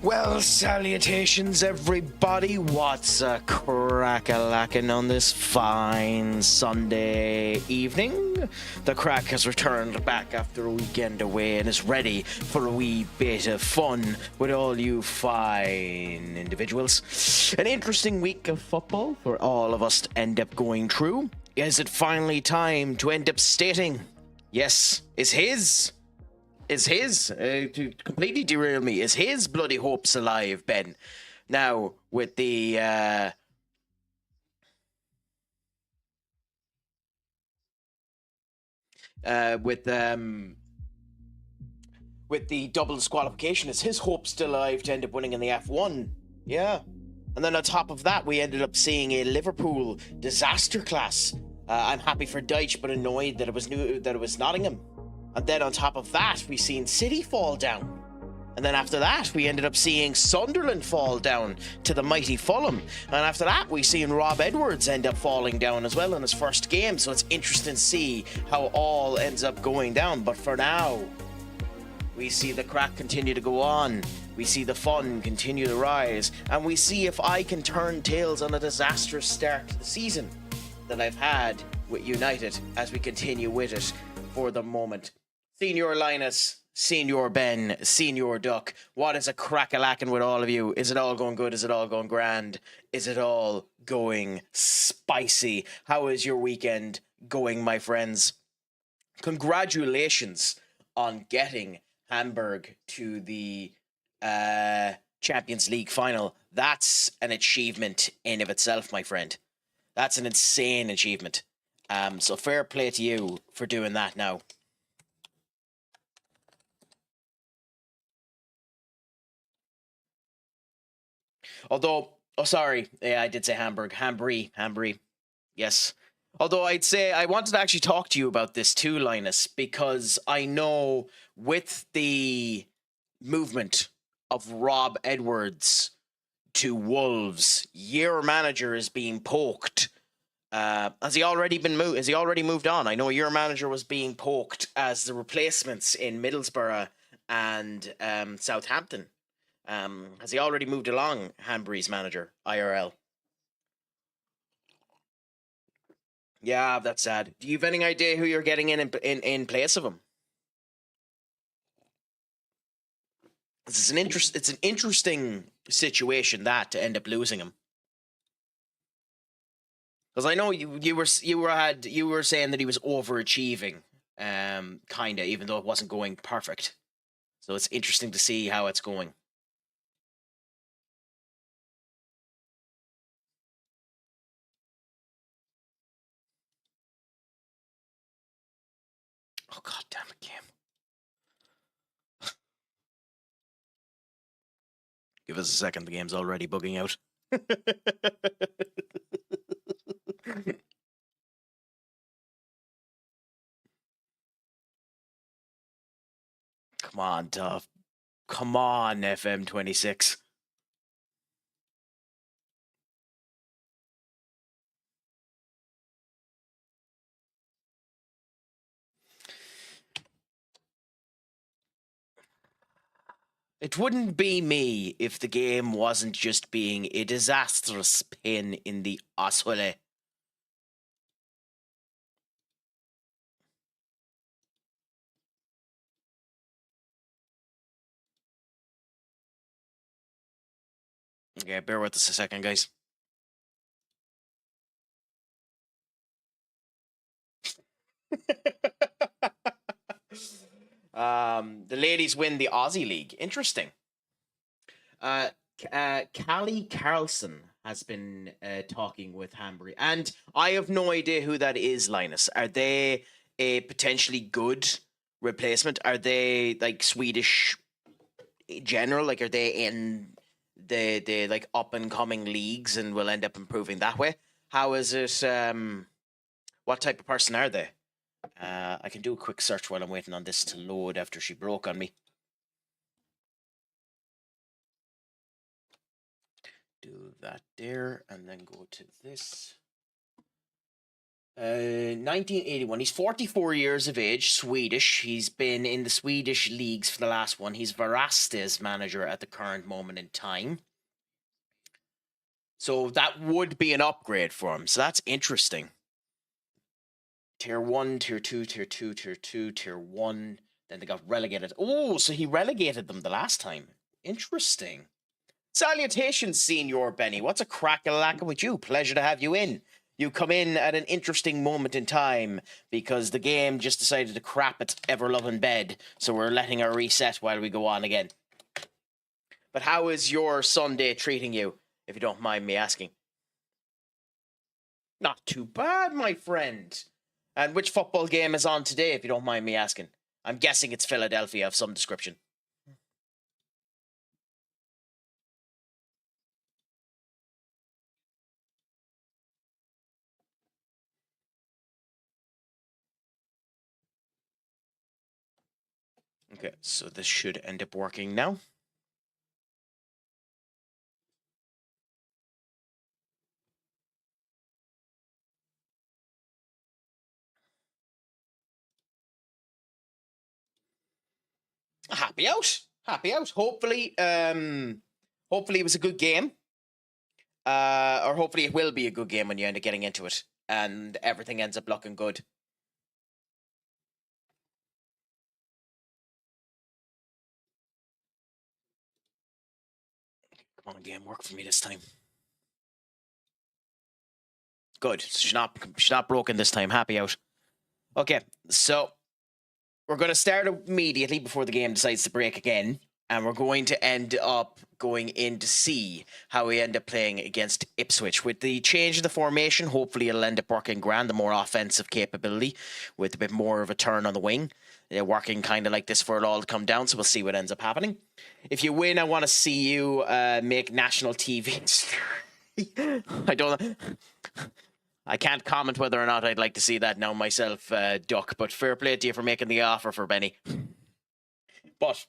Well, salutations, everybody. What's a crack-a-lackin' on this fine Sunday evening? The Craic has returned back after a weekend away and is ready for a wee bit of fun with all you fine individuals. An interesting week of football for all of us to end up going through. Is it finally time to end up stating, yes, to completely derail me, is his bloody hopes alive, Ben? Now, with the with the double disqualification, is his hope still alive to end up winning in the F1? Yeah. And then on top of that, we ended up seeing a Liverpool disaster class. I'm happy for Deitch, but annoyed that it was Nottingham. And then on top of that, we seen City fall down. And then after that, we ended up seeing Sunderland fall down to the mighty Fulham. And after that, we seen Rob Edwards end up falling down as well in his first game. So it's interesting to see how all ends up going down. But for now, we see the Craic continue to go on. We see the fun continue to rise. And we see if I can turn tails on a disastrous start to the season that I've had with United as we continue with it for the moment. Senior Linus, Senior Ben, Senior Duck, what is a crack-a-lackin' with all of you? Is it all going good? Is it all going grand? Is it all going spicy? How is your weekend going, my friends? Congratulations on getting Hamburg to the Champions League final. That's an achievement in of itself, my friend. That's an insane achievement. So fair play to you for doing that now. Although, yeah, I did say Hamburg. Hambry, yes. Although I'd say I wanted to actually talk to you about this too, Linus, because I know with the movement of Rob Edwards to Wolves, your manager is being poked. Has he already moved on? I know your manager was being poked as the replacements in Middlesbrough and Southampton. Has he already moved along, Hanbury's manager, IRL? Yeah, that's sad. Do you have any idea who you're getting in place of him? It's an interesting situation that to end up losing him. Because I know you were saying that he was overachieving, kinda, even though it wasn't going perfect. So it's interesting to see how it's going. Oh, god damn it, game. Give us a second, the game's already bugging out. Come on, Duff. Come on, FM26. It wouldn't be me if the game wasn't just being a disastrous pain in the asshole. Okay, bear with us a second, guys. The ladies win the Aussie League. Interesting. Callie Carlson has been talking with Hambury, and I have no idea who that is, Linus. Are they a potentially good replacement? Are they like Swedish general? Like, are they in the like up and coming leagues and will end up improving that way? How is it? What type of person are they? I can do a quick search while I'm waiting on this to load after she broke on me. Do that there and then go to this. 1981. He's 44 years of age, Swedish. He's been in the Swedish leagues for the last one. He's Varaste's manager at the current moment in time. So that would be an upgrade for him. So that's interesting. Tier 1, Tier 2, Tier 2, Tier 2, Tier 1. Then they got relegated. Oh, so he relegated them the last time. Interesting. Salutations, Senior Benny. What's a crack-a-lackin' with you? Pleasure to have you in. You come in at an interesting moment in time because the game just decided to crap its ever-loving bed, so we're letting her reset while we go on again. But how is your Sunday treating you, if you don't mind me asking? Not too bad, my friend. And which football game is on today, if you don't mind me asking? I'm guessing it's Philadelphia of some description. Okay, so this should end up working now. Happy out. Hopefully, hopefully it was a good game. Or hopefully it will be a good game when you end up getting into it and everything ends up looking good. Come on, game, work for me this time. Good. She's not broken this time. Happy out. Okay, so we're going to start immediately before the game decides to break again. And we're going to end up going in to see how we end up playing against Ipswich. With the change of the formation, hopefully it'll end up working grand, the more offensive capability with a bit more of a turn on the wing. They're working kind of like this for it all to come down, so we'll see what ends up happening. If you win, I want to see you make national TV. I don't... I can't comment whether or not I'd like to see that now myself, Duck, but fair play to you for making the offer for Benny. But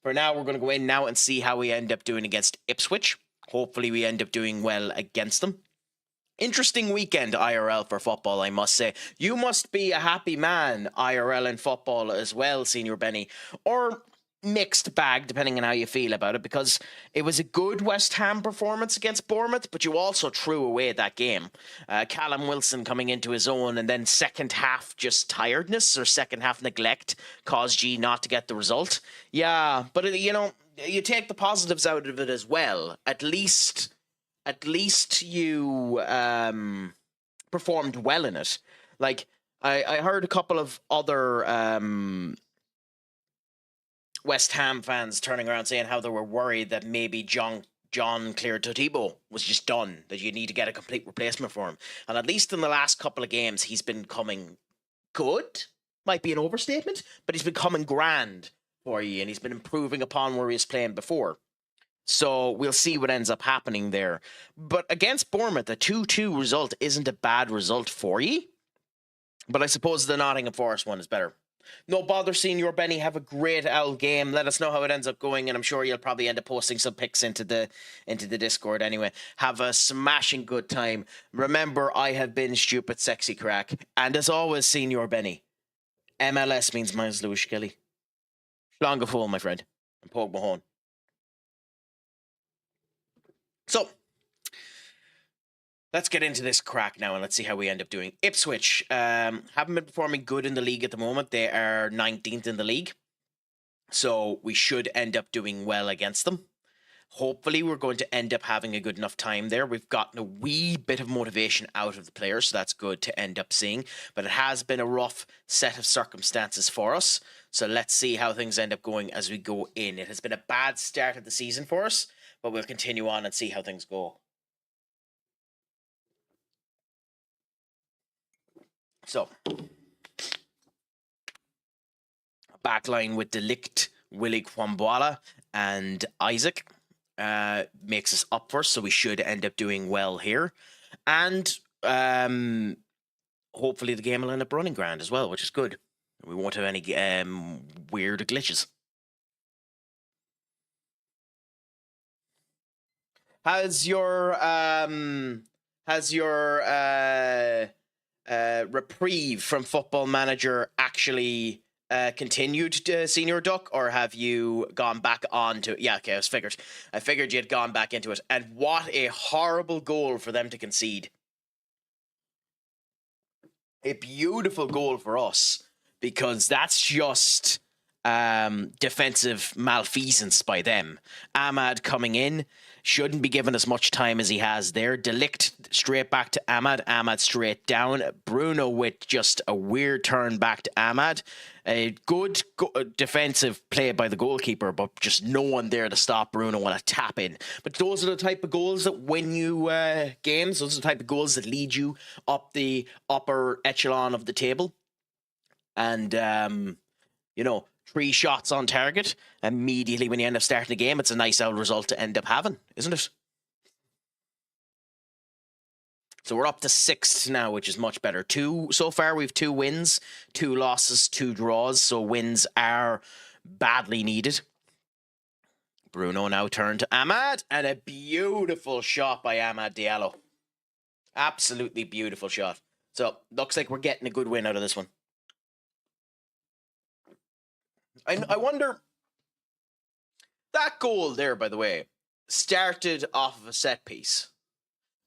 for now, we're going to go in now and see how we end up doing against Ipswich. Hopefully we end up doing well against them. Interesting weekend IRL for football, I must say. You must be a happy man IRL in football as well, Senior Benny. Or mixed bag, depending on how you feel about it, because it was a good West Ham performance against Bournemouth, but you also threw away that game. Callum Wilson coming into his own, and then second half just tiredness or second half neglect caused you not to get the result. Yeah, but you know, you take the positives out of it as well. At least you performed well in it. Like I heard a couple of other West Ham fans turning around saying how they were worried that maybe John Claire Todibo was just done, that you need to get a complete replacement for him. And at least in the last couple of games, he's been coming good. Might be an overstatement, but he's been coming grand for you, and he's been improving upon where he was playing before. So we'll see what ends up happening there. But against Bournemouth, the 2-2 result isn't a bad result for you. But I suppose the Nottingham Forest one is better. No bother, Senior Benny. Have a great owl game. Let us know how it ends up going, and I'm sure you'll probably end up posting some pics into the Discord anyway. Have a smashing good time. Remember, I have been stupid, sexy Craic, and as always, Senior Benny. MLS means Miles Lewis Skelly. Slán fool, my friend, and Pog Mahone. So, let's get into this crack now and let's see how we end up doing. Ipswich haven't been performing good in the league at the moment. They are 19th in the league. So we should end up doing well against them. Hopefully we're going to end up having a good enough time there. We've gotten a wee bit of motivation out of the players, so that's good to end up seeing. But it has been a rough set of circumstances for us. So let's see how things end up going as we go in. It has been a bad start of the season for us, but we'll continue on and see how things go. So, backline with Delict, Willie Kwambwala, and Isaac makes us up first, so we should end up doing well here. And hopefully the game will end up running grand as well, which is good. We won't have any weird glitches. Has your reprieve from Football Manager actually continued, Senior Duck, or have you gone back on to it? Yeah, okay, I figured you had gone back into it. And what a horrible goal for them to concede. A beautiful goal for us, because that's just defensive malfeasance by them. Ahmad coming in, shouldn't be given as much time as he has there. Delict straight back to Ahmad. Ahmad straight down. Bruno with just a weird turn back to Ahmad. A good defensive play by the goalkeeper, but just no one there to stop Bruno on a tap in. But those are the type of goals that win you games. Those are the type of goals that lead you up the upper echelon of the table. And, 3 shots on target immediately when you end up starting the game. It's a nice out result to end up having, isn't it? So we're up to 6th now, which is much better. So far, we've 2 wins, 2 losses, 2 draws. So wins are badly needed. Bruno now turned to Ahmad, and a beautiful shot by Ahmad Diallo. Absolutely beautiful shot. So looks like we're getting a good win out of this one. I wonder, that goal there, by the way, started off of a set piece,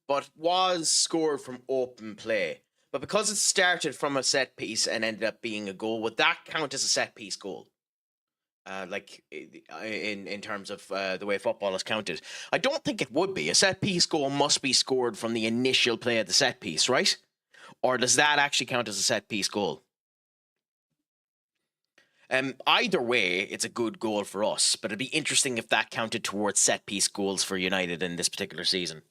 but was scored from open play. But because it started from a set piece and ended up being a goal, would that count as a set piece goal? In terms of the way football is counted, I don't think it would be. A set piece goal must be scored from the initial play of the set piece, right? Or does that actually count as a set piece goal? Either way, it's a good goal for us, but it'd be interesting if that counted towards set piece goals for United in this particular season.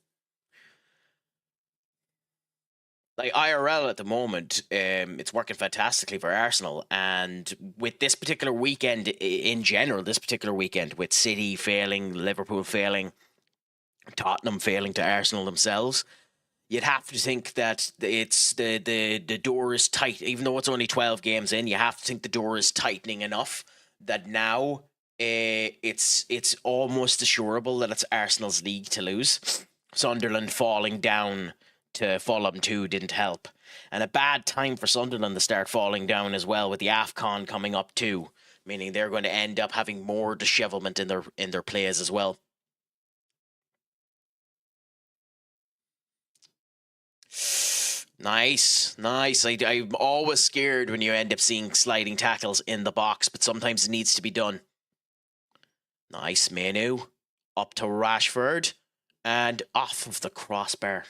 Like IRL at the moment, it's working fantastically for Arsenal, and with this particular weekend in general, with City failing, Liverpool failing, Tottenham failing to Arsenal themselves, you'd have to think that it's the door is tight. Even though it's only 12 games in, you have to think the door is tightening enough that now it's almost assurable that it's Arsenal's league to lose. Sunderland falling down to Fulham too didn't help, and a bad time for Sunderland to start falling down as well, with the AFCON coming up too, meaning they're going to end up having more dishevelment in their plays as well. Nice. I'm always scared when you end up seeing sliding tackles in the box, but sometimes it needs to be done. Nice, Manu. Up to Rashford. And off of the crossbar.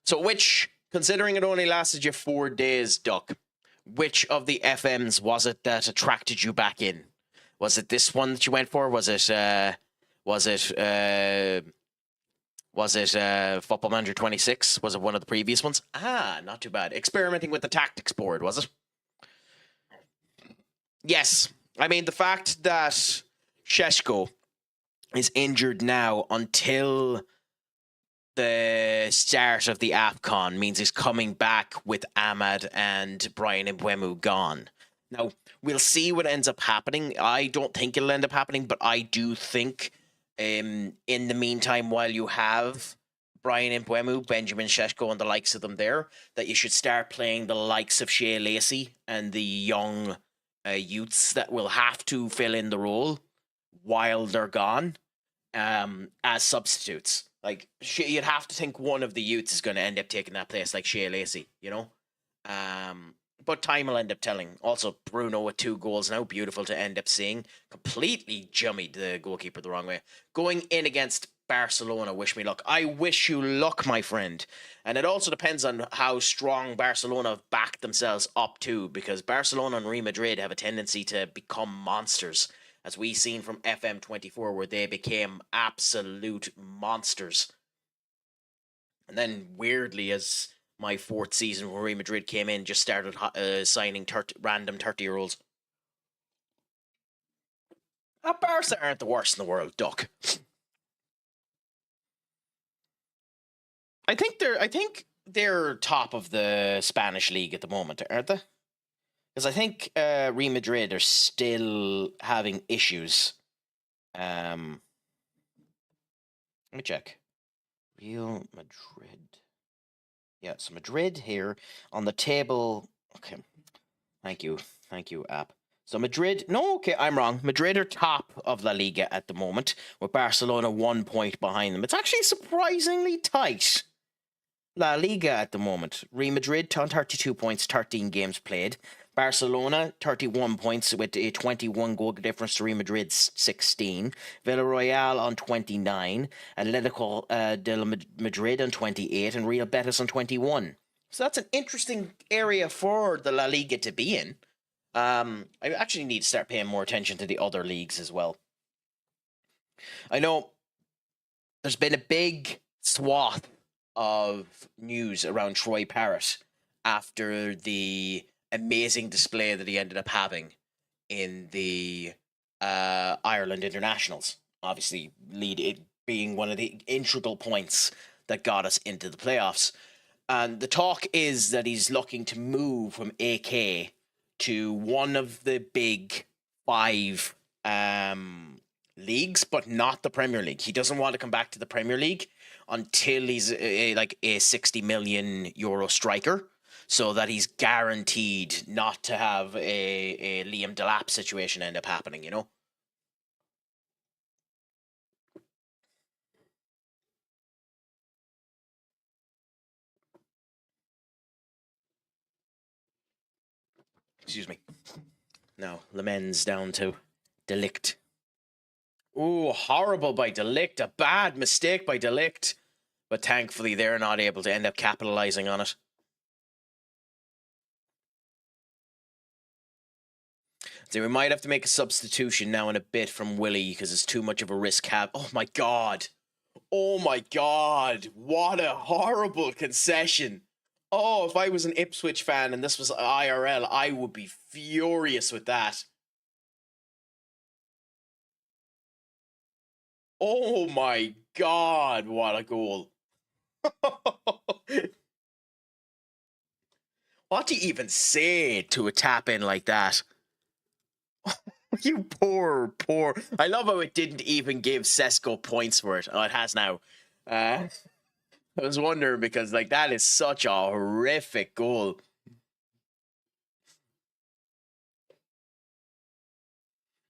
So which, considering it only lasted you 4 days, Duck, which of the FMs was it that attracted you back in? Was it this one that you went for? Was it Football Manager 26? Was it one of the previous ones? Not too bad. Experimenting with the tactics board, was it? Yes. I mean, the fact that Šeško is injured now until the start of the AFCON means he's coming back with Ahmad and Brian Mbeumo gone. Now, we'll see what ends up happening. I don't think it'll end up happening, but I do think in the meantime, while you have Brian Mbeumo, Benjamin Šeško, and the likes of them there, that you should start playing the likes of Shea Lacey and the young youths that will have to fill in the role while they're gone as substitutes. Like, you'd have to think one of the youths is going to end up taking that place, like Shea Lacey, you know? But time will end up telling. Also, Bruno with 2 goals now. Beautiful to end up seeing. Completely jummied the goalkeeper the wrong way. Going in against Barcelona, wish me luck. I wish you luck, my friend. And it also depends on how strong Barcelona have backed themselves up to, because Barcelona and Real Madrid have a tendency to become monsters, as we seen from FM24, where they became absolute monsters. And then, weirdly, as my 4th season where Real Madrid came in, just started signing random 30-year-olds. Barca aren't the worst in the world, Duck. I think they're top of the Spanish league at the moment, aren't they? Because I think Real Madrid are still having issues. Let me check. Real Madrid. Yeah, so Madrid here on the table. Okay, thank you, app. So Madrid, no, okay, I'm wrong. Madrid are top of La Liga at the moment, with Barcelona 1 point behind them. It's actually surprisingly tight. La Liga at the moment. Real Madrid on 32 points, 13 games played. Barcelona, 31 points with a 21 goal difference to Real Madrid's 16. Villarreal on 29. Atletico de Madrid on 28. And Real Betis on 21. So that's an interesting area for the La Liga to be in. I actually need to start paying more attention to the other leagues as well. I know there's been a big swath of news around Troy Parrott after the amazing display that he ended up having in the Ireland internationals. Obviously, it being one of the integral points that got us into the playoffs. And the talk is that he's looking to move from AK to one of the big five leagues, but not the Premier League. He doesn't want to come back to the Premier League until he's like a 60 million euro striker, so that he's guaranteed not to have a Liam Delap situation end up happening, you know? Excuse me. Now, Lemens down to Delict. Ooh, horrible by Delict. A bad mistake by Delict. But thankfully, they're not able to end up capitalizing on it. So we might have to make a substitution now in a bit from Willie because it's too much of a risk. Oh my god. Oh my god. What a horrible concession. Oh, if I was an Ipswich fan and this was IRL, I would be furious with that. Oh my god, what a goal. What do you even say to a tap in like that? You poor. I love how it didn't even give Sesko points for it. Oh, it has now. I was wondering because, like, that is such a horrific goal.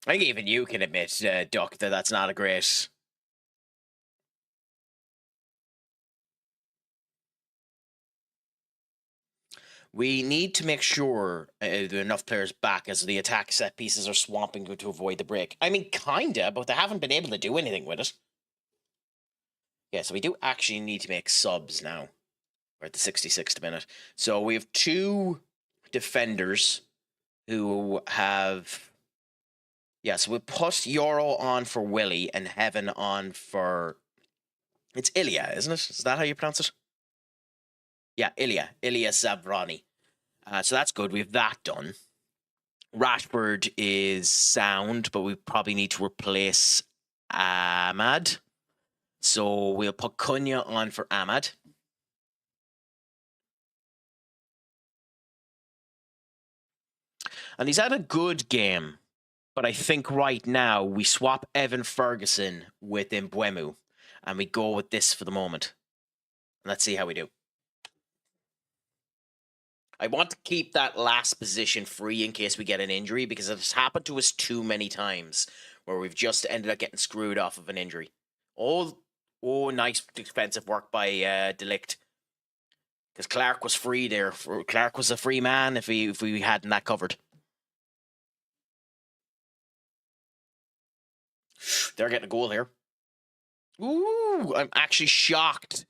I think even you can admit, Duck, that that's not a great. We need to make sure there are enough players back as the attack set pieces are swamping to avoid the break. I mean, kinda, but they haven't been able to do anything with it. Yeah, so we do actually need to make subs now. We're at the 66th minute. So we have two defenders who have... Yeah, so we put Euro on for Willie and Heaven on for... It's Ilya, isn't it? Is that how you pronounce it? Yeah, Ilya Zavrani. So that's good. We have that done. Rashford is sound, but we probably need to replace Ahmad. So we'll put Cunha on for Ahmad. And he's had a good game. But I think right now we swap Evan Ferguson with Mbeumo. And we go with this for the moment. Let's see how we do. I want to keep that last position free in case we get an injury, because it's happened to us too many times where we've just ended up getting screwed off of an injury. Oh, nice defensive work by Delict. Because Clark was free there. Clark was a free man if we hadn't that covered. They're getting a goal here. Ooh, I'm actually shocked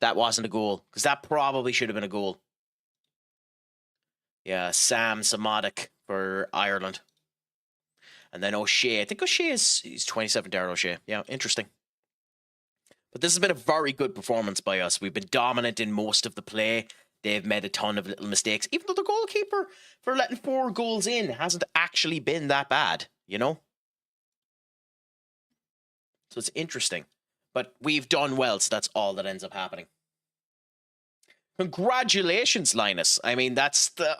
that wasn't a goal, because that probably should have been a goal. Yeah, Sam Samadik for Ireland. And then O'Shea. I think O'Shea he's 27, Darren O'Shea. Yeah, interesting. But this has been a very good performance by us. We've been dominant in most of the play. They've made a ton of little mistakes. Even though the goalkeeper, for letting 4 goals in, hasn't actually been that bad, you know? So it's interesting. But we've done well, so that's all that ends up happening. Congratulations, Linus. I mean, that's the...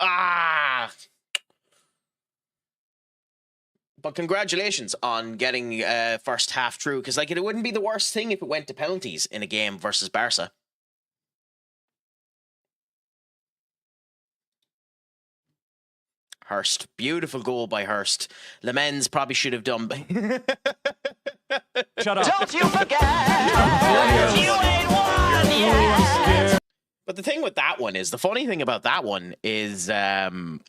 But congratulations on getting first half through, because like it wouldn't be the worst thing if it went to penalties in a game versus Barca. Hurst. Beautiful goal by Hurst. Lemens probably should have done. Shut up. Don't you forget, you ain't won yet. But the thing with that one is, the funny thing about that one is, the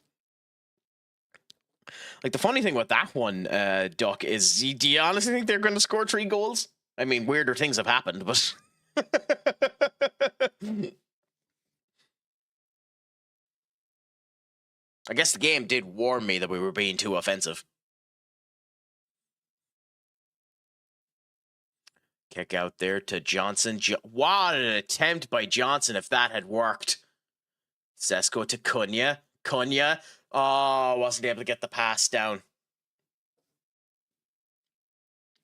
funny thing with that one, Duck, is, do you honestly think they're going to score 3 goals? I mean, weirder things have happened, but... I guess the game did warn me that we were being too offensive. Kick out there to Johnson. What an attempt by Johnson if that had worked. Sesko to Cunha. Cunha. Oh, wasn't able to get the pass down.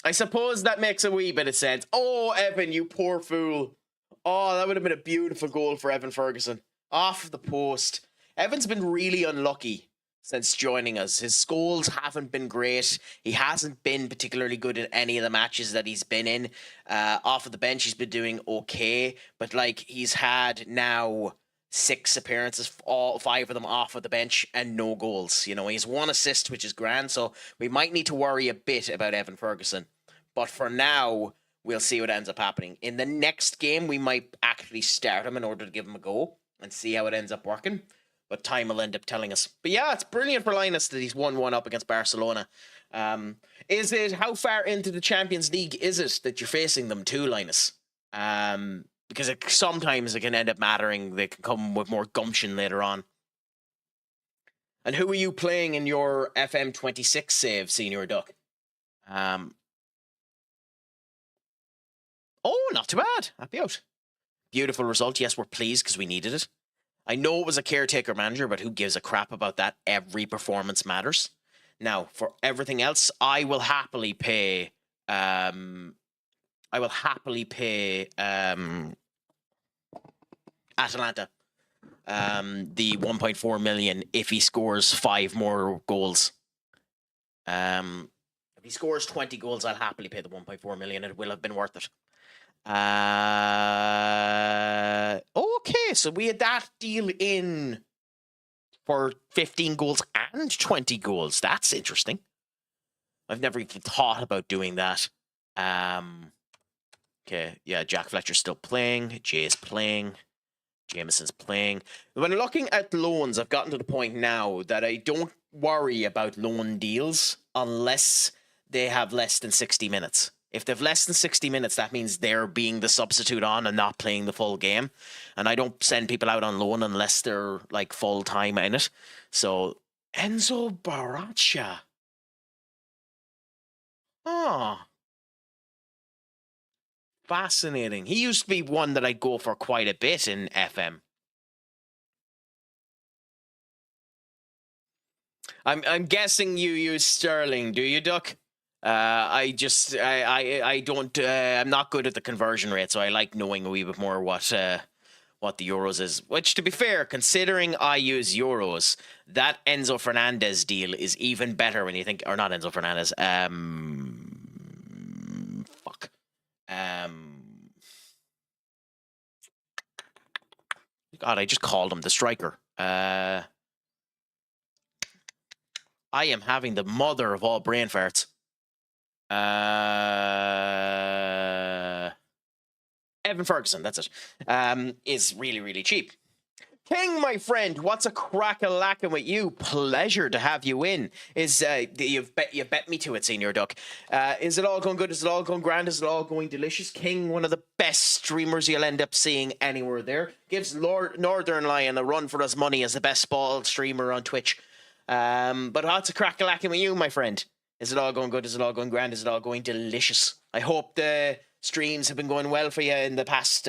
I suppose that makes a wee bit of sense. Oh, Evan, you poor fool. Oh, that would have been a beautiful goal for Evan Ferguson. Off the post. Evan's been really unlucky since joining us. His goals haven't been great. He hasn't been particularly good in any of the matches that he's been in. Off of the bench, he's been doing okay. But, like, he's had now 6 appearances, all 5 of them off of the bench, and no goals. You know, he's 1 assist, which is grand. So we might need to worry a bit about Evan Ferguson. But for now, we'll see what ends up happening. In the next game, we might actually start him in order to give him a go and see how it ends up working. But time will end up telling us. But yeah, it's brilliant for Linus that he's 1-1 up against Barcelona. Is it, how far into the Champions League is it that you're facing them too, Linus? Because sometimes it can end up mattering. They can come with more gumption later on. And who are you playing in your FM26 save, Senior Duck? Oh, not too bad. Happy out. Beautiful result. Yes, we're pleased because we needed it. I know it was a caretaker manager, but who gives a crap about that? Every performance matters. Now, for everything else, I will happily pay Atalanta the 1.4 million if he scores 5 more goals. If he scores 20 goals, I'll happily pay the 1.4 million. It will have been worth it. Okay, so we had that deal in for 15 goals and 20 goals. That's interesting. I've never even thought about doing that. Okay, yeah, Jack Fletcher's still playing. Jay's playing. Jameson's playing. When looking at loans, I've gotten to the point now that I don't worry about loan deals unless they have less than 60 minutes. If they've less than 60 minutes, that means they're being the substitute on and not playing the full game. And I don't send people out on loan unless they're like full time in it. So Enzo Baracha. Oh. Fascinating. He used to be one that I'd go for quite a bit in FM. I'm guessing you use Sterling, do you, Duck? I don't, I'm not good at the conversion rate, so I like knowing a wee bit more what the Euros is. Which, to be fair, considering I use Euros, that Enzo Fernandez deal is even better when you think, or not Enzo Fernandez, God, I just called him the striker. I am having the mother of all brain farts. Evan Ferguson, that's it. Is really, really cheap. King, my friend, what's a crack-a-lackin' with you? Pleasure to have you in. You've bet me to it, Senior Duck. Is it all going good? Is it all going grand? Is it all going delicious? King, one of the best streamers you'll end up seeing anywhere there. Gives Northern Lion a run for his money as the best ball streamer on Twitch. But what's a crack-a-lackin' with you, my friend? Is it all going good? Is it all going grand? Is it all going delicious? I hope the streams have been going well for you in the past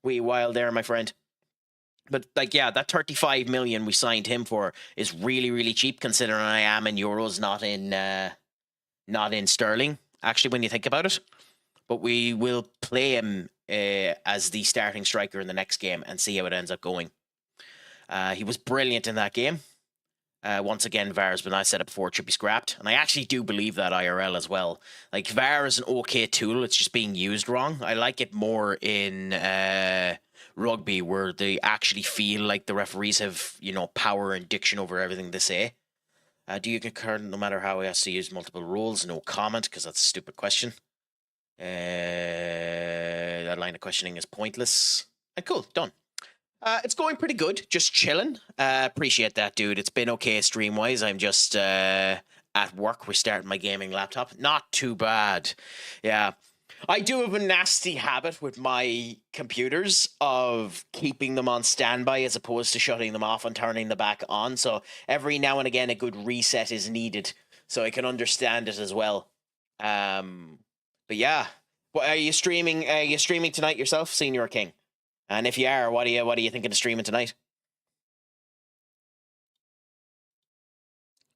wee while there, my friend. But, like, yeah, that 35 million we signed him for is really, really cheap, considering I am in euros, not in sterling, actually, when you think about it. But we will play him as the starting striker in the next game and see how it ends up going. He was brilliant in that game. Once again, VAR has been set up before, it should be scrapped. And I actually do believe that IRL as well. Like, VAR is an okay tool, it's just being used wrong. I like it more in rugby, where they actually feel like the referees have, power and diction over everything they say. Do you concur no matter how he has to use multiple rules? No comment, because that's a stupid question. That line of questioning is pointless. Cool, done. It's going pretty good. Just chilling. Appreciate that, dude. It's been okay stream-wise. I'm just at work restarting my gaming laptop. Not too bad. Yeah. I do have a nasty habit with my computers of keeping them on standby as opposed to shutting them off and turning them back on. So every now and again, a good reset is needed. So I can understand it as well. But yeah. What, are you streaming? Are you streaming tonight yourself, Senior King? And if you are, what are you thinking of streaming tonight?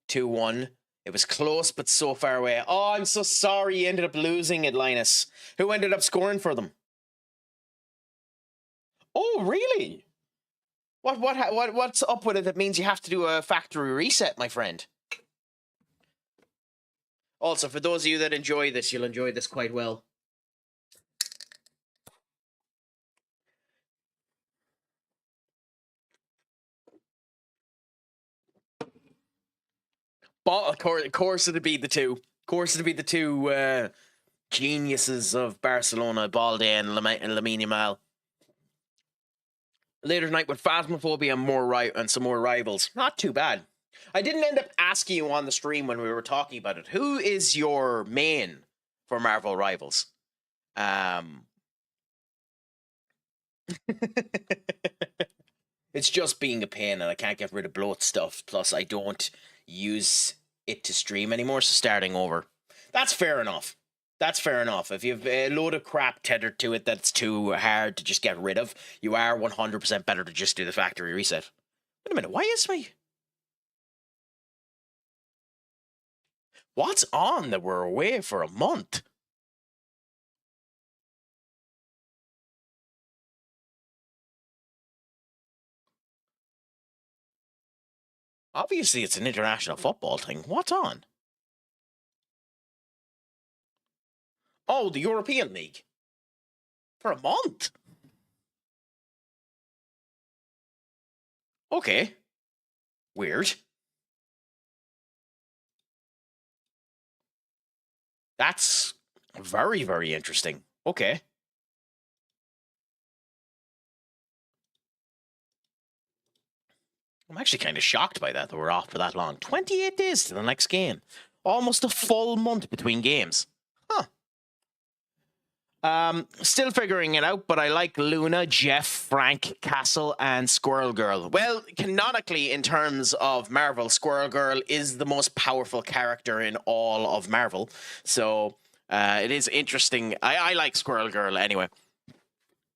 2-1. It was close, but so far away. Oh, I'm so sorry you ended up losing it, Linus. Who ended up scoring for them? Oh, really? What's up with it that means you have to do a factory reset, my friend? Also, for those of you that enjoy this, you'll enjoy this quite well. But of course it'd be the two. Of course it'd be the two geniuses of Barcelona, Balde and Lamine Yamal. Later tonight with Phasmophobia and some more rivals. Not too bad. I didn't end up asking you on the stream when we were talking about it. Who is your main for Marvel Rivals? It's just being a pain, and I can't get rid of bloat stuff. Plus, I don't use it to stream anymore, so starting over. That's fair enough. That's fair enough. If you have a load of crap tethered to it that's too hard to just get rid of, you are 100% better to just do the factory reset. Wait a minute, why is my... What's on that we're away for a month? Obviously, it's an international football thing. What's on? Oh, the European League. For a month? Okay. Weird. That's very, very interesting. Okay. I'm actually kind of shocked by that we're off for that long. 28 days to the next game. Almost a full month between games. Huh. Still figuring it out, but I like Luna, Jeff, Frank, Castle, and Squirrel Girl. Well, canonically, in terms of Marvel, Squirrel Girl is the most powerful character in all of Marvel. So it is interesting. I like Squirrel Girl anyway.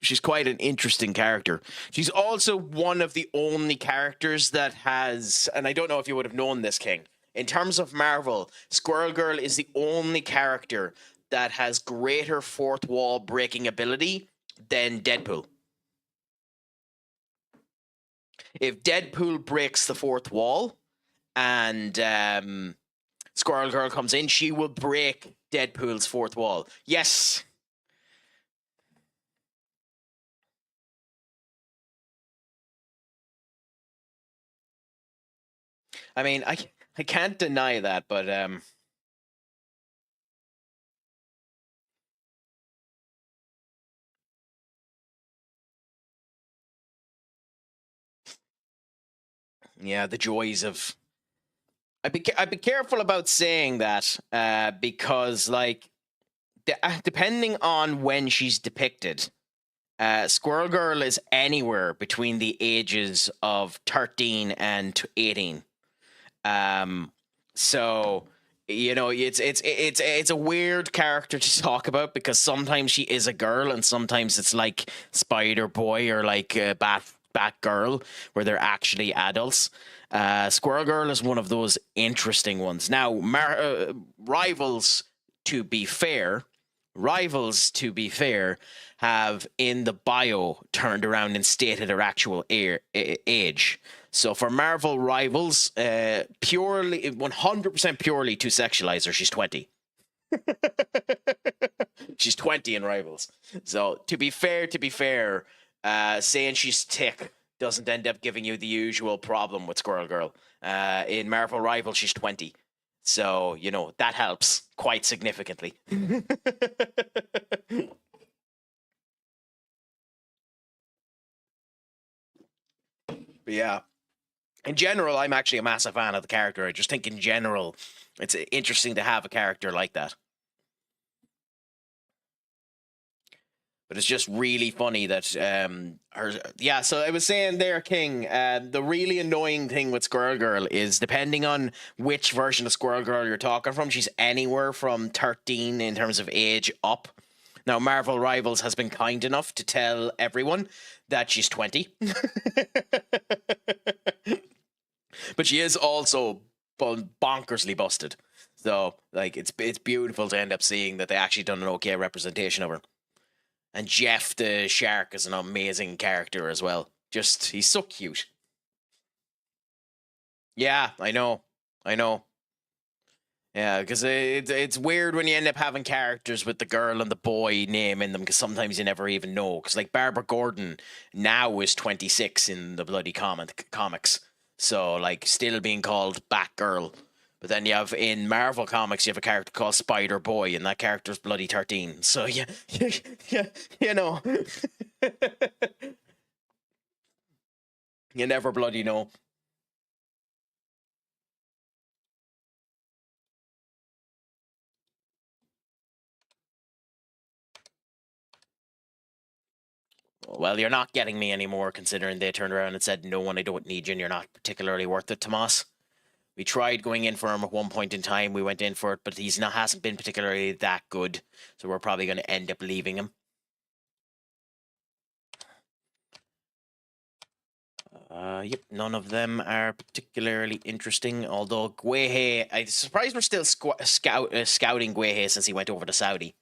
She's quite an interesting character. She's also one of the only characters that has, and I don't know if you would have known this, King. In terms of Marvel, Squirrel Girl is the only character that has greater fourth wall breaking ability than Deadpool. If Deadpool breaks the fourth wall and Squirrel Girl comes in, she will break Deadpool's fourth wall. Yes. I mean, I can't deny that, but yeah, the joys of... I'd be careful about saying that because, like, depending on when she's depicted, Squirrel Girl is anywhere between the ages of 13 and 18. So, you know, it's a weird character to talk about because sometimes she is a girl and sometimes it's like Spider Boy or like Batgirl, where they're actually adults. Squirrel Girl is one of those interesting ones. Now, Rivals, to be fair, have in the bio turned around and stated her actual age. So for Marvel Rivals, purely 100% purely to sexualize her, she's 20. She's 20 in Rivals. So to be fair, saying she's thick doesn't end up giving you the usual problem with Squirrel Girl. In Marvel Rivals, she's 20. So, you know, that helps quite significantly. But yeah, in general, I'm actually a massive fan of the character. I just think in general, it's interesting to have a character like that. But it's just really funny that so I was saying there, King, the really annoying thing with Squirrel Girl is depending on which version of Squirrel Girl you're talking from, she's anywhere from 13 in terms of age up. Now, Marvel Rivals has been kind enough to tell everyone that she's 20. But she is also bonkersly busted. So, like, it's beautiful to end up seeing that they actually done an okay representation of her. And Jeff the shark is an amazing character as well. Just, he's so cute. Yeah, I know. Yeah, because it's weird when you end up having characters with the girl and the boy name in them, because sometimes you never even know. Because, like, Barbara Gordon now is 26 in the bloody comics. So, like, still being called Batgirl. But then you have, in Marvel Comics, you have a character called Spider-Boy, and that character's bloody 13. So, yeah, you know. You never bloody know. Well, you're not getting me anymore, considering they turned around and said, no one, I don't need you, and you're not particularly worth it, Tomas. We tried going in for him at one point in time. We went in for it, but hasn't been particularly that good. So we're probably going to end up leaving him. Yep, none of them are particularly interesting. Although Guehe, I'm surprised we're still scouting Guehe since he went over to Saudi.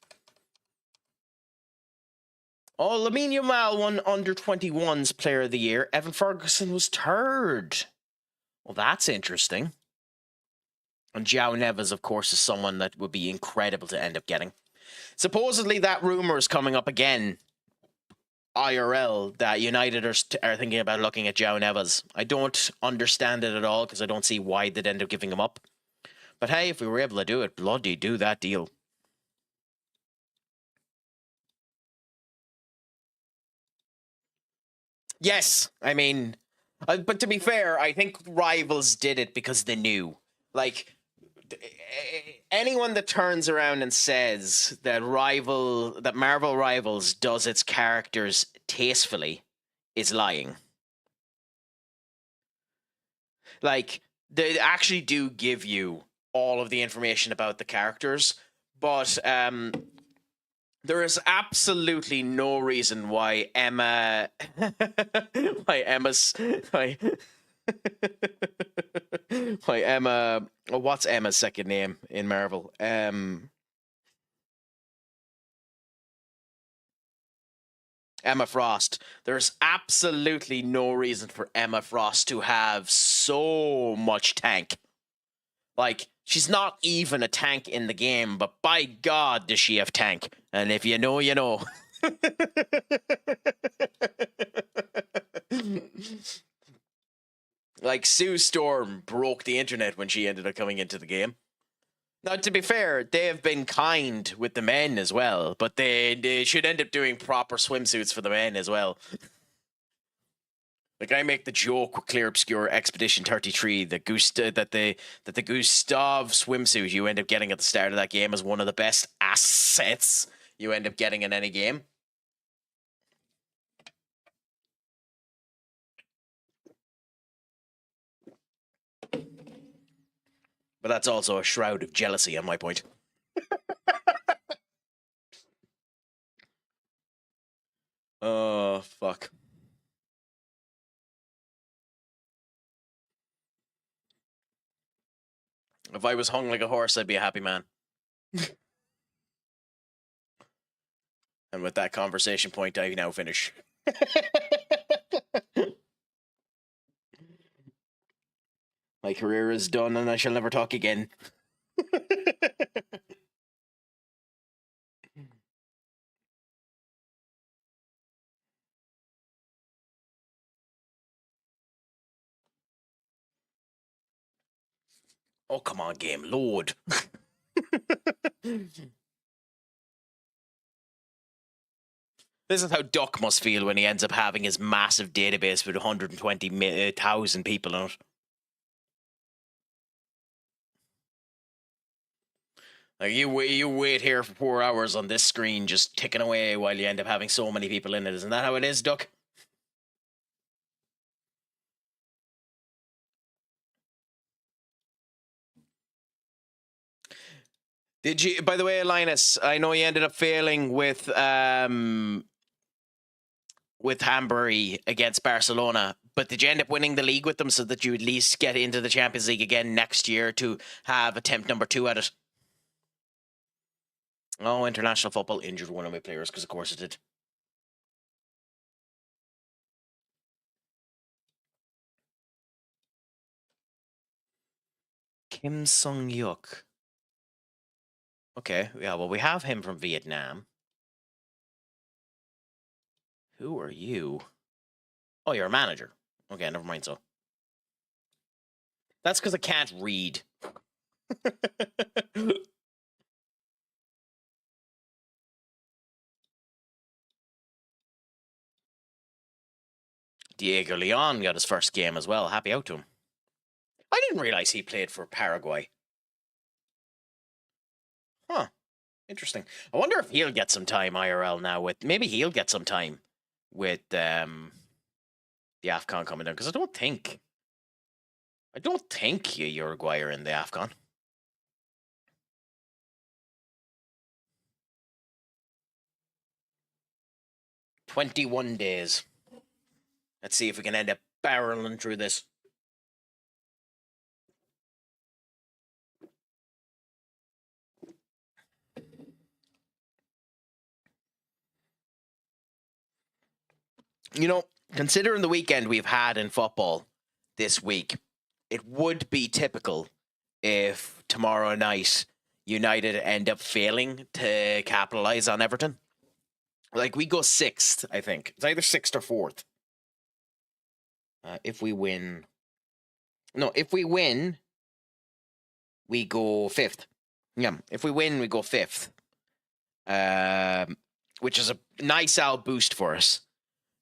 Oh, Lamine Yamal won under 21's Player of the Year. Evan Ferguson was third. Well, that's interesting. And João Neves, of course, is someone that would be incredible to end up getting. Supposedly, that rumor is coming up again. IRL, that United are thinking about looking at João Neves. I don't understand it at all, because I don't see why they'd end up giving him up. But hey, if we were able to do it, bloody do that deal. Yes, I mean, but to be fair, I think Rivals did it because they knew. Like, anyone that turns around and says that Marvel Rivals does its characters tastefully is lying. Like, they actually do give you all of the information about the characters, but there is absolutely no reason why Emma what's Emma's second name in Marvel? Emma Frost. There's absolutely no reason for Emma Frost to have so much tank. Like, she's not even a tank in the game, but by God does she have tank. And if you know, you know. Like, Sue Storm broke the internet when she ended up coming into the game. Now, to be fair, they have been kind with the men as well, but they should end up doing proper swimsuits for the men as well. Like, I make the joke with Clear Obscure Expedition 33 that the Gustav swimsuit you end up getting at the start of that game is one of the best assets you end up getting in any game. But that's also a shroud of jealousy on my point. Oh, fuck. If I was hung like a horse, I'd be a happy man. And with that conversation point, I now finish. My career is done and I shall never talk again. Oh, come on, game. Load. This is how Duck must feel when he ends up having his massive database with 120,000 people in it. Like you wait here for 4 hours on this screen just ticking away while you end up having so many people in it. Isn't that how it is, Duck? Did you, by the way, Linus, I know you ended up failing with Hambury against Barcelona, but did you end up winning the league with them so that you at least get into the Champions League again next year to have attempt number 2 at it? Oh, international football injured one of my players, because of course it did. Kim Sung-yuk. Okay, yeah, well, we have him from Vietnam. Who are you? Oh, you're a manager. Okay, never mind so. That's because I can't read. Diego Leon got his first game as well. Happy out to him. I didn't realize he played for Paraguay. Huh. Interesting. I wonder if he'll get some time IRL now with... Maybe he'll get some time with the AFCON coming down. Because I don't think Uruguay are in the AFCON. "21 days. Let's see if we can end up barreling through this. You know, considering the weekend we've had in football this week, it would be typical if tomorrow night United end up failing to capitalize on Everton. Like, we go 6th, I think. It's either 6th or 4th. If we win... No, if we win, we go 5th. Yeah, if we win, we go 5th. Which is a nice out boost for us.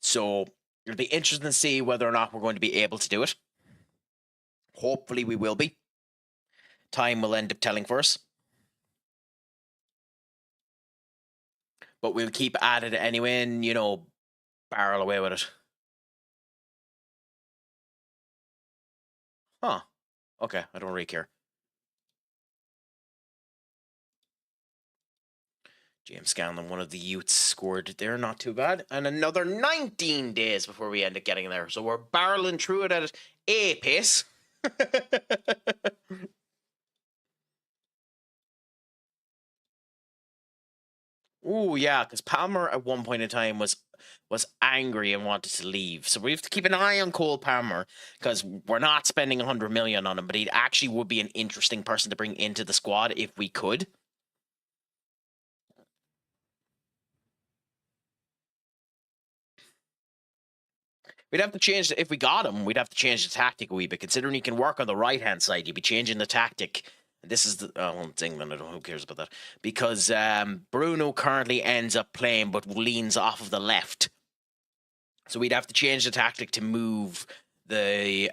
So it'll be interesting to see whether or not we're going to be able to do it. Hopefully we will be. Time will end up telling for us. But we'll keep at it anyway and, you know, barrel away with it. Huh. Okay, I don't really care. James Scanlon, one of the youths, scored there. Not too bad. And another 19 days before we end up getting there. So we're barreling through it at a pace. Oh yeah, because Palmer at one point in time was angry and wanted to leave. So we have to keep an eye on Cole Palmer because we're not spending 100 million on him, but he actually would be an interesting person to bring into the squad if we could. We'd have to change, if we got him, we'd have to change the tactic a wee bit. Considering he can work on the right-hand side, you'd be changing the tactic. This is the, well, it's England, I don't know who cares about that. Because Bruno currently ends up playing, but leans off of the left. So we'd have to change the tactic to move the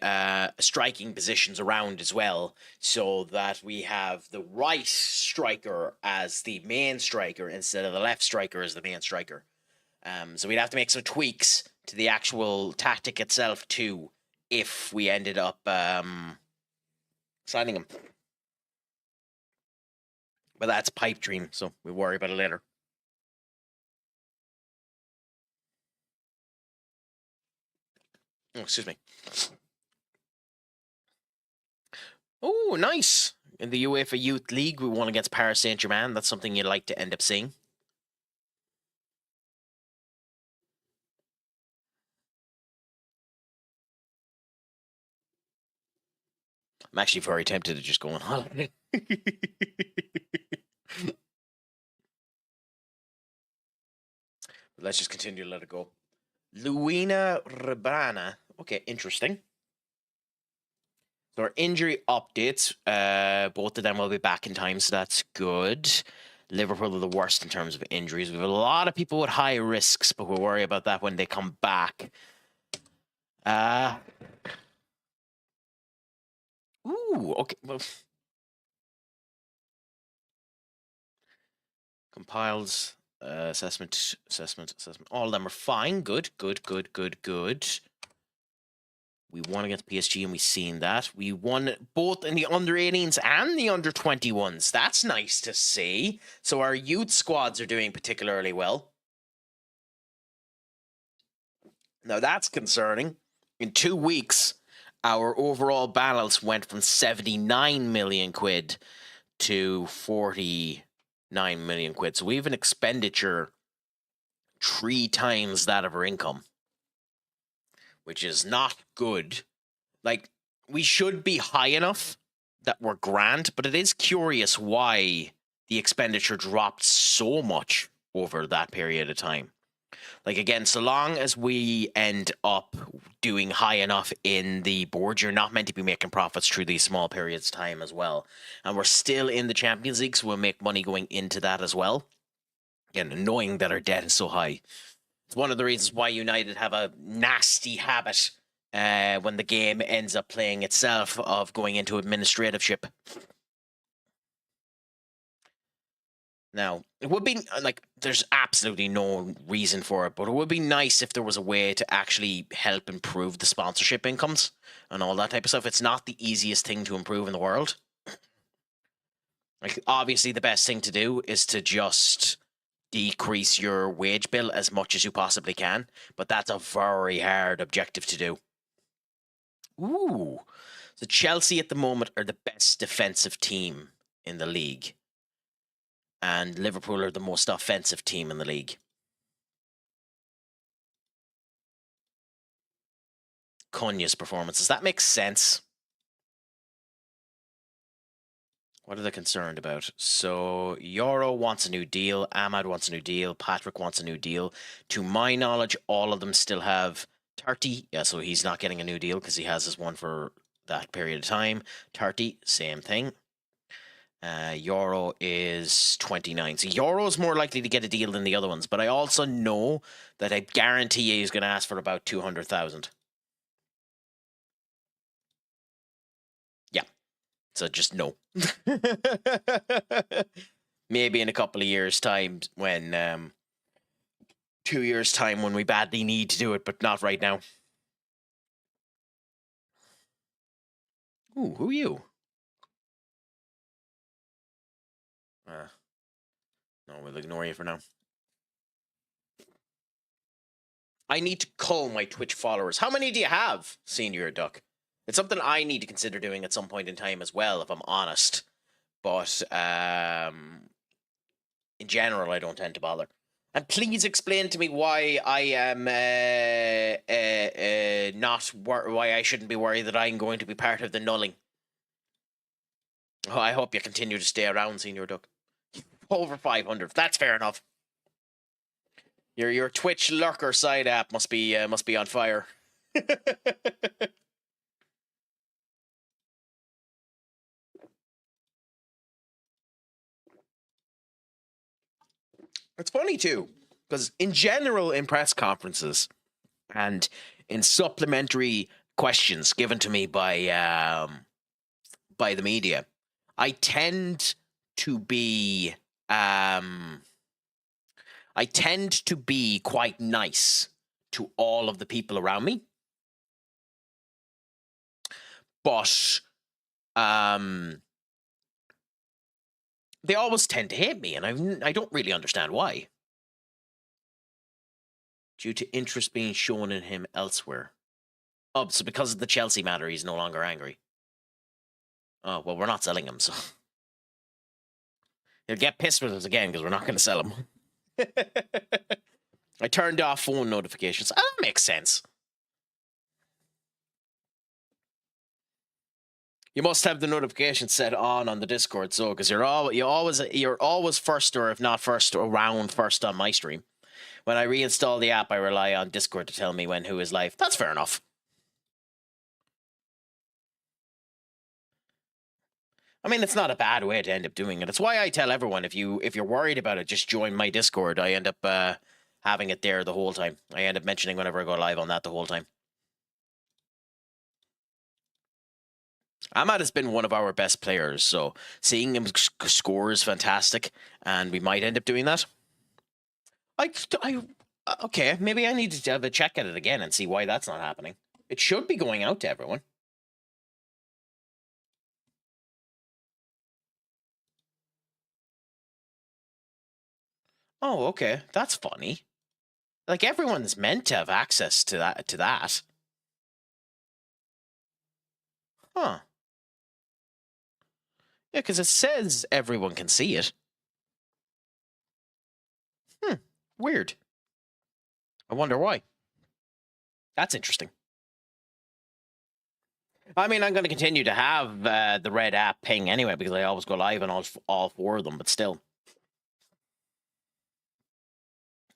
striking positions around as well, so that we have the right striker as the main striker instead of the left striker as the main striker. So we'd have to make some tweaks to the actual tactic itself too, if we ended up signing him. But that's pipe dream, so we'll worry about it later. Oh, excuse me. Oh, nice. In the UEFA Youth League, we won against Paris Saint-Germain. That's something you'd like to end up seeing. I'm actually very tempted to just go on holiday. Let's just continue to let it go. Luina Rebana. Okay, interesting. So our injury updates, both of them will be back in time, so that's good. Liverpool are the worst in terms of injuries. We have a lot of people with high risks, but we'll worry about that when they come back. Ooh, okay. Well, compiles, assessment. All of them are fine. Good. We won against PSG, and we've seen that. We won both in the under-18s and the under-21s. That's nice to see. So our youth squads are doing particularly well. Now that's concerning. In 2 weeks, our overall balance went from 79 million quid to 49 million quid. So we have an expenditure 3 times that of our income, which is not good. Like, we should be high enough that we're grand, but it is curious why the expenditure dropped so much over that period of time. Like, again, so long as we end up doing high enough in the board, you're not meant to be making profits through these small periods of time as well. And we're still in the Champions League, so we'll make money going into that as well. Again, knowing that our debt is so high. It's one of the reasons why United have a nasty habit when the game ends up playing itself of going into administrativeship. Now, it would be, like, there's absolutely no reason for it, but it would be nice if there was a way to actually help improve the sponsorship incomes and all that type of stuff. It's not the easiest thing to improve in the world. Like, obviously, the best thing to do is to just decrease your wage bill as much as you possibly can, but that's a very hard objective to do. Ooh. So Chelsea at the moment are the best defensive team in the league, and Liverpool are the most offensive team in the league. Cunha's performances. That makes sense. What are they concerned about? So, Yoro wants a new deal. Ahmad wants a new deal. Patrick wants a new deal. To my knowledge, all of them still have 30. Yeah, so he's not getting a new deal because he has his one for that period of time. 30, same thing. Yoro is 29. So Yoro is more likely to get a deal than the other ones. But I also know that I guarantee he's going to ask for about 200,000. Yeah. So just no. Maybe in a couple of years' time when 2 years' time when we badly need to do it, but not right now. Ooh, who are you? No, we'll ignore you for now. I need to cull my Twitch followers. How many do you have, Senior Duck? It's something I need to consider doing at some point in time as well, if I'm honest. But in general, I don't tend to bother. And please explain to me why I am why I shouldn't be worried that I'm going to be part of the nulling. Oh, I hope you continue to stay around, Senior Duck. Over 500. That's fair enough. Your Twitch lurker side app must be on fire. It's funny too, because in general, in press conferences and in supplementary questions given to me by the media, I tend to be quite nice to all of the people around me, but they always tend to hate me, and I don't really understand why. Due to interest being shown in him elsewhere. Oh, so because of the Chelsea matter, he's no longer angry. Oh, well, we're not selling him, so he'll get pissed with us again because we're not going to sell him. I turned off phone notifications. Oh, that makes sense. You must have the notification set on the Discord, so because you're always first, or if not first, around first on my stream. When I reinstall the app, I rely on Discord to tell me when who is live. That's fair enough. I mean, it's not a bad way to end up doing it. It's why I tell everyone, if you're worried about it, just join my Discord. I end up having it there the whole time. I end up mentioning whenever I go live on that the whole time. Ahmad has been one of our best players, so seeing him score is fantastic, and we might end up doing that. Okay, maybe I need to have a check at it again and see why that's not happening. It should be going out to everyone. Oh, okay, that's funny. Like, everyone's meant to have access to that. Huh. Yeah, because it says everyone can see it. Weird. I wonder why. That's interesting. I mean, I'm going to continue to have the red app ping anyway, because I always go live on all four of them, but still.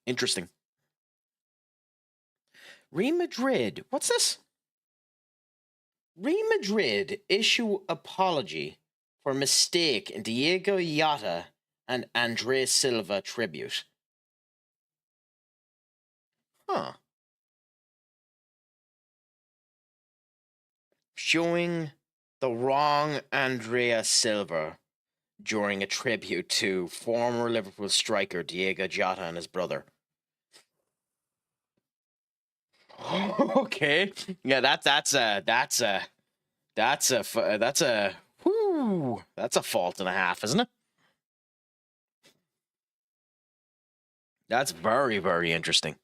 Interesting. Real Madrid. What's this? Real Madrid issue apology for mistake in Diego Yata and Andres Silva tribute. Huh. Showing the wrong Andrea Silva during a tribute to former Liverpool striker Diego Jota and his brother. Okay, yeah, that's a fault and a half, isn't it? That's very, very interesting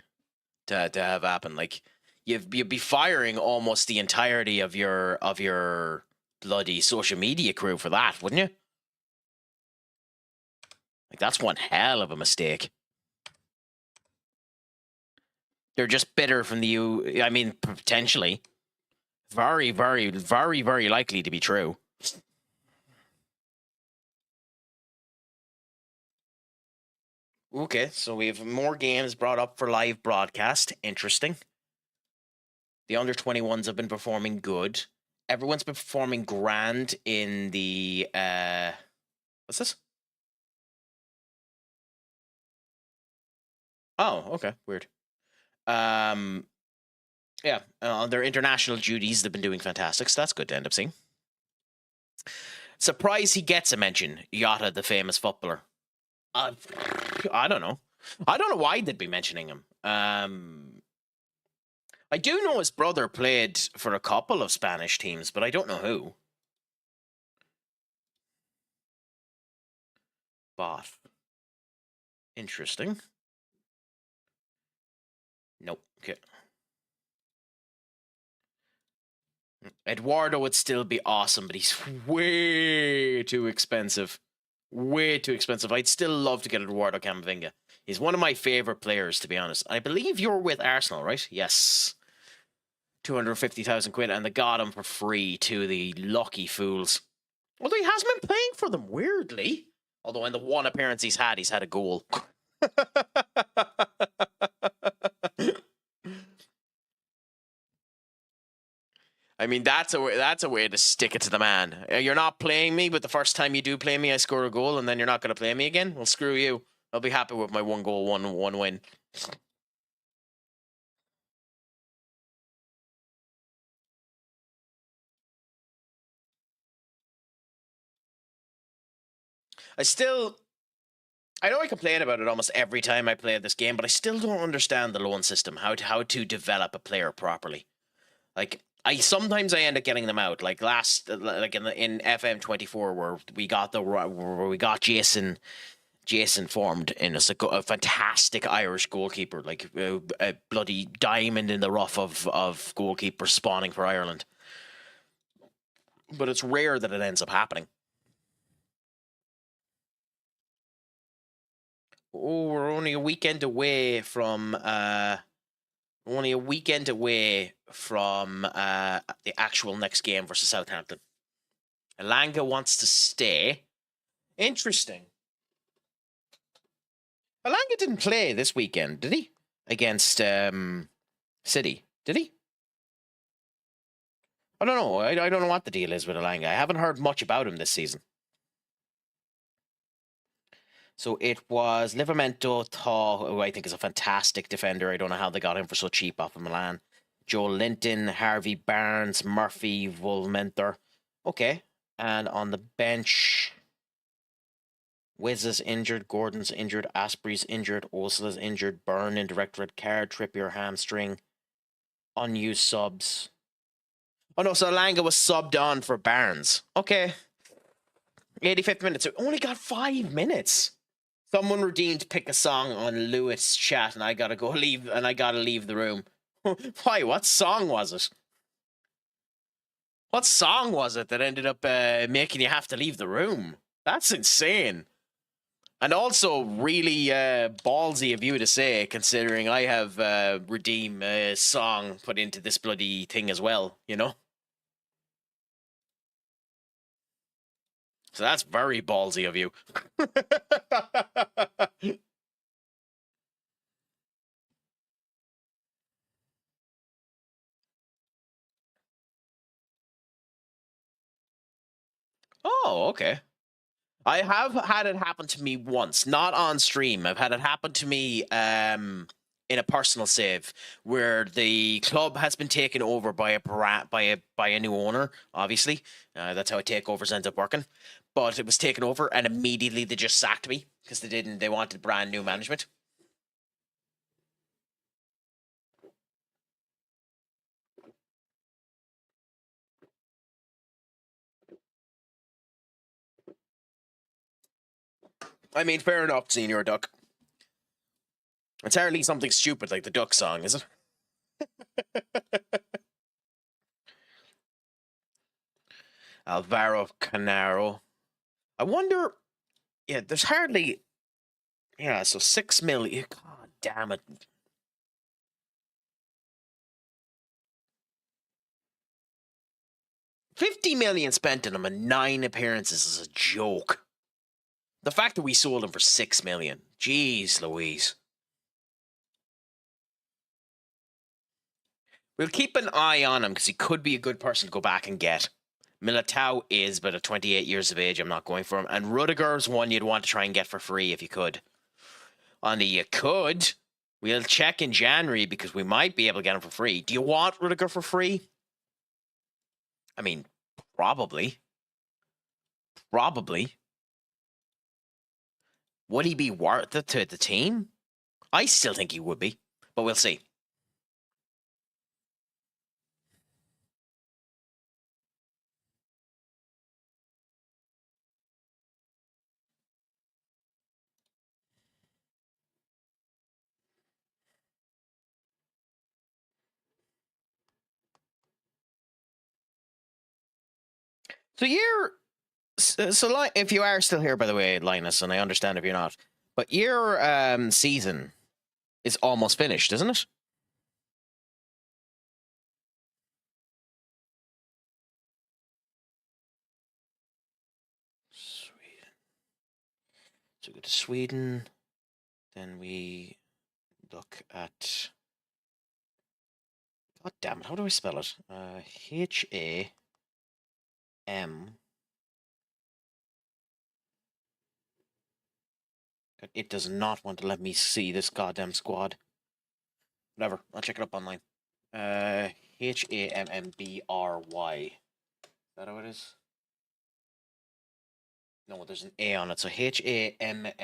to have happen. Like, you'd be firing almost the entirety of your bloody social media crew for that, wouldn't you? Like, that's one hell of a mistake. They're just bitter from I mean, potentially. Very, very, very, very likely to be true. Okay, so we have more games brought up for live broadcast. Interesting. The under 21s have been performing good. Everyone's been performing grand in the what's this? Oh, okay, weird. Yeah, on their international duties, they've been doing fantastic, so that's good to end up seeing. Surprised he gets a mention, Yata, the famous footballer. I don't know. I don't know why they'd be mentioning him. I do know his brother played for a couple of Spanish teams, but I don't know who. Bot. Interesting. Nope. Okay. Eduardo would still be awesome, but he's way too expensive. Way too expensive. I'd still love to get Eduardo Camavinga. He's one of my favorite players, to be honest. I believe you're with Arsenal, right? Yes. 250,000 quid, and they got him for free to the lucky fools. Although he hasn't been playing for them, weirdly. Although in the one appearance he's had a goal. I mean, that's a way to stick it to the man. You're not playing me, but the first time you do play me, I score a goal, and then you're not going to play me again? Well, screw you. I'll be happy with my 1 goal, 1 win. I know I complain about it almost every time I play this game, but I still don't understand the loan system, how to develop a player properly. Like, sometimes I end up getting them out. Like in FM24 where we got Jason formed in a fantastic Irish goalkeeper, like a bloody diamond in the rough of goalkeepers spawning for Ireland. But it's rare that it ends up happening. Oh, we're only a weekend away from the actual next game versus Southampton. Elanga wants to stay. Interesting. Elanga didn't play this weekend, did he? Against City, did he? I don't know. I don't know what the deal is with Elanga. I haven't heard much about him this season. So it was Livramento, who I think is a fantastic defender. I don't know how they got him for so cheap off of Milan. Joe Linton, Harvey Barnes, Murphy, Volmenther. Okay. And on the bench, Wiz is injured, Gordon's injured, Asprey's injured, Osela's injured, Byrne indirect red card, Trippier hamstring, unused subs. Oh no, so Elanga was subbed on for Barnes. Okay. 85th minute. So only got 5 minutes. Someone redeemed pick a song on Lewis chat and I gotta leave the room. Why? What song was it? What song was it that ended up making you have to leave the room? That's insane. And also really ballsy of you to say, considering I have Redeem song put into this bloody thing as well, you know? So that's very ballsy of you. Oh, okay. I have had it happen to me once, not on stream. I've had it happen to me in a personal save where the club has been taken over by a new owner. Obviously, that's how takeovers end up working. But it was taken over, and immediately they just sacked me because they wanted brand new management. I mean, fair enough, Senior Duck. It's hardly something stupid like the Duck song, is it? Alvaro Canaro. I wonder. Yeah, there's hardly. Yeah, so 6 million. God damn it. $50 million spent on him and 9 appearances is a joke. The fact that we sold him for 6 million. Jeez Louise. We'll keep an eye on him because he could be a good person to go back and get. Militao is but at 28 years of age. I'm not going for him. And Rudiger's one you'd want to try and get for free if you could. Only you could. We'll check in January because we might be able to get him for free. Do you want Rudiger for free? I mean, probably. Probably. Would he be worth it to the team? I still think he would be, but we'll see. So if you are still here, by the way, Linus, and I understand if you're not, but your season is almost finished, isn't it? Sweden. So we go to Sweden, then we look at. God damn it! How do I spell it? HAM. It does not want to let me see this goddamn squad. Whatever, I'll check it up online. HAMMBRY. Is that how it is? No, there's an A on it, so HAMMARBY.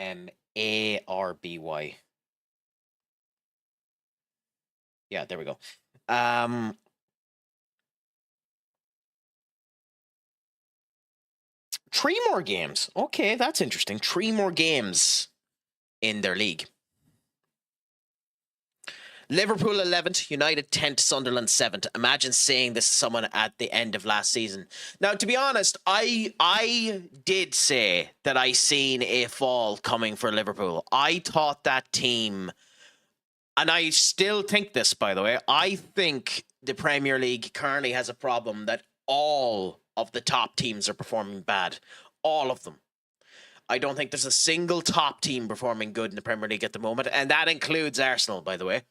Yeah, there we go. 3 more games. Okay, that's interesting. 3 more games in their league. Liverpool 11th, United 10th, Sunderland 7th. Imagine saying this to someone at the end of last season. Now, to be honest, I did say that I seen a fall coming for Liverpool. I thought that team, and I still think this, by the way, I think the Premier League currently has a problem that all of the top teams are performing bad. All of them. I don't think there's a single top team performing good in the Premier League at the moment, and that includes Arsenal, by the way.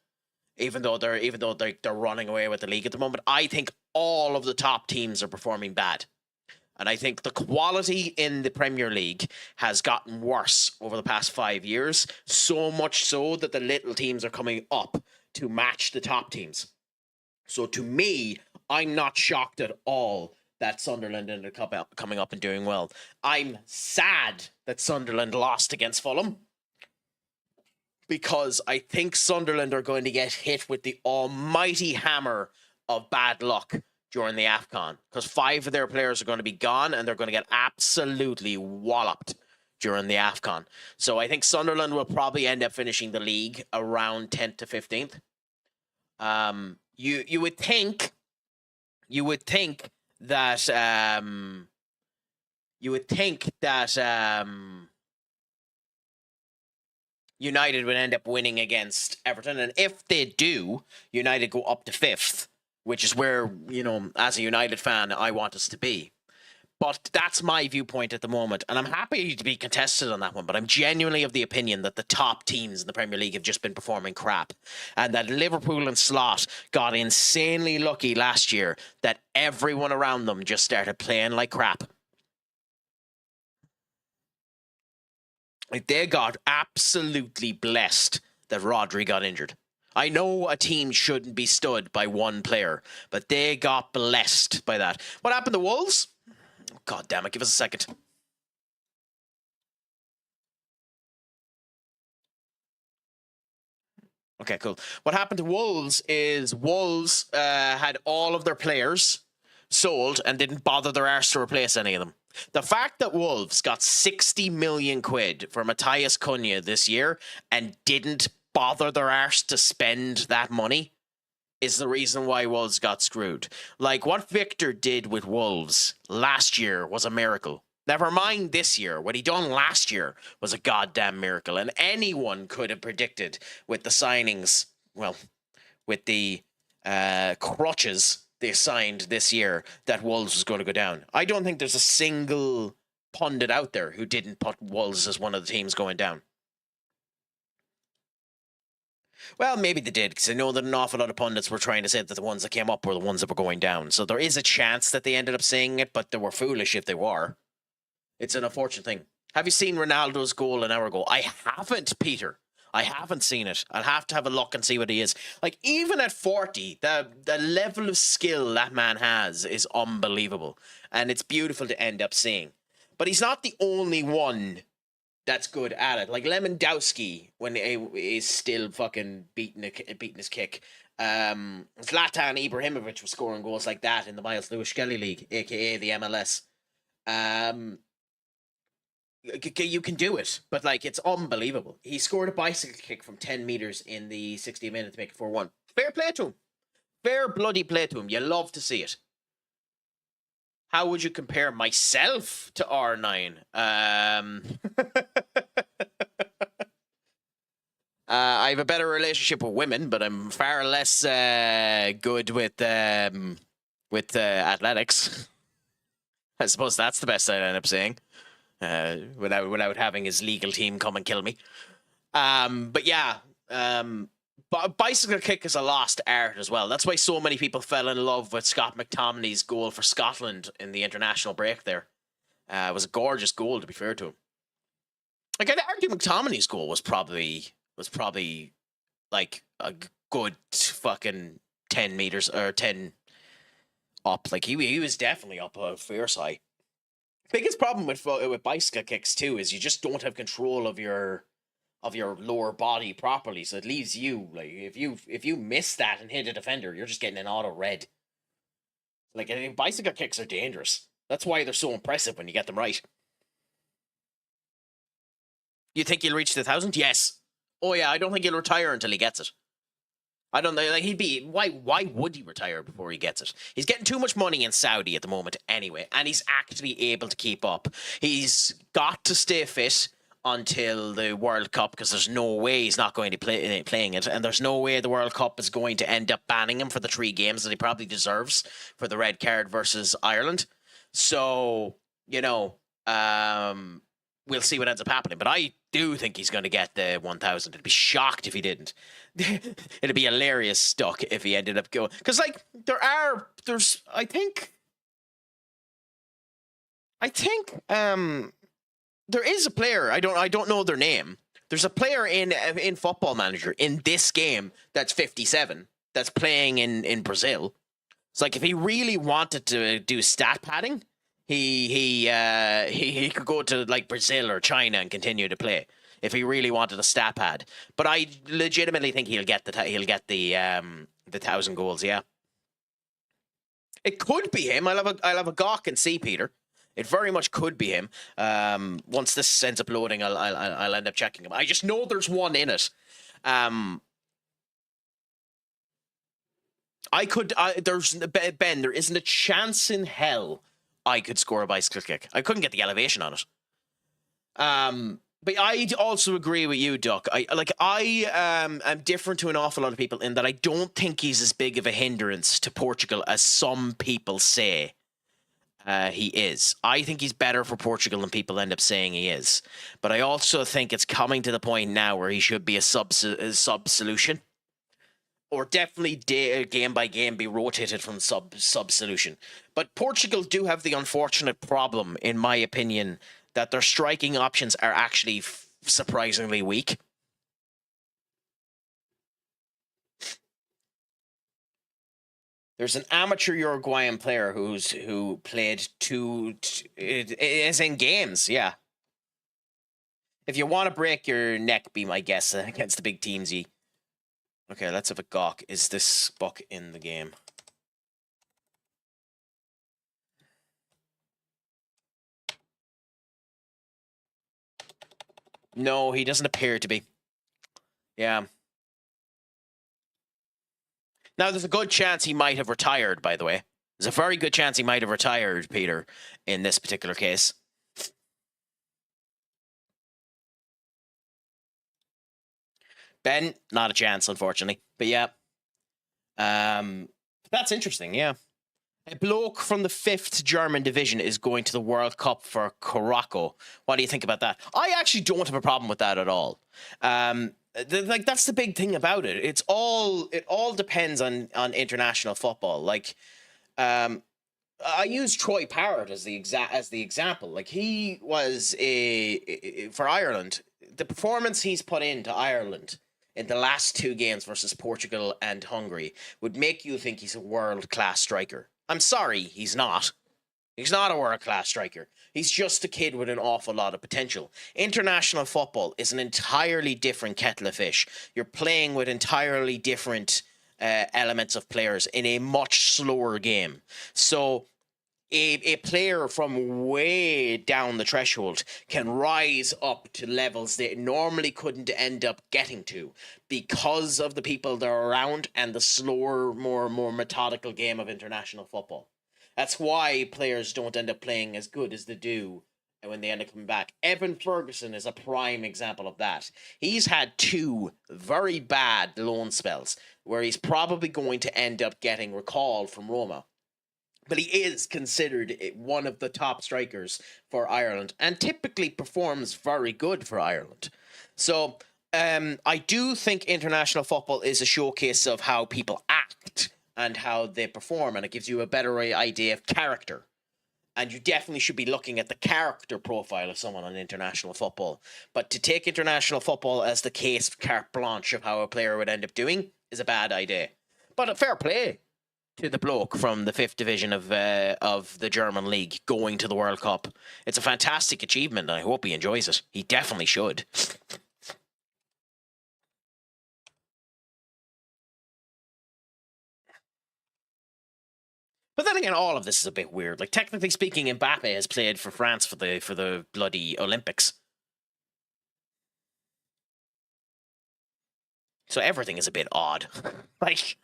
Even though they're running away with the league at the moment, I think all of the top teams are performing bad. And I think the quality in the Premier League has gotten worse over the past 5 years, so much so that the little teams are coming up to match the top teams. So to me, I'm not shocked at all that Sunderland ended up coming up and doing well. I'm sad that Sunderland lost against Fulham, because I think Sunderland are going to get hit with the almighty hammer of bad luck during the AFCON, because 5 of their players are going to be gone and they're going to get absolutely walloped during the AFCON. So I think Sunderland will probably end up finishing the league around 10th to 15th. You would think that United would end up winning against Everton, and if they do, United go up to 5th, which is where, as a United fan, I want us to be. But that's my viewpoint at the moment, and I'm happy to be contested on that one, but I'm genuinely of the opinion that the top teams in the Premier League have just been performing crap, and that Liverpool and Slot got insanely lucky last year that everyone around them just started playing like crap. Like, they got absolutely blessed that Rodri got injured. I know a team shouldn't be stood by one player, but they got blessed by that. What happened to Wolves? God damn it, give us a second. Okay, cool. What happened to Wolves is Wolves had all of their players sold and didn't bother their arse to replace any of them. The fact that Wolves got 60 million quid for Matthias Cunha this year and didn't bother their arse to spend that money is the reason why Wolves got screwed. Like, what Victor did with Wolves last year was a miracle. Never mind this year. What he done last year was a goddamn miracle. And anyone could have predicted with the signings, well, with the crutches they signed this year, that Wolves was going to go down. I don't think there's a single pundit out there who didn't put Wolves as one of the teams going down. Well, maybe they did, because I know that an awful lot of pundits were trying to say that the ones that came up were the ones that were going down. So there is a chance that they ended up saying it, but they were foolish if they were. It's an unfortunate thing. Have you seen Ronaldo's goal an hour ago? I haven't, Peter. I haven't seen it. I'll have to have a look and see what he is. Like, even at 40, the level of skill that man has is unbelievable. And it's beautiful to end up seeing. But he's not the only one that's good at it. Like Lewandowski, when he is still fucking beating his kick. Zlatan Ibrahimovic was scoring goals like that in the Miles Lewis Skelly League, aka the MLS. You can do it, but like, it's unbelievable. He scored a bicycle kick from 10 meters in the 60th minute to make it 4-1. Fair play to him. Fair bloody play to him. You love to see it. How would you compare myself to R9? I have a better relationship with women, but I'm far less good with athletics. I suppose that's the best I'd end up saying. Without having his legal team come and kill me. But yeah, bicycle kick is a lost art as well. That's why so many people fell in love with Scott McTominay's goal for Scotland in the international break there. It was a gorgeous goal, to be fair to him. Like, I'd argue McTominay's goal was probably like a good fucking 10 meters or 10 up. Like, he was definitely up a fair side. Biggest problem with bicycle kicks too is you just don't have control of your lower body properly, so it leaves you, like, if you miss that and hit a defender, you're just getting an auto red. Like, I think bicycle kicks are dangerous. That's why they're so impressive when you get them right. You think he'll reach the 1,000? Yes. Oh yeah, I don't think he'll retire until he gets it. I don't know, like, why would he retire before he gets it? He's getting too much money in Saudi at the moment anyway, and he's actually able to keep up. He's got to stay fit until the World Cup, because there's no way he's not going to be playing it, and there's no way the World Cup is going to end up banning him for the 3 games that he probably deserves for the red card versus Ireland. So, we'll see what ends up happening. But I do think he's going to get the 1,000. I'd be shocked if he didn't. It'd be hilarious stuck if he ended up going. Because, like, I think, there is a player, I don't know their name. There's a player in Football Manager in this game that's 57, that's playing in Brazil. It's like if he really wanted to do stat padding, he could go to like Brazil or China and continue to play if he really wanted a stat pad. But I legitimately think he'll get the 1,000 goals. Yeah, it could be him. I'll have a gawk and see, Peter. It very much could be him. Once this ends up loading, I'll end up checking him. I just know there's one in it. There isn't a chance in hell I could score a bicycle kick. I couldn't get the elevation on it. But I also agree with you, Duck. I'm different to an awful lot of people in that I don't think he's as big of a hindrance to Portugal as some people say he is. I think he's better for Portugal than people end up saying he is. But I also think it's coming to the point now where he should be a sub solution. Or definitely game by game be rotated from sub solution. But Portugal do have the unfortunate problem, in my opinion, that their striking options are actually surprisingly weak. There's an amateur Uruguayan player who played is in games, yeah. If you want to break your neck, be my guess against the big teams. Okay, let's have a gawk. Is this buck in the game? No, he doesn't appear to be. Yeah. Now, there's a good chance he might have retired, by the way. There's a very good chance he might have retired, Peter, in this particular case. Ben, not a chance, unfortunately. But yeah. That's interesting, yeah. A bloke from the 5th German division is going to the World Cup for Craic. What do you think about that? I actually don't have a problem with that at all. That's the big thing about it. It all depends on international football. Like, I use Troy Parrott as the example. Like, he was for Ireland. The performance he's put into Ireland in the last 2 games versus Portugal and Hungary would make you think he's a world-class striker. I'm sorry, he's not. He's not a world-class striker. He's just a kid with an awful lot of potential. International football is an entirely different kettle of fish. You're playing with entirely different elements of players in a much slower game. So a player from way down the threshold can rise up to levels they normally couldn't end up getting to because of the people they're around and the slower, more methodical game of international football. That's why players don't end up playing as good as they do when they end up coming back. Evan Ferguson is a prime example of that. He's had 2 very bad loan spells where he's probably going to end up getting recalled from Roma. But he is considered one of the top strikers for Ireland and typically performs very good for Ireland. So I do think international football is a showcase of how people act and how they perform, and it gives you a better idea of character. And you definitely should be looking at the character profile of someone on international football. But to take international football as the case carte blanche of how a player would end up doing is a bad idea. But a fair play to the bloke from the 5th division of the German league going to the World Cup. It's a fantastic achievement, and I hope he enjoys it. He definitely should. But then again, all of this is a bit weird. Like, technically speaking, Mbappe has played for France for the bloody Olympics. So everything is a bit odd. Like,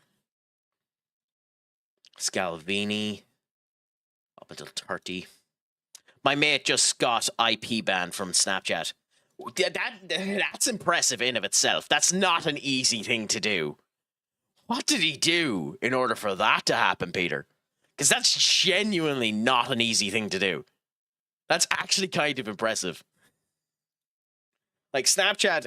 Scalvini, up until 30. My mate just got IP banned from Snapchat. That's impressive in of itself. That's not an easy thing to do. What did he do in order for that to happen, Peter? Because that's genuinely not an easy thing to do. That's actually kind of impressive. Like, Snapchat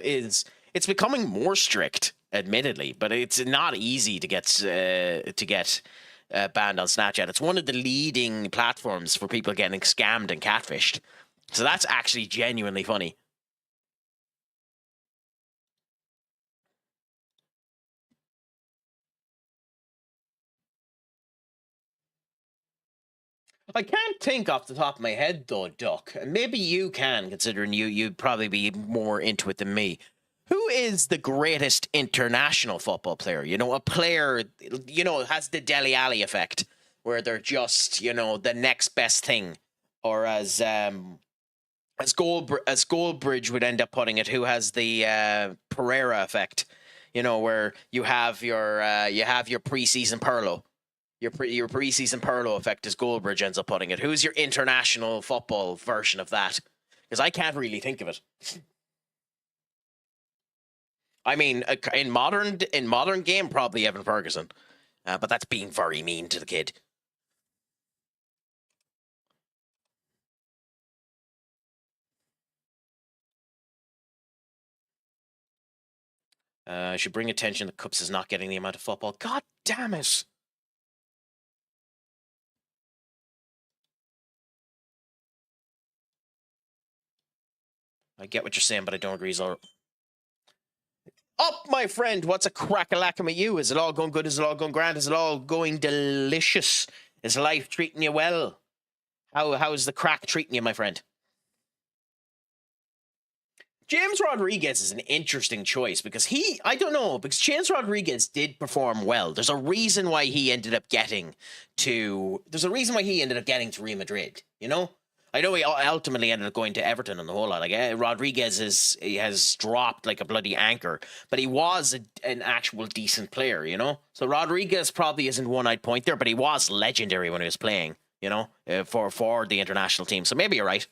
it's becoming more strict, admittedly, but it's not easy to get banned on Snapchat. It's one of the leading platforms for people getting scammed and catfished. So that's actually genuinely funny. I can't think off the top of my head, though, Duck. And maybe you can, considering you'd probably be more into it than me. Who is the greatest international football player? You know, a player, you know, has the Dele Alli effect, where they're just, you know, the next best thing. Or as Goldbridge would end up putting it, who has the Pereira effect, you know, where you have your preseason Perlo. Your preseason Perlo effect, as Goldbridge ends up putting it. Who's your international football version of that? Because I can't really think of it. I mean, in modern game, probably Evan Ferguson, but that's being very mean to the kid. I should bring attention that Cups is not getting the amount of football. God damn it! I get what you're saying, but I don't agree. Up, my friend. What's a crack-a-lackum at you? Is it all going good? Is it all going grand? Is it all going delicious? Is life treating you well? How is the crack treating you, my friend? James Rodriguez is an interesting choice because I don't know, because James Rodriguez did perform well. There's a reason why he ended up getting to Real Madrid, you know? I know he ultimately ended up going to Everton on the whole lot. Like, Rodriguez has dropped like a bloody anchor, but he was an actual decent player, you know? So Rodriguez probably isn't one I'd point there, but he was legendary when he was playing, you know, for the international team. So maybe you're right.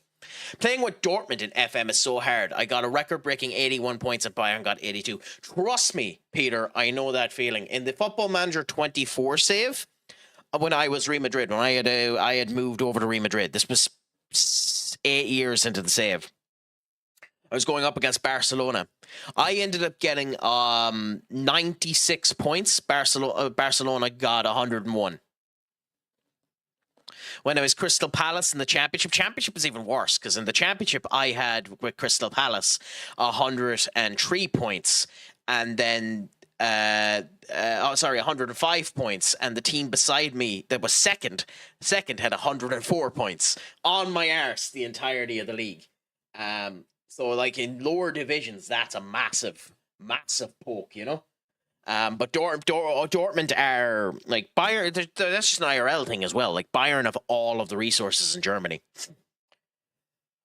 Playing with Dortmund in FM is so hard. I got a record-breaking 81 points and Bayern got 82. Trust me, Peter, I know that feeling. In the Football Manager 24 save, when I was Real Madrid, when I had moved over to Real Madrid, this was 8 years into the save. I was going up against Barcelona. I ended up getting 96 points. Barcelona got 101. When I was Crystal Palace in the Championship was even worse, because in the Championship I had with Crystal Palace 103 points, and then 105 points, and the team beside me that was second had 104 points on my arse the entirety of the league. So like in lower divisions, that's a massive poke, you know. But Dortmund are like Bayern. That's just an IRL thing as well. Like Bayern have all of the resources in Germany.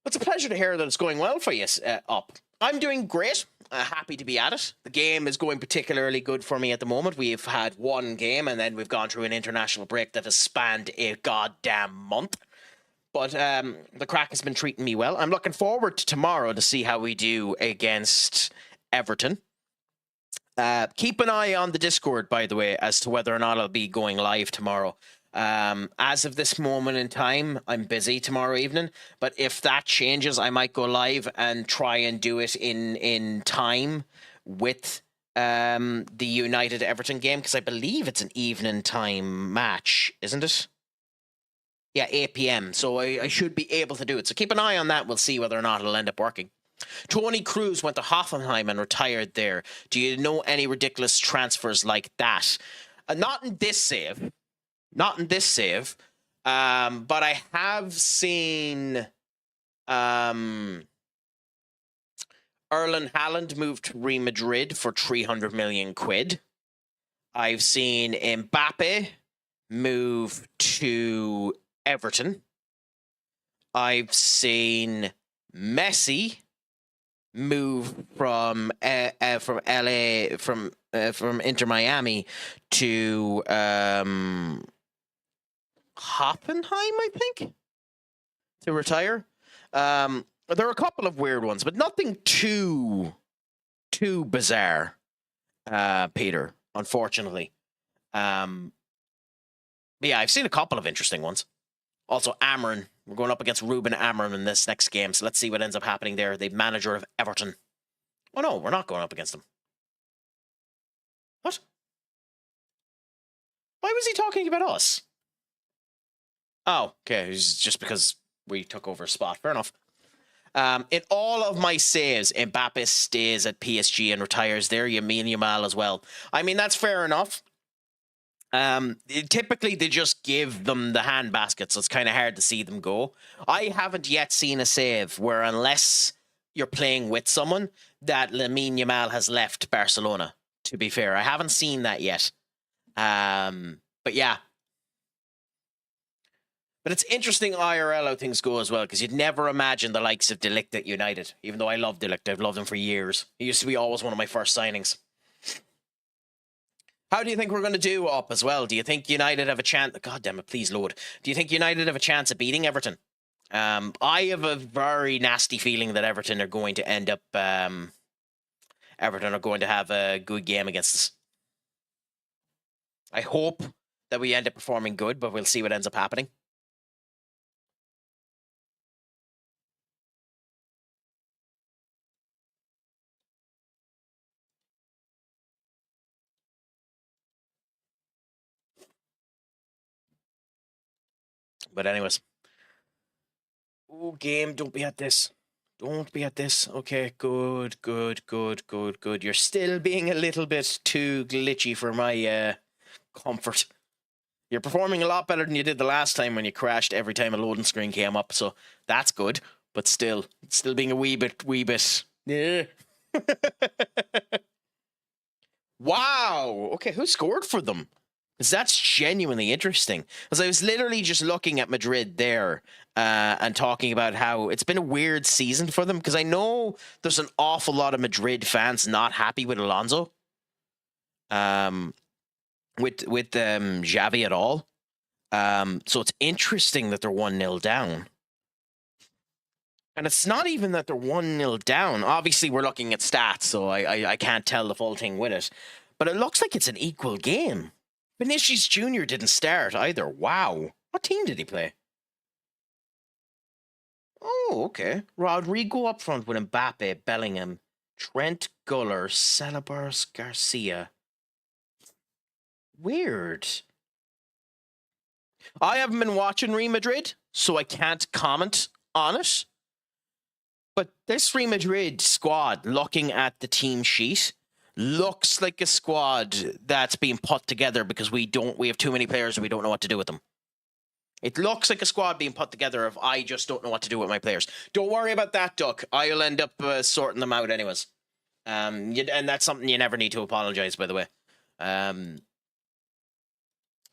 It's a pleasure to hear that it's going well for you. Up, I'm doing great. Happy to be at it. The game is going particularly good for me at the moment. We've had one game, and then we've gone through an international break that has spanned a goddamn month. But the crack has been treating me well. I'm looking forward to tomorrow to see how we do against Everton. Keep an eye on the Discord, by the way, as to whether or not I'll be going live tomorrow. As of this moment in time, I'm busy tomorrow evening, but if that changes, I might go live and try and do it in time with the United Everton game, because I believe it's an evening time match, isn't it? Yeah, 8 p.m. So I should be able to do it. So keep an eye on that. We'll see whether or not it'll end up working. Tony Cruz went to Hoffenheim and retired there. Do you know any ridiculous transfers like that? Not in this save. But I have seen Erling Haaland move to Real Madrid for 300 million quid. I've seen Mbappe move to Everton. I've seen Messi move from Inter Miami to Hoffenheim, I think, to retire. There are a couple of weird ones, but nothing too bizarre, Peter, unfortunately. But yeah, I've seen a couple of interesting ones. Also, Amarin. We're going up against Ruben Amarin in this next game, so let's see what ends up happening there. The manager of Everton. Oh no, we're not going up against him. What? Why was he talking about us? Oh, okay. It's just because we took over a spot. Fair enough. In all of my saves, Mbappe stays at PSG and retires there. Lamine Yamal as well. I mean, that's fair enough. Typically, they just give them the hand basket, so it's kind of hard to see them go. I haven't yet seen a save where, unless you're playing with someone, that Lamine Yamal has left Barcelona, to be fair. I haven't seen that yet. But yeah. But it's interesting IRL how things go as well, because you'd never imagine the likes of De Ligt at United, even though I love De Ligt. I've loved him for years. He used to be always one of my first signings. How do you think we're going to do up as well? Do you think United have a chance? God damn it, please load. Do you think United have a chance of beating Everton? I have a very nasty feeling that Everton are going to end up... Everton are going to have a good game against us. I hope that we end up performing good, but we'll see what ends up happening. But anyways. Oh, game, don't be at this. Don't be at this. Okay, good. You're still being a little bit too glitchy for my comfort. You're performing a lot better than you did the last time when you crashed every time a loading screen came up, so that's good. But still being a wee bit. Yeah. Wow. Okay, who scored for them? Because that's genuinely interesting. Because I was literally just looking at Madrid there and talking about how it's been a weird season for them. Because I know there's an awful lot of Madrid fans not happy with Alonso. With Xavi at all. So it's interesting that they're 1-0 down. And it's not even that they're 1-0 down. Obviously, we're looking at stats, so I can't tell the full thing with it. But it looks like it's an equal game. Vinicius Jr. didn't start either. Wow. What team did he play? Oh, okay. Rodrigo up front with Mbappe, Bellingham, Trent Guller, Salabars Garcia. Weird. I haven't been watching Real Madrid, so I can't comment on it. But this Real Madrid squad, looking at the team sheet, looks like a squad that's being put together because we have too many players and we don't know what to do with them. It looks like a squad being put together of I just don't know what to do with my players. Don't worry about that, Duck. I'll end up sorting them out anyways. And that's something you never need to apologize, by the way.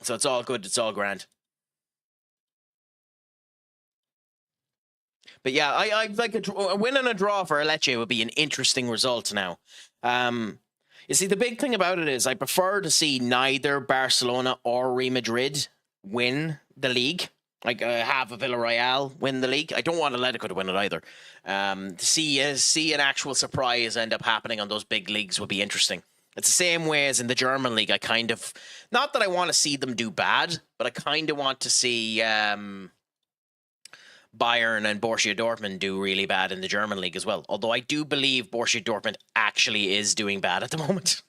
So it's all good. It's all grand. But yeah, I like a win and a draw for Lecce would be an interesting result now. You see, the big thing about it is I prefer to see neither Barcelona or Real Madrid win the league. Like have a Villarreal win the league. I don't want Atletico to win it either. To see an actual surprise end up happening on those big leagues would be interesting. It's the same way as in the German league. I kind of, not that I want to see them do bad, but I kind of want to see Bayern and Borussia Dortmund do really bad in the German league as well. Although I do believe Borussia Dortmund actually is doing bad at the moment.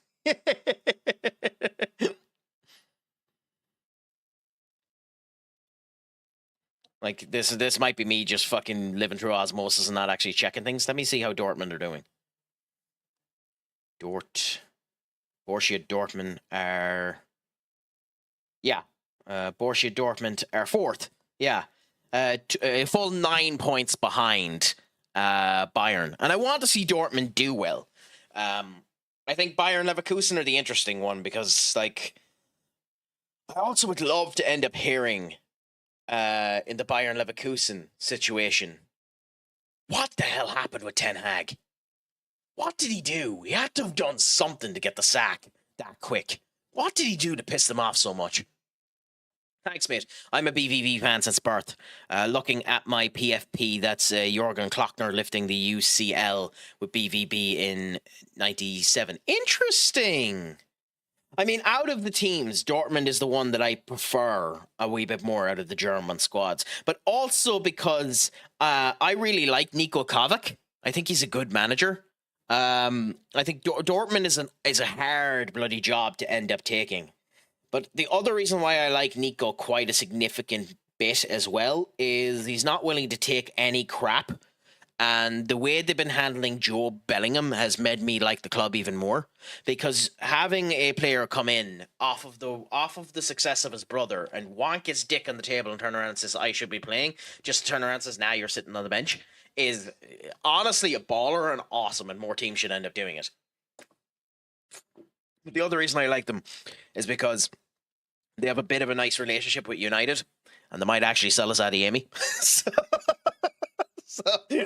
Like this might be me just fucking living through osmosis and not actually checking things. Let me see how Dortmund are doing. Borussia Dortmund are... Yeah. Borussia Dortmund are 4th. Yeah. A full 9 points behind Bayern. And I want to see Dortmund do well. I think Bayern Leverkusen are the interesting one because, like, I also would love to end up hearing in the Bayern Leverkusen situation, what the hell happened with Ten Hag? What did he do? He had to have done something to get the sack that quick. What did he do to piss them off so much? Thanks, mate. I'm a BVB fan since birth. Looking at my PFP, that's Jurgen Klockner lifting the UCL with BVB in 97. Interesting. I mean, out of the teams, Dortmund is the one that I prefer a wee bit more out of the German squads, but also because I really like Niko Kovac. I think he's a good manager. I think Dortmund is a hard bloody job to end up taking. But the other reason why I like Nico quite a significant bit as well is he's not willing to take any crap. And the way they've been handling Joe Bellingham has made me like the club even more, because having a player come in off of the success of his brother and wank his dick on the table and turn around and says I should be playing, just turn around and says now you're sitting on the bench, is honestly a baller and awesome, and more teams should end up doing it. But the other reason I like them is because they have a bit of a nice relationship with United, and they might actually sell us Adeyemi.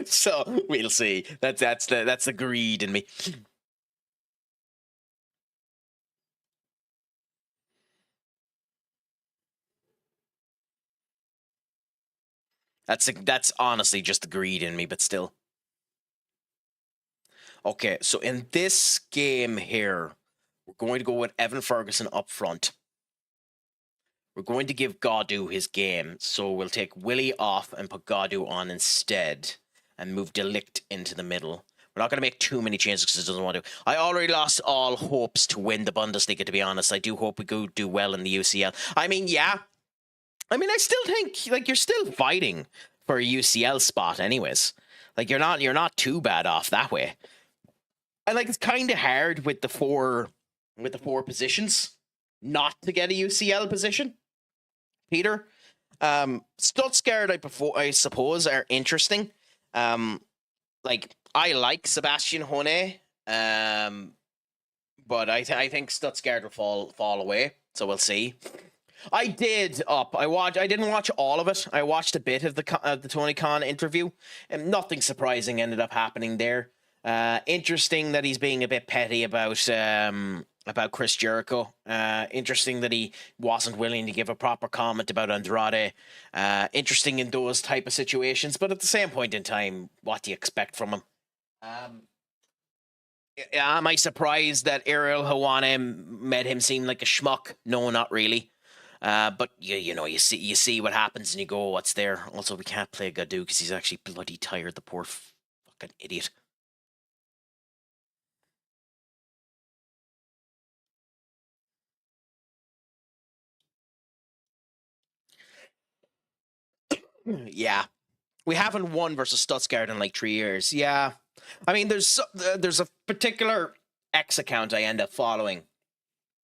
So we'll see. That's the greed in me. That's honestly just the greed in me, but still. Okay, so in this game here, we're going to go with Evan Ferguson up front. We're going to give Godu his game, so we'll take Willie off and put Godu on instead, and move Delict into the middle. We're not going to make too many changes because it doesn't want to. I already lost all hopes to win the Bundesliga, to be honest. I do hope we go do well in the UCL. I mean, yeah. I mean, I still think like you're still fighting for a UCL spot, anyways. Like you're not too bad off that way. And like it's kind of hard with the four positions not to get a UCL position. Peter, Stuttgart, I suppose, are interesting. Like I like Sebastian Hone, but I think Stuttgart will fall away. So we'll see. I didn't watch all of it. I watched a bit of the Tony Khan interview, and nothing surprising ended up happening there. Interesting that he's being a bit petty about Chris Jericho. Interesting that he wasn't willing to give a proper comment about Andrade. Interesting in those type of situations, but at the same point in time, what do you expect from him? Am I surprised that Ariel Hawane made him seem like a schmuck? No, not really. But you see what happens and you go, what's there? Also, we can't play Gadu because he's actually bloody tired. The poor fucking idiot. Yeah, we haven't won versus Stuttgart in like 3 years. Yeah, I mean, there's a particular X account I end up following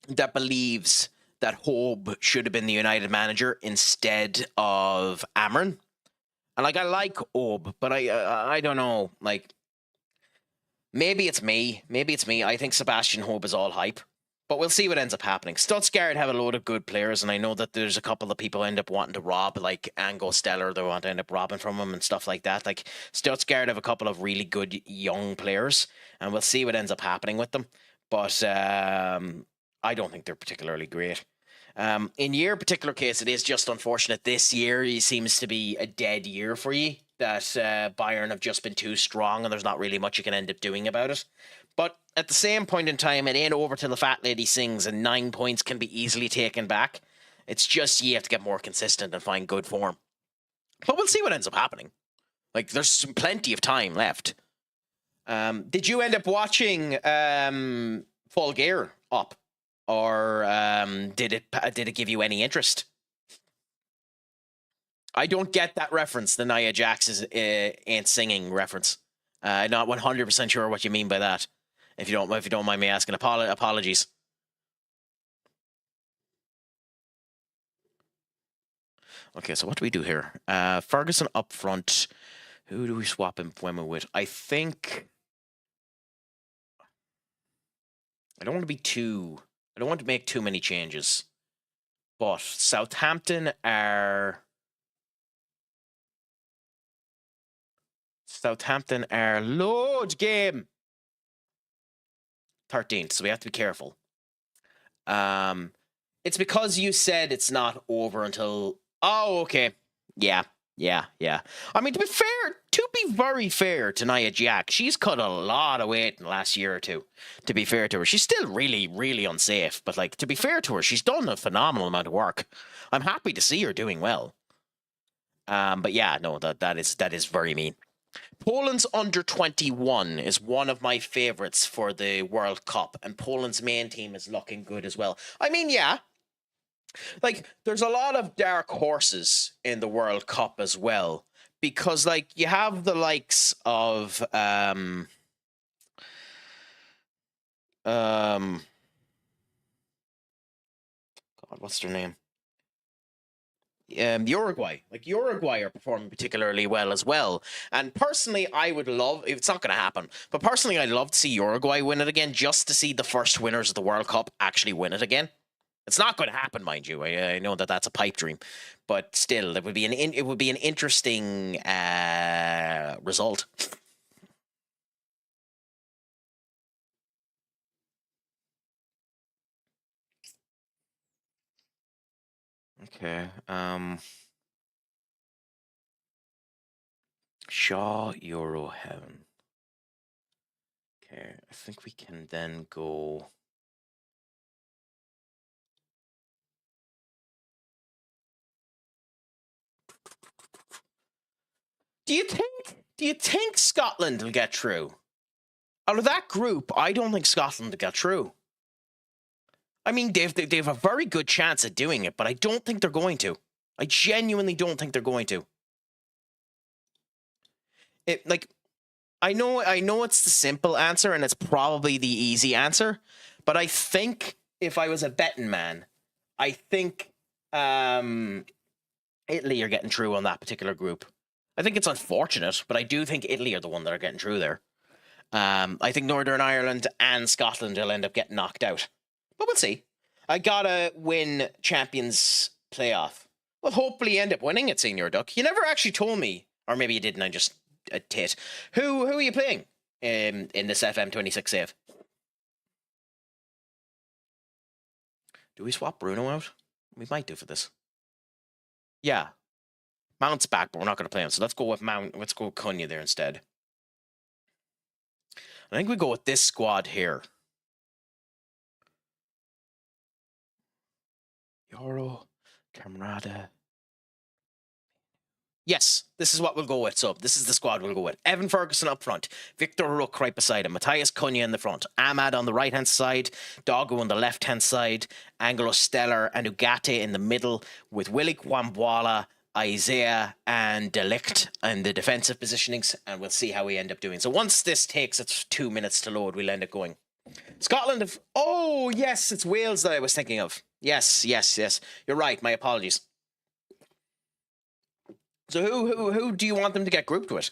that believes that Hobe should have been the United manager instead of Amron. And like I like Hobe, but I don't know. Like maybe it's me. I think Sebastian Hobe is all hype. But we'll see what ends up happening. Stuttgart have a load of good players, and I know that there's a couple of people end up wanting to rob, like Ango Stellar, they want to end up robbing from him and stuff like that. Like Stuttgart have a couple of really good young players, and we'll see what ends up happening with them. But I don't think they're particularly great. In your particular case, it is just unfortunate. This year seems to be a dead year for you, that Bayern have just been too strong, and there's not really much you can end up doing about it. But at the same point in time, it ain't over till the fat lady sings, and 9 points can be easily taken back. It's just you have to get more consistent and find good form. But we'll see what ends up happening. Like, there's plenty of time left. Did you end up watching Full Gear up? Or did it give you any interest? I don't get that reference, the Nia Jax ain't singing reference. I'm not 100% sure what you mean by that. If you don't mind me asking, apologies. Okay, so what do we do here? Ferguson up front. Who do we swap Mbeumo with? I think I don't want to make too many changes. But Southampton are load game 13th, so we have to be careful. It's because you said it's not over until... Oh, okay. Yeah. I mean, to be very fair to Nia Jax, she's cut a lot of weight in the last year or two. To be fair to her, she's still really, really unsafe. But like, to be fair to her, she's done a phenomenal amount of work. I'm happy to see her doing well. But yeah, no, that is very mean. Poland's under 21 is one of my favorites for the World Cup, and Poland's main team is looking good as well. I mean, yeah, like there's a lot of dark horses in the World Cup as well, because like you have the likes of God, what's their name? Uruguay. Like Uruguay are performing particularly well as well. And personally, I would love, if it's not going to happen, but personally, I'd love to see Uruguay win it again, just to see the first winners of the World Cup actually win it again. It's not going to happen, mind you. I know that that's a pipe dream, but still, it would be an interesting result. Okay. Shaw Euro Heaven. Okay, I think we can then go. Do you think Scotland will get through? Out of that group, I don't think Scotland will get through. I mean, they've a very good chance at doing it, but I don't think they're going to. I genuinely don't think they're going to. I know it's the simple answer and it's probably the easy answer, but I think if I was a betting man, I think Italy are getting through on that particular group. I think it's unfortunate, but I do think Italy are the one that are getting through there. I think Northern Ireland and Scotland will end up getting knocked out. But we'll see. I gotta win Champions playoff. Well, hopefully you end up winning it, Senior Duck. You never actually told me, or maybe you didn't, I just a tit. Who are you playing in this FM26 save? Do we swap Bruno out? We might do for this. Yeah. Mount's back, but we're not going to play him. So let's go with Mount. Let's go with Cunha there instead. I think we go with this squad here. Euro, Camarada. Yes, this is what we'll go with. So this is the squad we'll go with. Evan Ferguson up front. Victor Rook right beside him. Matthias Cunha in the front. Ahmad on the right-hand side. Doggo on the left-hand side. Angelo Stellar and Ugarte in the middle with Willie Kwambwala, Isaiah and Delict in the defensive positionings, and we'll see how we end up doing. So once this takes its 2 minutes to load, we'll end up going. Scotland have... Oh, yes, it's Wales that I was thinking of. Yes. You're right, my apologies. So who do you want them to get grouped with?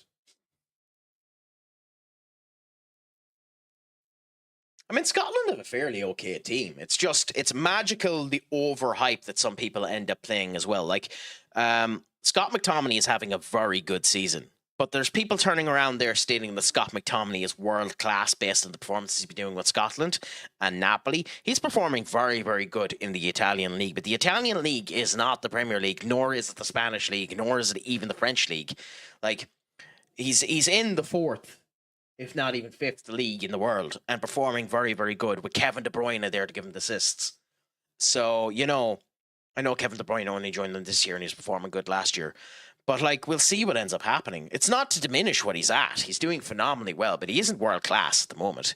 I mean, Scotland have a fairly okay team. It's magical the overhype that some people end up playing as well. Like, Scott McTominay is having a very good season. But there's people turning around there stating that Scott McTominay is world-class based on the performances he's been doing with Scotland and Napoli. He's performing very, very good in the Italian league. But the Italian league is not the Premier League, nor is it the Spanish league, nor is it even the French league. Like, he's in the fourth, if not even fifth league in the world, and performing very, very good with Kevin De Bruyne there to give him the assists. So, I know Kevin De Bruyne only joined them this year and he was performing good last year. But, like, we'll see what ends up happening. It's not to diminish what he's at. He's doing phenomenally well, but he isn't world-class at the moment.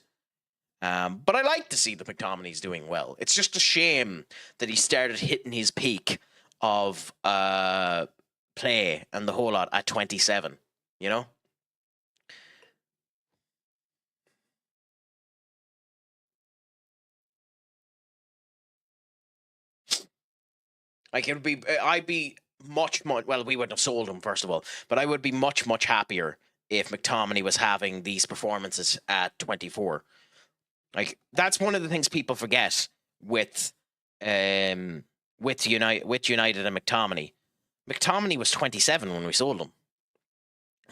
But I like to see that McTominay's doing well. It's just a shame that he started hitting his peak of play and the whole lot at 27, Like, I'd be much, well, we wouldn't have sold him, first of all, but I would be much, much happier if McTominay was having these performances at 24. Like, that's one of the things people forget with United and McTominay. McTominay was 27 when we sold him.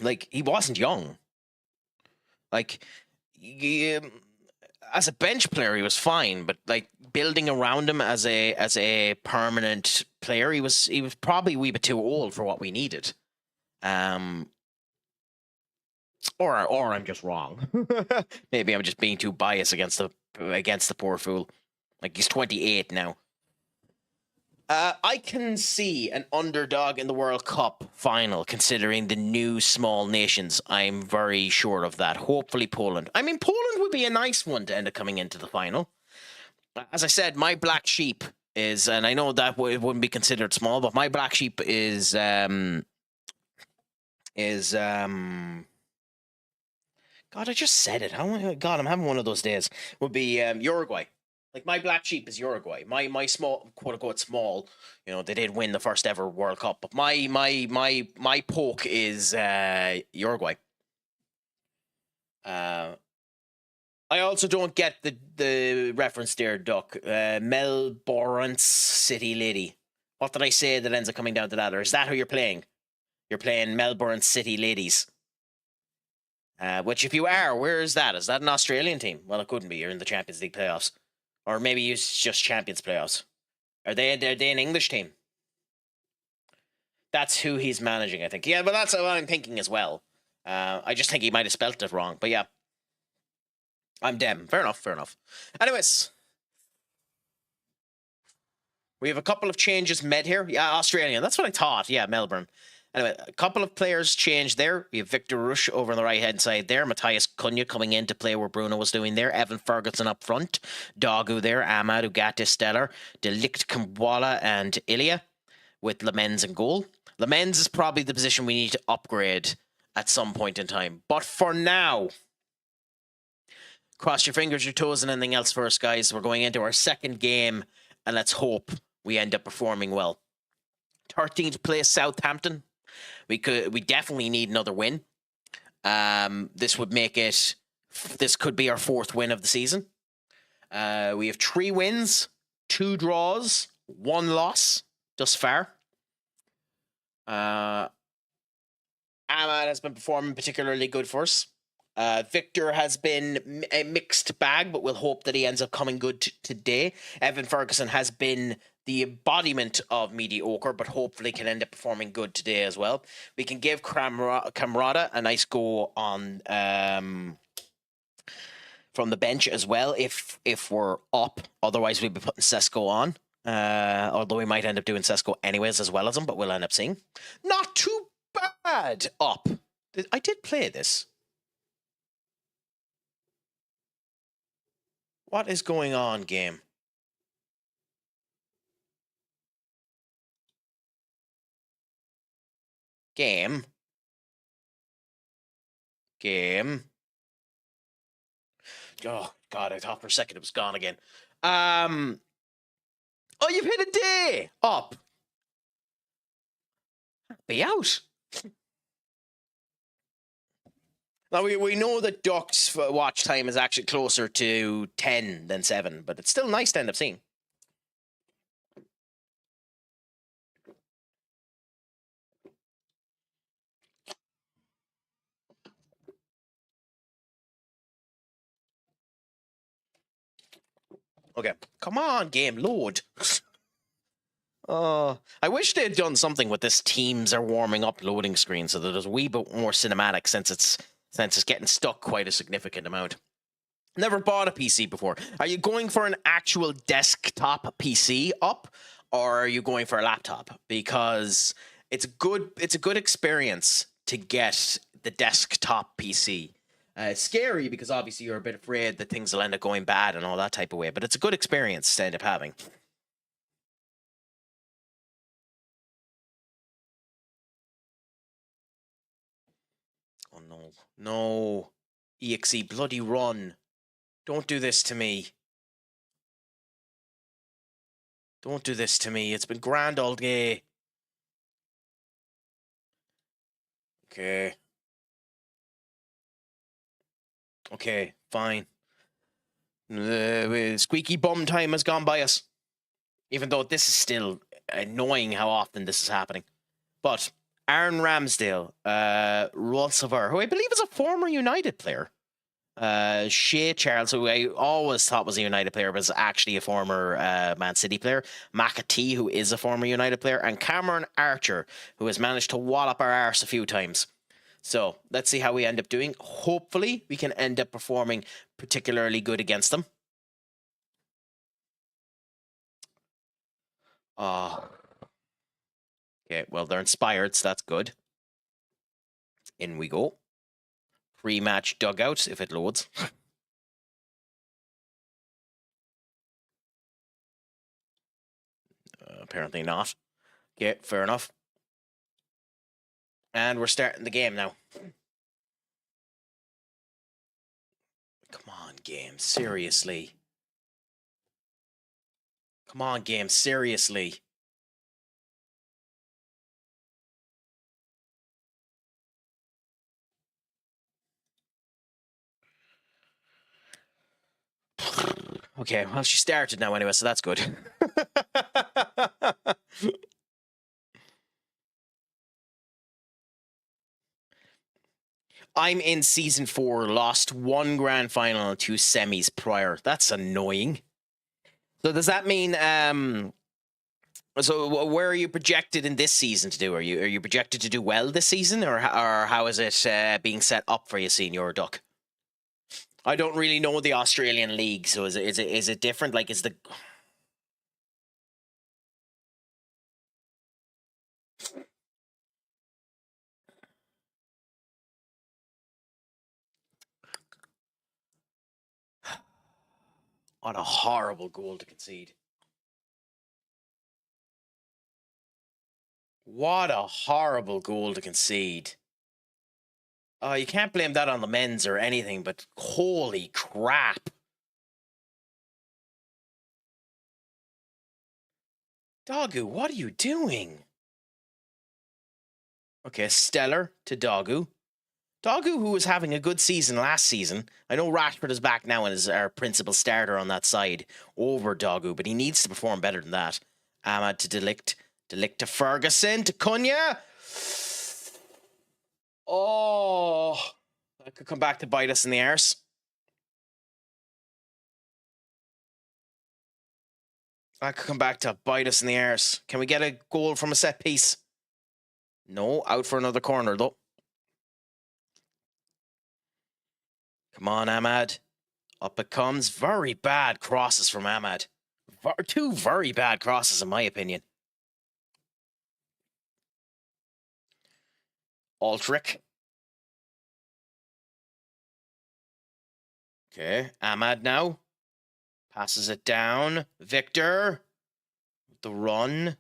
Like, he wasn't young. Like, as a bench player, he was fine, but like building around him as a permanent player, he was probably a wee bit too old for what we needed. or I'm just wrong. Maybe I'm just being too biased against the poor fool. Like, he's 28 now. I can see an underdog in the World Cup final, considering the new small nations. I'm very sure of that. Hopefully Poland. I mean, Poland would be a nice one to end up coming into the final. As I said, my black sheep is, and I know that it wouldn't be considered small, but my black sheep is God, I just said it. God, I'm having one of those days. Would be Uruguay. Like, my black sheep is Uruguay. My small, quote unquote small, they did win the first ever World Cup, but my poke is Uruguay. I also don't get the reference there, Duck. Melbourne City Lady. What did I say that ends up coming down to that? Or is that who you're playing? You're playing Melbourne City Ladies. Which, if you are, where is that? Is that an Australian team? Well, it couldn't be. You're in the Champions League playoffs. Or maybe it's just Champions playoffs. Are they an English team? That's who he's managing, I think. Yeah, but that's what I'm thinking as well. I just think he might have spelt it wrong. But yeah. I'm Dem. Fair enough. Anyways. We have a couple of changes made here. Yeah, Australian. That's what I thought. Yeah, Melbourne. Anyway, a couple of players changed there. We have Victor Rush over on the right-hand side there. Matthias Cunha coming in to play where Bruno was doing there. Evan Ferguson up front. Dogu there. Ahmad Ugarte Stellar. Delict Kamwala and Ilya with Lamens in goal. Lamens is probably the position we need to upgrade at some point in time. But for now, cross your fingers, your toes, and anything else first, guys. We're going into our second game, and let's hope we end up performing well. 13th place Southampton. We definitely need another win. This could be our fourth win of the season. We have 3 wins, 2 draws, 1 loss thus far. Ahmad has been performing particularly good for us. Victor has been a mixed bag, but we'll hope that he ends up coming good today. Evan Ferguson has been the embodiment of mediocre, but hopefully can end up performing good today as well. We can give Camrada a nice go on from the bench as well if we're up. Otherwise, we'd be putting Sesko on. Although we might end up doing Sesko anyways as well as him, but we'll end up seeing. Not too bad up. I did play this. What is going on, game? Game. Oh, God, I thought for a second it was gone again. Oh, you've hit a day up. Be out. Now, we know that Duck's watch time is actually closer to 10 than 7, but it's still nice to end up seeing. Okay, come on, game, load. I wish they had done something with this Teams are warming up loading screen so that there's a wee bit more cinematic since it's getting stuck quite a significant amount. Never bought a PC before. Are you going for an actual desktop PC up, or are you going for a laptop? Because it's a good experience to get the desktop PC. It's scary because obviously you're a bit afraid that things will end up going bad and all that type of way, but it's a good experience to end up having. Oh no, no. EXE, bloody run. Don't do this to me. Don't do this to me. It's been grand all day. Okay. Okay, fine. Squeaky bum time has gone by us. Even though this is still annoying how often this is happening. But Aaron Ramsdale, Rolsover, who I believe is a former United player. Shea Charles, who I always thought was a United player, but is actually a former Man City player. McAtee, who is a former United player. And Cameron Archer, who has managed to wallop our arse a few times. So let's see how we end up doing. Hopefully, we can end up performing particularly good against them. Okay, well, they're inspired, so that's good. In we go. Pre-match dugout, if it loads. Apparently not. Okay, fair enough. And we're starting the game now. Come on, game, seriously. Come on, game, seriously. Okay, well, she started now anyway, so that's good. I'm in season 4, lost 1 grand final and 2 semis prior. That's annoying. So does that mean so where are you projected in this season to do? Are you projected to do well this season, or how is it being set up for you, Senior Duck? I don't really know the Australian league, so is it different? Like, is the what a horrible goal to concede. What a horrible goal to concede. Oh, you can't blame that on the men's or anything, but holy crap. Doggo, what are you doing? Okay, Stellar to Doggo. Doggo, who was having a good season last season. I know Rashford is back now and is our principal starter on that side over Doggo, but he needs to perform better than that. Ahmad to Delict. Delict to Ferguson to Cunha. Oh, that could come back to bite us in the arse. That could come back to bite us in the arse. Can we get a goal from a set piece? No, out for another corner though. Come on, Ahmad. Up it comes. Very bad crosses from Ahmad. 2 very bad crosses, in my opinion. Aldrich. Okay, Ahmad now. Passes it down. Victor. The run.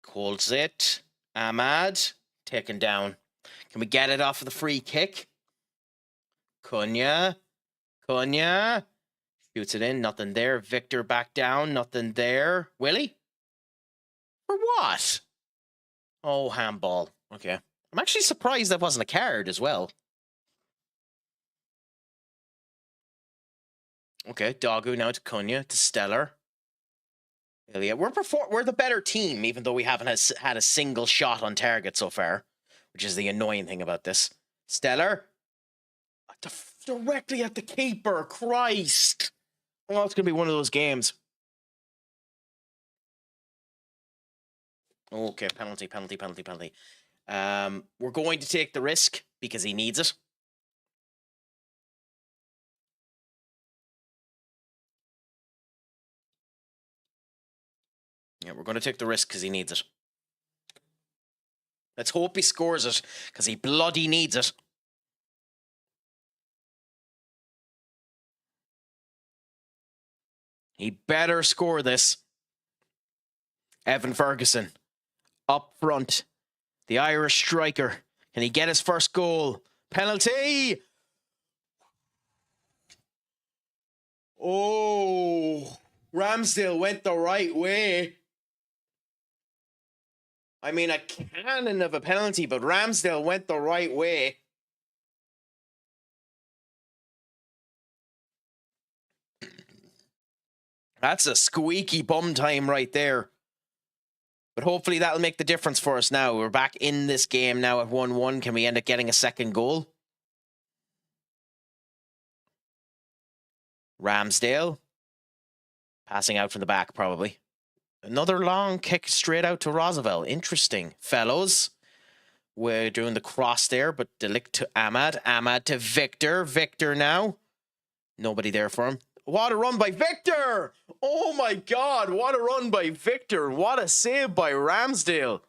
Holds it. Ahmad. Taken down. Can we get it off of the free kick? Cunha. Cunha. Shoots it in. Nothing there. Victor back down. Nothing there. Willie? For what? Oh, handball. Okay. I'm actually surprised that wasn't a card as well. Okay, Doggo now to Cunha to Stellar. Yeah, we're the better team, even though we haven't had a single shot on target so far, which is the annoying thing about this. Stellar. Directly at the keeper. Christ. Oh, it's going to be one of those games. Okay, penalty. We're going to take the risk because he needs it. Yeah, we're going to take the risk because he needs it. Let's hope he scores it because he bloody needs it. He better score this. Evan Ferguson up front. The Irish striker. Can he get his first goal? Penalty! Oh, Ramsdale went the right way. I mean, a cannon of a penalty, but Ramsdale went the right way. That's a squeaky bum time right there. But hopefully that'll make the difference for us now. We're back in this game now at 1-1. Can we end up getting a second goal? Ramsdale. Passing out from the back, probably. Another long kick straight out to Roosevelt. Interesting. Fellows. We're doing the cross there, but Delict to Ahmad. Ahmad to Victor. Victor now. Nobody there for him. What a run by Victor! Oh my God, what a run by Victor. What a save by Ramsdale.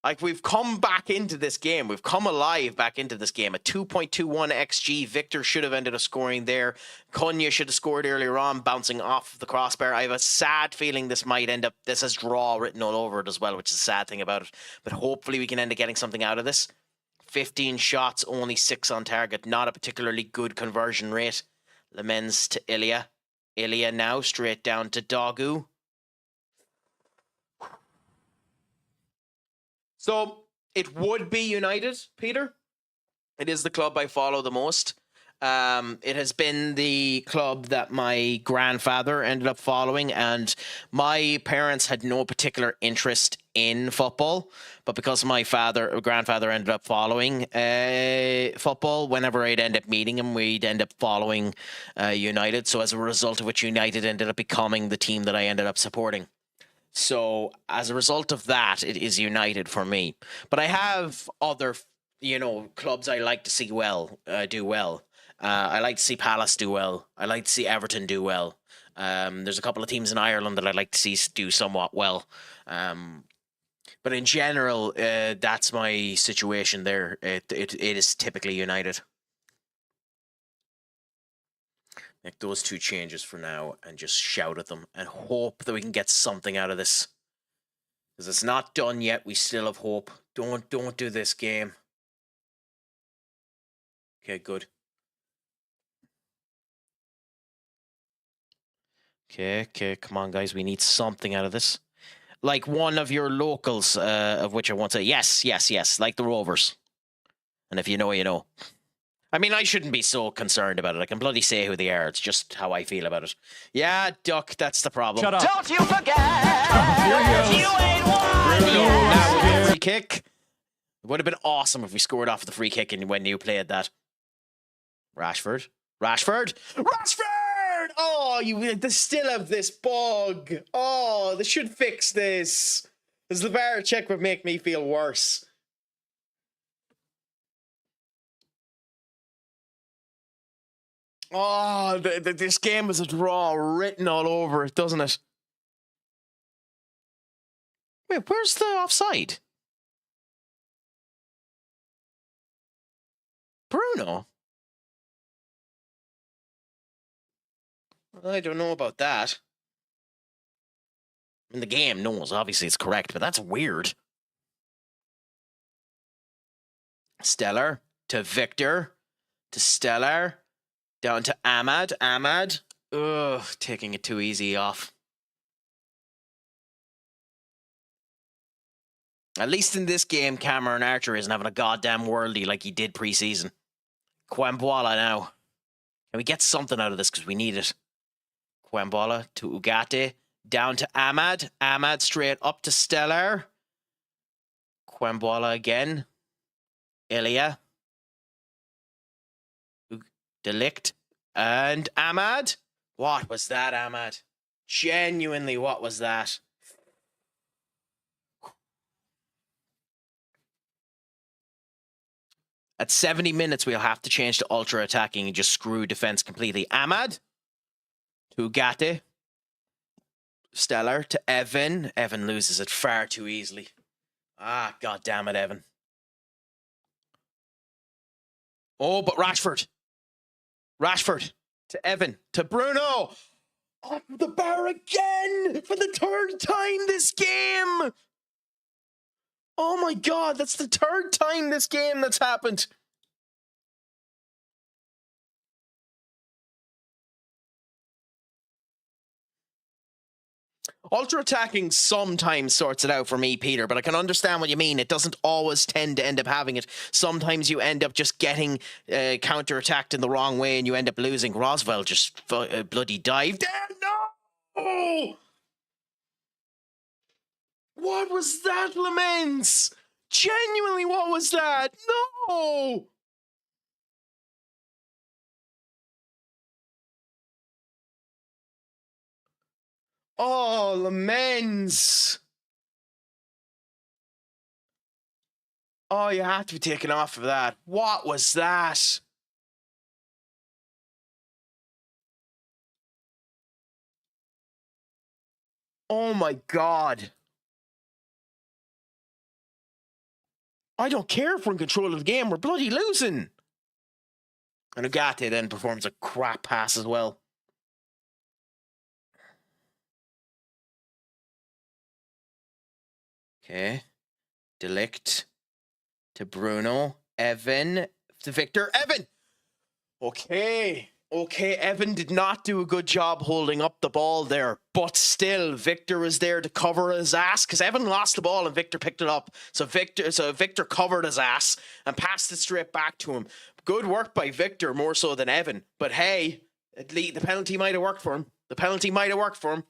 Like, we've come back into this game. We've come alive back into this game. A 2.21 XG. Victor should have ended up scoring there. Cunha should have scored earlier on, bouncing off the crossbar. I have a sad feeling this might end up... This has draw written all over it as well, which is a sad thing about it. But hopefully we can end up getting something out of this. 15 shots, only 6 on target. Not a particularly good conversion rate. Lemens to Ilya. Ilya now straight down to Dogu. So it would be United, Peter. It is the club I follow the most. It has been the club that my grandfather ended up following, and my parents had no particular interest in football, but because my grandfather ended up following football, whenever I'd end up meeting him, we'd end up following United. So as a result of which, United ended up becoming the team that I ended up supporting. So as a result of that, it is United for me. But I have other, clubs I like to see do well. I like to see Palace do well. I like to see Everton do well. There's a couple of teams in Ireland that I'd like to see do somewhat well. But in general, that's my situation there. It is typically United. Make those 2 changes for now and just shout at them and hope that we can get something out of this. Because it's not done yet. We still have hope. Don't do this game. Okay, good. Okay, come on, guys. We need something out of this. Like one of your locals, of which I want to say, yes, like the Rovers. And if you know, you know. I mean, I shouldn't be so concerned about it. I can bloody say who they are. It's just how I feel about it. Yeah, Duck, that's the problem. Shut up. Don't you forget, you ain't won yet. Now, free kick. It would have been awesome if we scored off the free kick and when you played that. Rashford. Oh, they still have this bug. Oh, they should fix this. Because the VAR check would make me feel worse. Oh, this game is a draw written all over it, doesn't it? Wait, where's the offside? Bruno? I don't know about that. I mean, the game knows, obviously it's correct, but that's weird. Stellar to Victor to Stellar. Down to Ahmad. Ugh, taking it too easy off. At least in this game, Cameron Archer isn't having a goddamn worldie like he did pre-season. Kwembola now. Can we get something out of this? Because we need it. Kwembola to Ugarte. Down to Ahmad. Ahmad straight up to Stellar. Kwembola again. Ilya. Delict. And Ahmad? What was that, Ahmad? Genuinely, what was that? At 70 minutes, we'll have to change to ultra attacking and just screw defense completely. Ahmad to Ugarte. Stellar to Evan. Evan loses it far too easily. Ah, god damn it, Evan. Oh, but Rashford to Evan to Bruno. Off the bar again for the 3rd time this game. Oh my god, that's the 3rd time this game that's happened. Ultra attacking sometimes sorts it out for me, Peter, but I can understand what you mean. It doesn't always tend to end up having it. Sometimes you end up just getting counter-attacked in the wrong way and you end up losing. Roswell just bloody dived in. No! What was that, Laments? Genuinely, what was that? No! Oh, Laments. Oh, you have to be taken off of that. What was that? Oh my God. I don't care if we're in control of the game. We're bloody losing. And Ugarte then performs a crap pass as well. Okay. Delict to Bruno. Evan to Victor. Evan! Okay. Okay, Evan did not do a good job holding up the ball there, but still, Victor was there to cover his ass because Evan lost the ball and Victor picked it up. So Victor covered his ass and passed it straight back to him. Good work by Victor more so than Evan. But hey, at least the penalty might have worked for him. The penalty might have worked for him.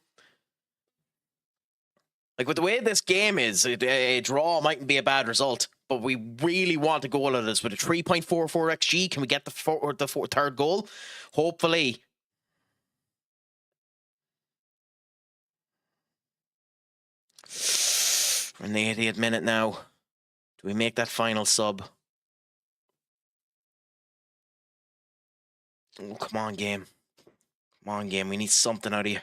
Like, with the way this game is, a draw mightn't be a bad result, but we really want a goal out of this. With a 3.44 XG, can we get the third goal? Hopefully. We're in the 80th minute now. Do we make that final sub? Oh, come on, game. Come on, game. We need something out of you.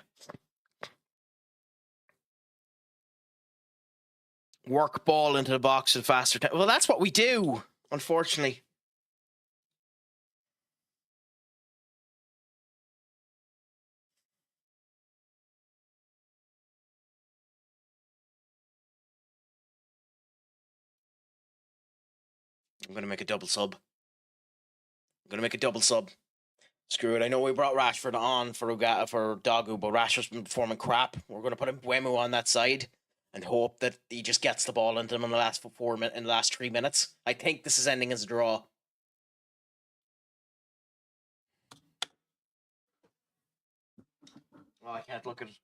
Work ball into the box at faster time. Well, that's what we do, unfortunately. I'm going to make a double sub. Screw it. I know we brought Rashford on for Dagu, but Rashford's been performing crap. We're going to put Mbeumo on that side and hope that he just gets the ball into him in the last 3 minutes. I think this is ending as a draw. Oh, I can't look at it.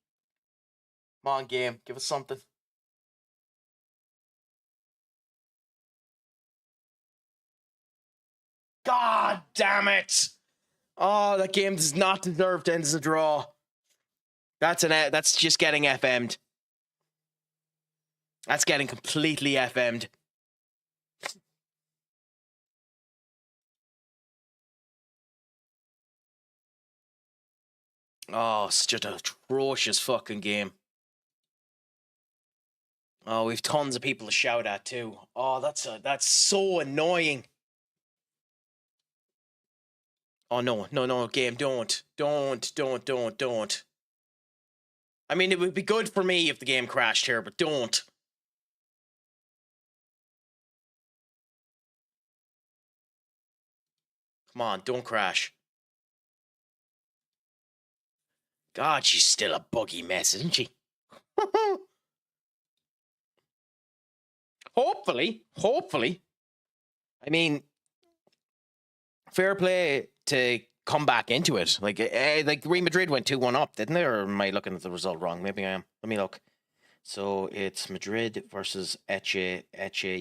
Come on, game. Give us something. God damn it! Oh, that game does not deserve to end as a draw. That's just getting FM'd. That's getting completely FM'd. Oh, such an atrocious fucking game. Oh, we've tons of people to shout at too. Oh, that's so annoying. Oh, no, game, don't. I mean, it would be good for me if the game crashed here, but don't. Come on, don't crash. God, she's still a buggy mess, isn't she? Hopefully. I mean, fair play to come back into it. Like Real Madrid went 2-1 up, didn't they? Or am I looking at the result wrong? Maybe I am. Let me look. So it's Madrid versus Eche.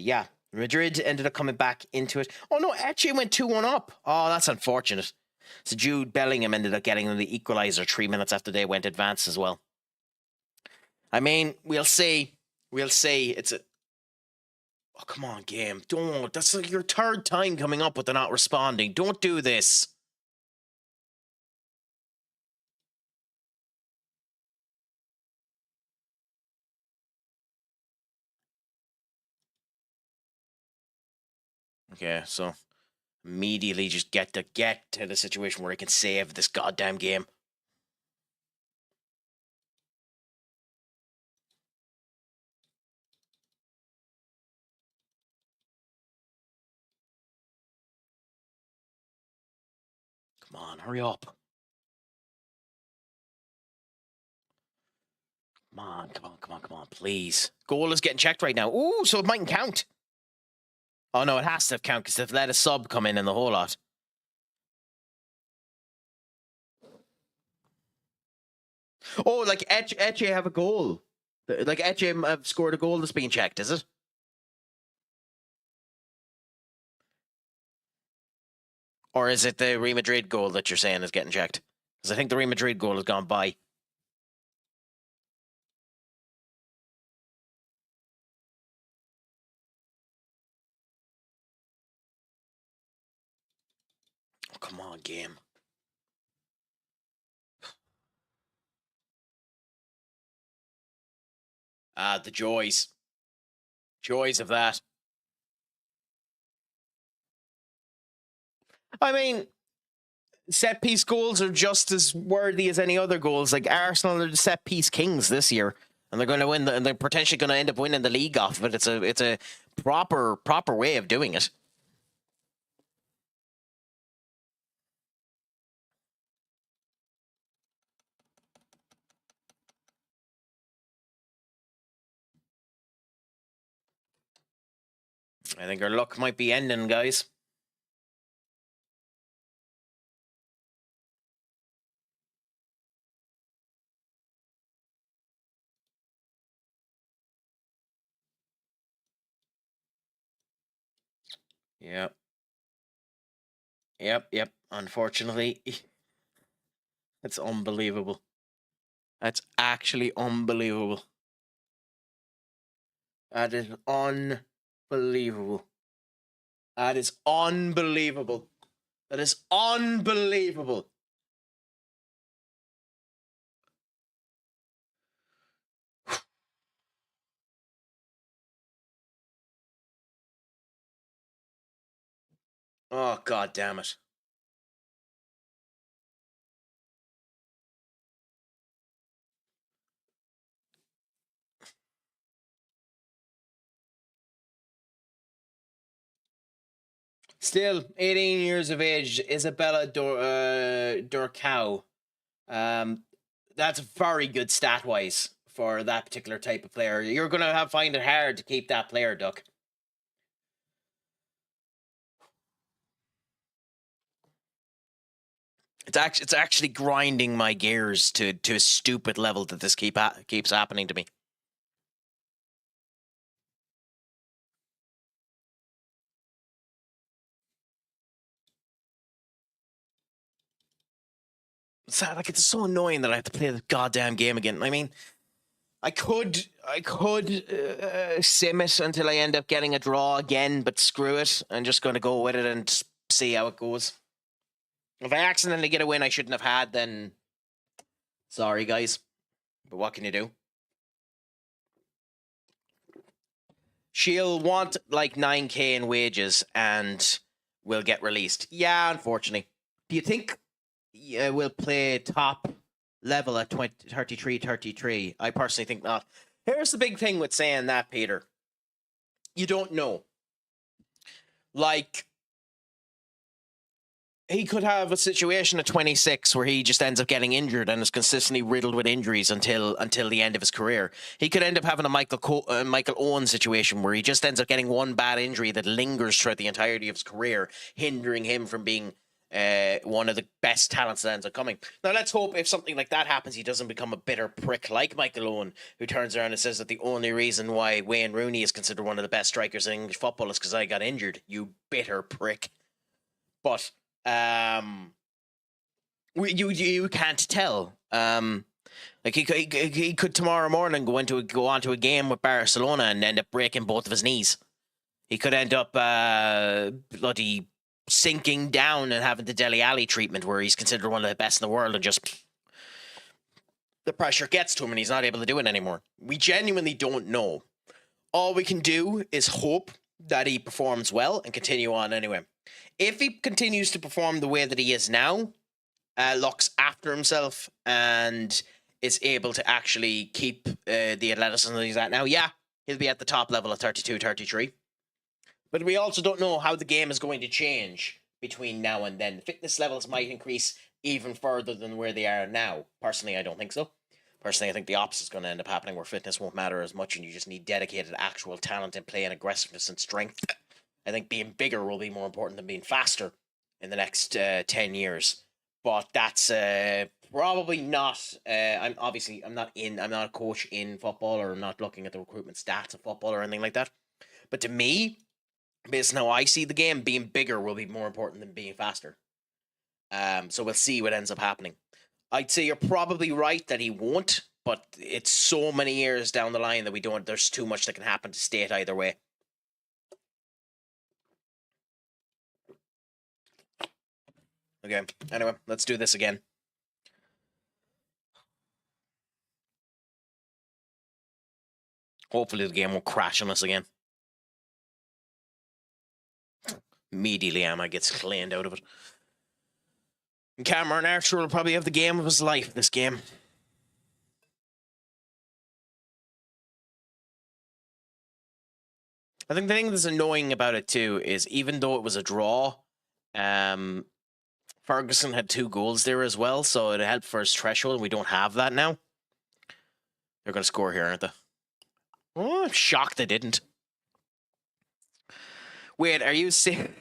Yeah, Madrid ended up coming back into it. Oh no, Eche went 2-1 up. Oh, that's unfortunate. So Jude Bellingham ended up getting the equalizer 3 minutes after they went advanced as well. I mean, we'll see. It's a... Oh, come on, game. Don't. That's like your third time coming up with the not responding. Don't do this. Okay, so immediately just get to the situation where I can save this goddamn game. Come on, hurry up. Come on, please. Goal is getting checked right now. Ooh, so it mightn't count. Oh no, it has to count because they've let a sub come in the whole lot. Oh, like Eche have a goal. Like Eche have scored a goal that's being checked, is it? Or is it the Real Madrid goal that you're saying is getting checked? Because I think the Real Madrid goal has gone by. come on, game. The joys. Joys of that. I mean, set piece goals are just as worthy as any other goals. Like Arsenal are the set piece kings this year, and they're going to win. And they're potentially going to end up winning the league off of it. It's a proper way of doing it. I think our luck might be ending, guys. Yep. Yep. Unfortunately, it's unbelievable. That's actually unbelievable. That is unbelievable. That is unbelievable. That is unbelievable. Oh, God damn it. Still, 18 years of age, Isabella Durcow. That's very good stat-wise for that particular type of player. You're going to find it hard to keep that player, Duck. It's actually grinding my gears to a stupid level that this keeps happening to me. It's so annoying that I have to play the goddamn game again. I mean, I could sim it until I end up getting a draw again, but screw it. I'm just going to go with it and see how it goes. If I accidentally get a win I shouldn't have had, then sorry, guys. But what can you do? She'll want like 9k in wages and will get released. Yeah, unfortunately. Do you think we'll play top level at 33? I personally think not. Here's the big thing with saying that, Peter. You don't know. Like, he could have a situation at 26 where he just ends up getting injured and is consistently riddled with injuries until the end of his career. He could end up having a Michael Owen situation where he just ends up getting one bad injury that lingers throughout the entirety of his career, hindering him from being one of the best talents that ends up coming. Now, let's hope if something like that happens, he doesn't become a bitter prick like Michael Owen, who turns around and says that the only reason why Wayne Rooney is considered one of the best strikers in English football is because I got injured. You bitter prick. But you can't tell. Like he could tomorrow morning go onto a game with Barcelona and end up breaking both of his knees. He could end up bloody sinking down and having the Dele Alli treatment, where he's considered one of the best in the world, and just the pressure gets to him and he's not able to do it anymore. We genuinely don't know. All we can do is hope that he performs well and continue on anyway. If he continues to perform the way that he is now, looks after himself and is able to actually keep the athleticism that he's at now, yeah, he'll be at the top level of 32, 33. But we also don't know how the game is going to change between now and then. Fitness levels might increase even further than where they are now. Personally, I don't think so. Personally, I think the opposite is going to end up happening, where fitness won't matter as much and you just need dedicated actual talent in play and aggressiveness and strength. I think being bigger will be more important than being faster in the next 10 years. But that's probably not. I'm not a coach in football, or I'm not looking at the recruitment stats of football or anything like that. But to me, based on how I see the game, being bigger will be more important than being faster. So we'll see what ends up happening. I'd say you're probably right that he won't, but it's so many years down the line that we don't. There's too much that can happen to state either way. Okay. Anyway, let's do this again. Hopefully the game won't crash on us again. Immediately, Emma gets cleaned out of it. And Cameron Archer will probably have the game of his life this game. I think the thing that's annoying about it too is even though it was a draw, Ferguson had 2 goals there as well, so it helped for his threshold, and we don't have that now. They're going to score here, aren't they? Oh, I'm shocked they didn't. Wait, are you saying...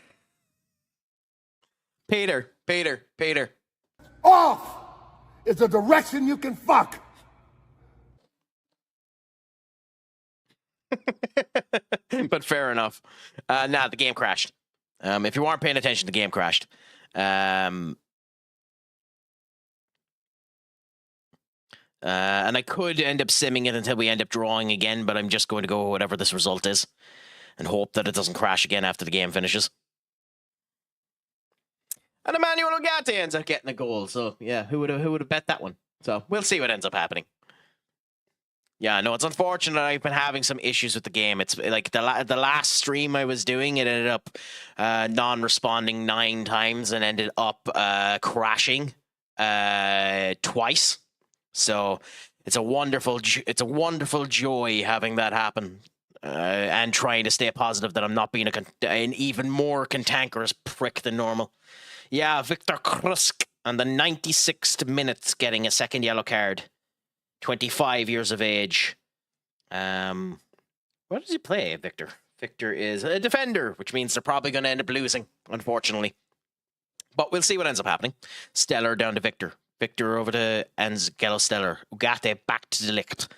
Peter. Off is a direction you can fuck. But fair enough. Nah, the game crashed. If you weren't paying attention, the game crashed. And I could end up simming it until we end up drawing again, but I'm just going to go with whatever this result is and hope that it doesn't crash again after the game finishes. And Emmanuel Ugarte ends up getting a goal. So yeah, who would have bet that one? So we'll see what ends up happening. Yeah, no, it's unfortunate. I've been having some issues with the game. It's like the last stream I was doing, it ended up non-responding 9 times and ended up crashing twice. So it's a wonderful joy having that happen, and trying to stay positive that I'm not being an even more cantankerous prick than normal. Yeah, Victor Craic on the 96th minute getting a second yellow card. 25 years of age. What does he play, Victor? Victor is a defender, which means they're probably going to end up losing, unfortunately. But we'll see what ends up happening. Stellar down to Victor. Victor over to Angelo Stellar. Ugarte back to Delict.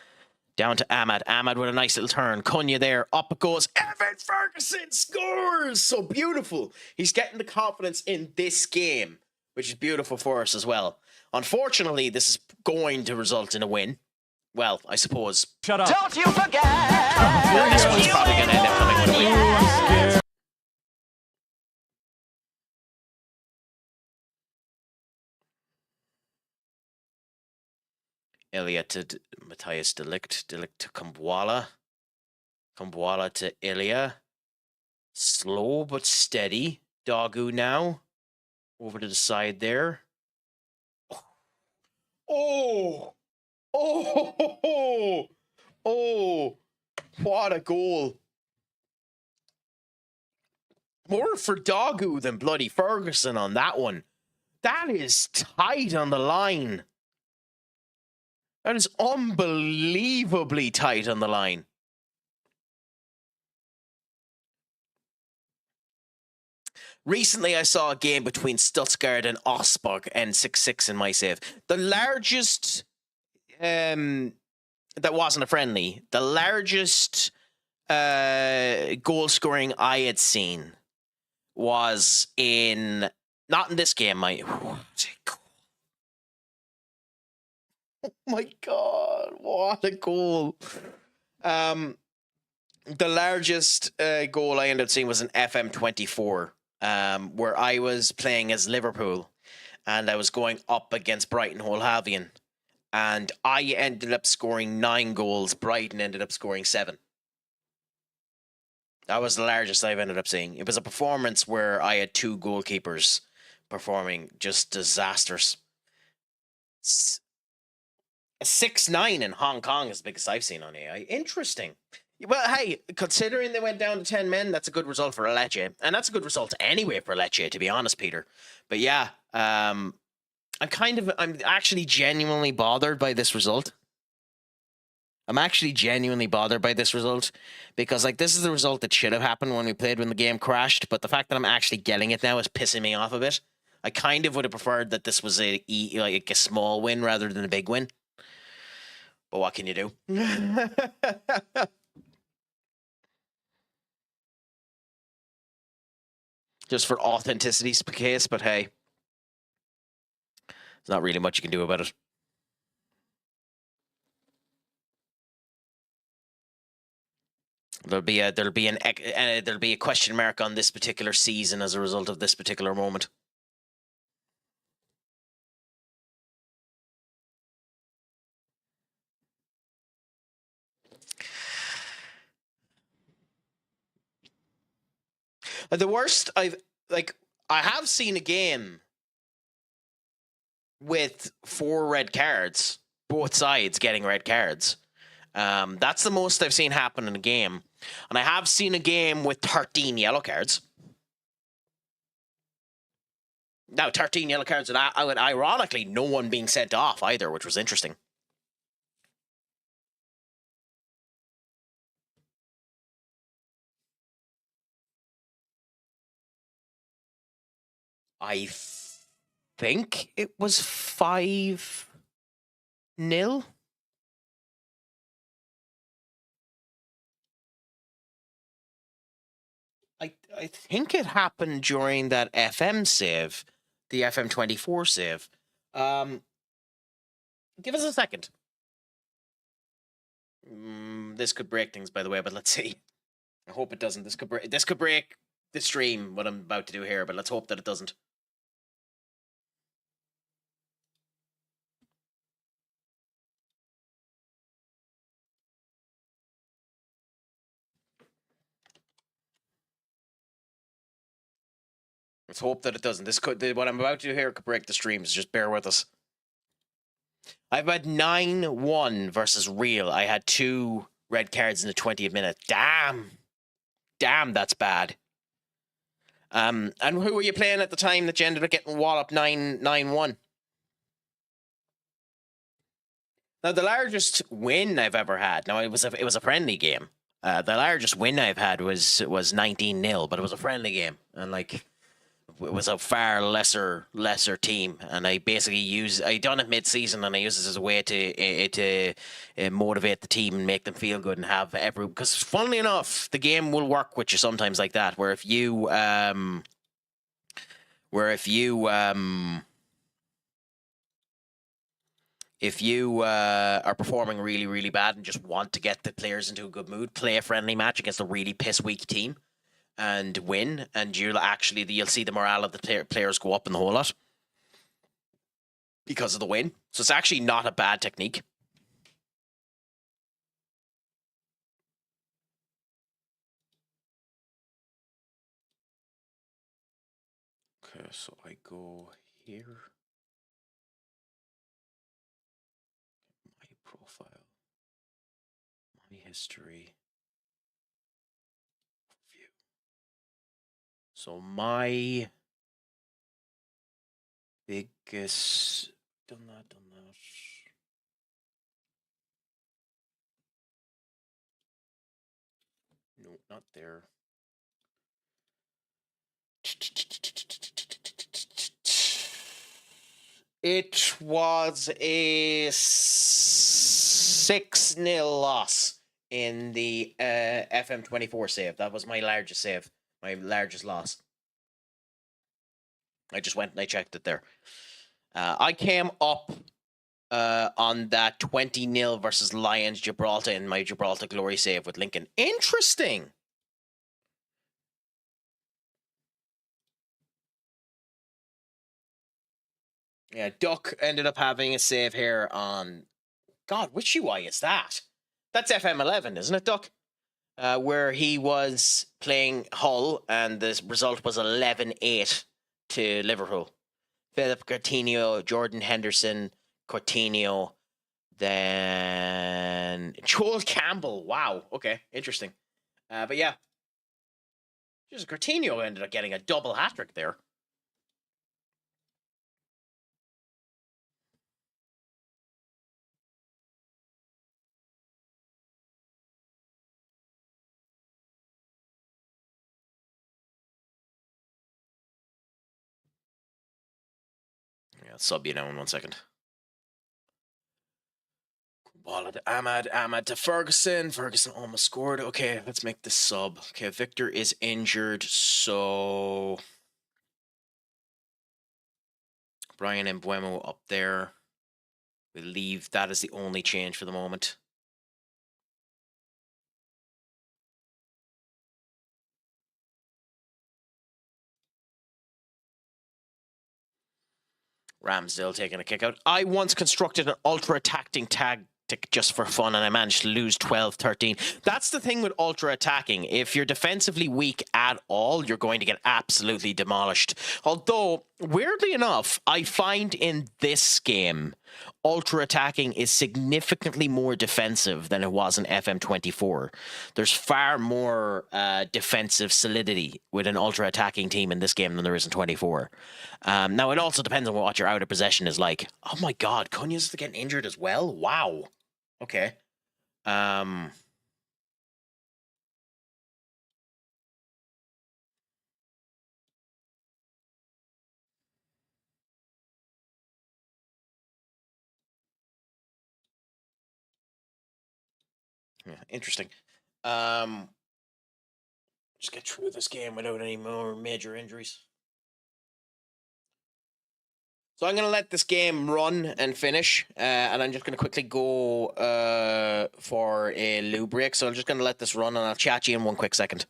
Down to Ahmad. Ahmad with a nice little turn. Cunha there. Up it goes. Evan Ferguson scores! So beautiful. He's getting the confidence in this game, which is beautiful for us as well. Unfortunately, this is going to result in a win. Well, I suppose. Shut up. Don't you forget. This one's probably going to end up coming with a win. Yeah. Ilya to Matthias Delict. Delict to Kumbwala. Kumbwala to Ilya. Slow but steady. Dogu now. Over to the side there. Oh, what a goal. More for Dogu than bloody Ferguson on that one. That is tight on the line. That is unbelievably tight on the line. Recently, I saw a game between Stuttgart and Augsburg, and 6-6 in my save. The largest, that wasn't a friendly, the largest goal scoring I had seen was in, not in this game, oh my God, what a goal. The largest goal I ended up seeing was an FM24. Where I was playing as Liverpool and I was going up against Brighton Hove Albion, and I ended up scoring 9 goals. Brighton ended up scoring 7. That was the largest I've ended up seeing. It was a performance where I had 2 goalkeepers performing just disasters. A 6-9 in Hong Kong is the biggest I've seen on AI. Interesting. Well, hey, considering they went down to 10 men, that's a good result for Lecce. And that's a good result anyway for Lecce, to be honest, Peter. But yeah, I'm actually genuinely bothered by this result. I'm actually genuinely bothered by this result because, like, this is the result that should have happened when the game crashed. But the fact that I'm actually getting it now is pissing me off a bit. I kind of would have preferred that this was a small win rather than a big win. But what can you do? Just for authenticity's case, but hey, there's not really much you can do about it. There'll be a question mark on this particular season as a result of this particular moment. The worst I have seen a game with 4 red cards, both sides getting red cards. That's the most I've seen happen in a game. And I have seen a game with 13 yellow cards. Now, 13 yellow cards, and ironically, no one being sent off either, which was interesting. I think it was 5-0. I think it happened during that FM save, the FM24 save. Give us a second. This could break things, by the way, but let's see. I hope it doesn't. This could break the stream, what I'm about to do here, but let's hope that it doesn't. Let's hope that it doesn't. What I'm about to do here could break the streams. Just bear with us. I've had 9-1 versus Real. I had 2 red cards in the 20th minute. Damn, that's bad. And who were you playing at the time that you ended up getting walloped 9-1? Now, the largest win I've ever had. Now, it was a friendly game. The largest win I've had was 19-0, but it was a friendly game, and like, it was a far lesser team, and I basically I done it mid-season, and I used it as a way to motivate the team and make them feel good and have because funnily enough, the game will work with you sometimes like that, where if you are performing really, really bad and just want to get the players into a good mood, play a friendly match against a really piss-weak team and win, and you'll see the morale of the players go up in the whole lot because of the win. So it's actually not a bad technique. Okay, so I go here. My profile. My history. So my biggest done that. No, not there. It was a 6-0 loss in the FM24 save. That was my largest save. My largest loss. I just went and I checked it there. I came up on that 20-0 versus Lions Gibraltar in my Gibraltar glory save with Lincoln. Interesting. Yeah, Duck ended up having a save here on... God, which UI is that? That's FM11, isn't it, Duck? Where he was playing Hull, and the result was 11-8 to Liverpool. Philip Coutinho, Jordan Henderson, Coutinho, then Joel Campbell. Wow, okay, interesting. But yeah, just Coutinho ended up getting a double hat-trick there. Yeah, sub you now in 1 second. Ball to Ahmad to Ferguson. Ferguson almost scored. Okay, let's make this sub. Okay, Victor is injured, so Brian and Buemo up there. We leave. That is the only change for the moment. Ramsdale taking a kick out. I once constructed an ultra attacking tactic just for fun, and I managed to lose 12-13. That's the thing with ultra attacking. If you're defensively weak at all, you're going to get absolutely demolished. Although, weirdly enough, I find in this game, ultra attacking is significantly more defensive than it was in FM24. There's far more defensive solidity with an ultra attacking team in this game than there is in 24. Now, it also depends on what your out of possession is like. Oh my god, Cunha's getting injured as well? Wow. Okay. Yeah, interesting. Just get through this game without any more major injuries. So I'm going to let this game run and finish, and I'm just going to quickly go for a loo break. So I'm just going to let this run, and I'll chat you in one quick second.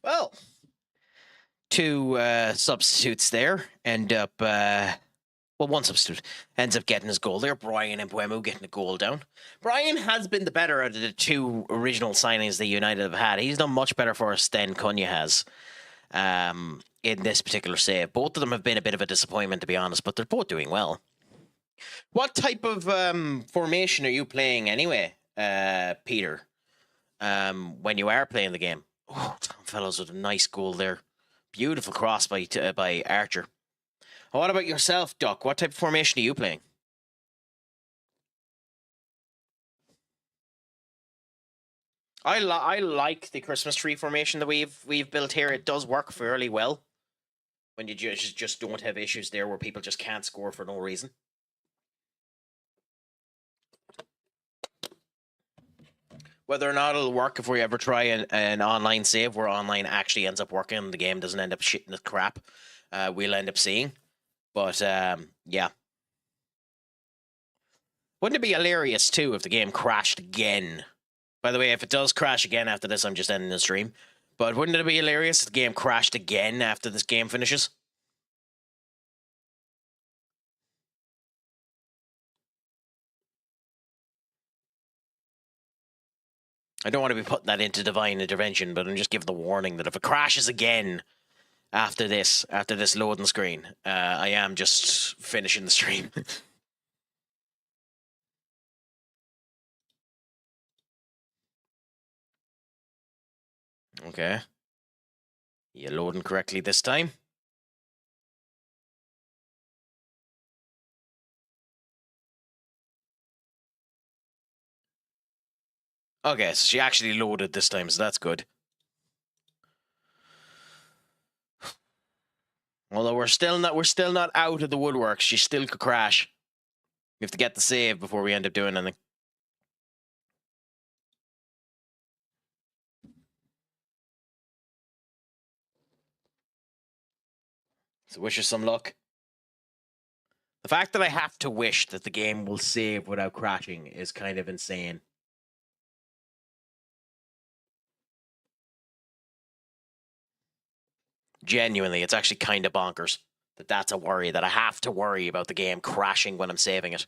Well, two substitutes there end up. Well, one substitute ends up getting his goal there. Brian and Buemo getting a goal down. Brian has been the better out of the two original signings that United have had. He's done much better for us than Cunha has in this particular save. Both of them have been a bit of a disappointment, to be honest, but they're both doing well. What type of formation are you playing anyway, Peter, when you are playing the game? Oh, Tom Fellows with a nice goal there. Beautiful cross by Archer. What about yourself, Duck? What type of formation are you playing? I like the Christmas tree formation that we've built here. It does work fairly well when you just don't have issues there where people just can't score for no reason. Whether or not it'll work if we ever try an online save where online actually ends up working and the game doesn't end up shitting the crap, we'll end up seeing. But, yeah. Wouldn't it be hilarious, too, if the game crashed again? By the way, if it does crash again after this, I'm just ending the stream. But wouldn't it be hilarious if the game crashed again after this game finishes? I don't want to be putting that into divine intervention, but I'm just giving the warning that if it crashes again after this loading screen, I am just finishing the stream. Okay. You loading correctly this time? Okay, so she actually loaded this time, so that's good. Although we're still not out of the woodwork. She still could crash. We have to get the save before we end up doing anything. So wish her some luck. The fact that I have to wish that the game will save without crashing is kind of insane. Genuinely, it's actually kind of bonkers that's a worry, that I have to worry about the game crashing when I'm saving it.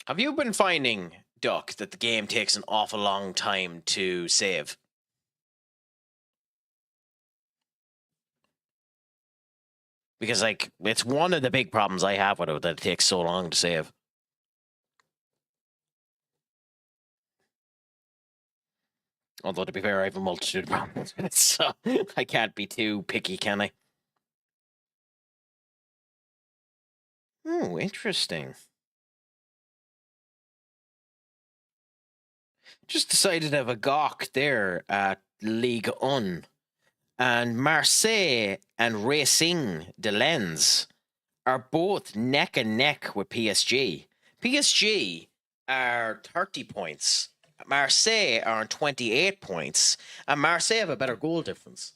Have you been finding, Duck, that the game takes an awful long time to save? Because, like, it's one of the big problems I have with it, that it takes so long to save. Although, to be fair, I have a multitude of problems with it, so I can't be too picky, can I? Oh, interesting. Just decided to have a gawk there at Ligue 1. And Marseille and Racing de Lens are both neck and neck with PSG. PSG are 30 points. Marseille are on 28 points. And Marseille have a better goal difference.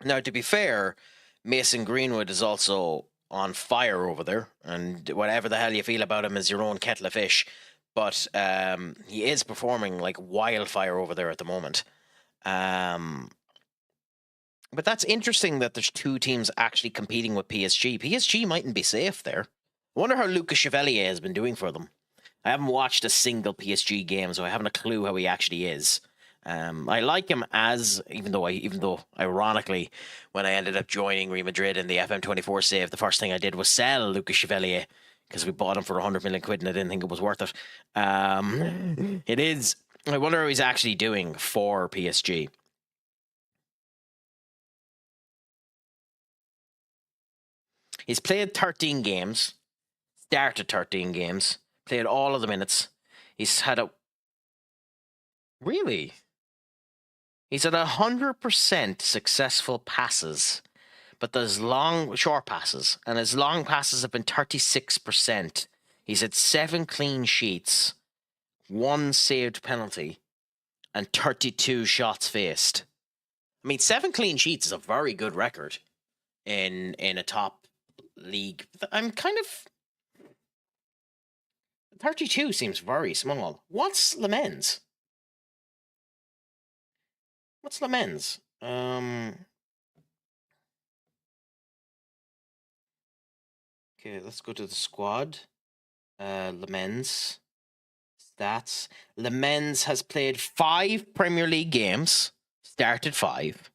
Now, to be fair, Mason Greenwood is also on fire over there. And whatever the hell you feel about him is your own kettle of fish. But he is performing like wildfire over there at the moment. But that's interesting that there's two teams actually competing with PSG. PSG mightn't be safe there. I wonder how Lucas Chevalier has been doing for them. I haven't watched a single PSG game, so I haven't a clue how he actually is. I like him even though ironically, when I ended up joining Real Madrid in the FM24 save, the first thing I did was sell Lucas Chevalier because we bought him for 100 million quid and I didn't think it was worth it. It is. I wonder how he's actually doing for PSG. He's played 13 games, started 13 games, played all of the minutes. He's had Really? He's had 100% successful passes, but there's short passes, and his long passes have been 36%. He's had 7 clean sheets, 1 saved penalty, and 32 shots faced. I mean, 7 clean sheets is a very good record in a top league. I'm kind of 32 seems very small. What's Le Mans? Okay, let's go to the squad. Le Mans stats. Le Mans has played 5 Premier League games. Started 5.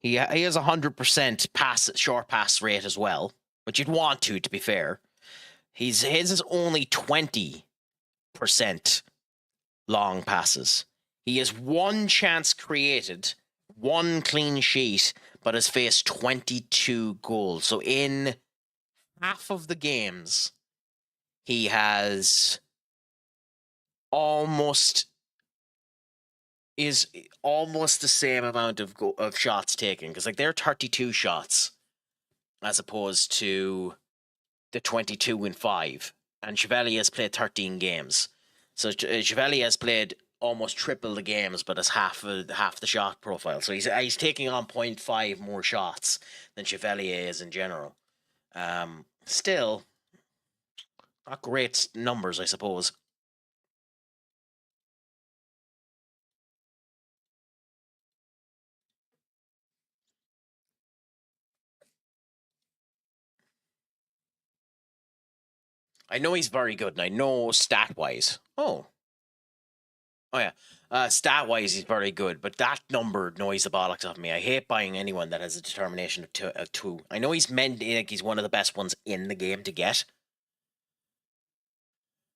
He has 100% short pass rate as well, which you'd want to be fair. His is only 20% long passes. He has 1 chance created, 1 clean sheet, but has faced 22 goals. So in half of the games, he has almost the same amount of shots taken, because like they're 32 shots as opposed to the 22 in 5, and Chevalier has played 13 games. So Chevalier has played almost triple the games, but has half the shot profile. So he's taking on 0.5 more shots than Chevalier is in general. Still, not great numbers, I suppose. I know he's very good, and I know stat-wise. Oh yeah. Stat-wise, he's very good, but that number annoys the bollocks off me. I hate buying anyone that has a determination of 2. I know he's he's one of the best ones in the game to get.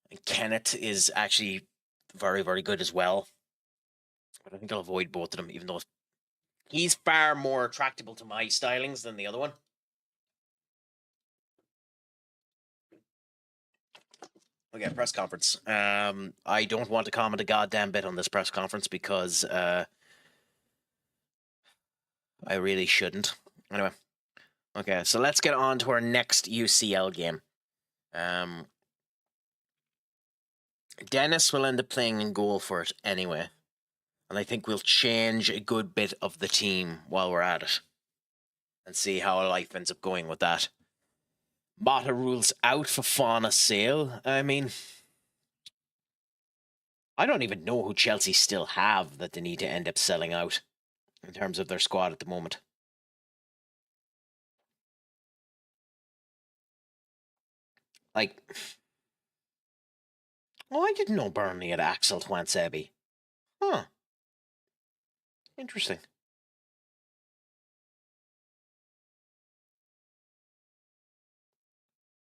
And Kenneth is actually very, very good as well. But I think I'll avoid both of them, even though he's far more attractable to my stylings than the other one. Okay, press conference. I don't want to comment a goddamn bit on this press conference because I really shouldn't. Anyway. Okay, so let's get on to our next UCL game. Dennis will end up playing in goal for it anyway. And I think we'll change a good bit of the team while we're at it. And see how life ends up going with that. Mata rules out Fofana sale. I mean, I don't even know who Chelsea still have that they need to end up selling out in terms of their squad at the moment. Like, oh, I didn't know Burnley had Axel Twansebi. Huh. Interesting.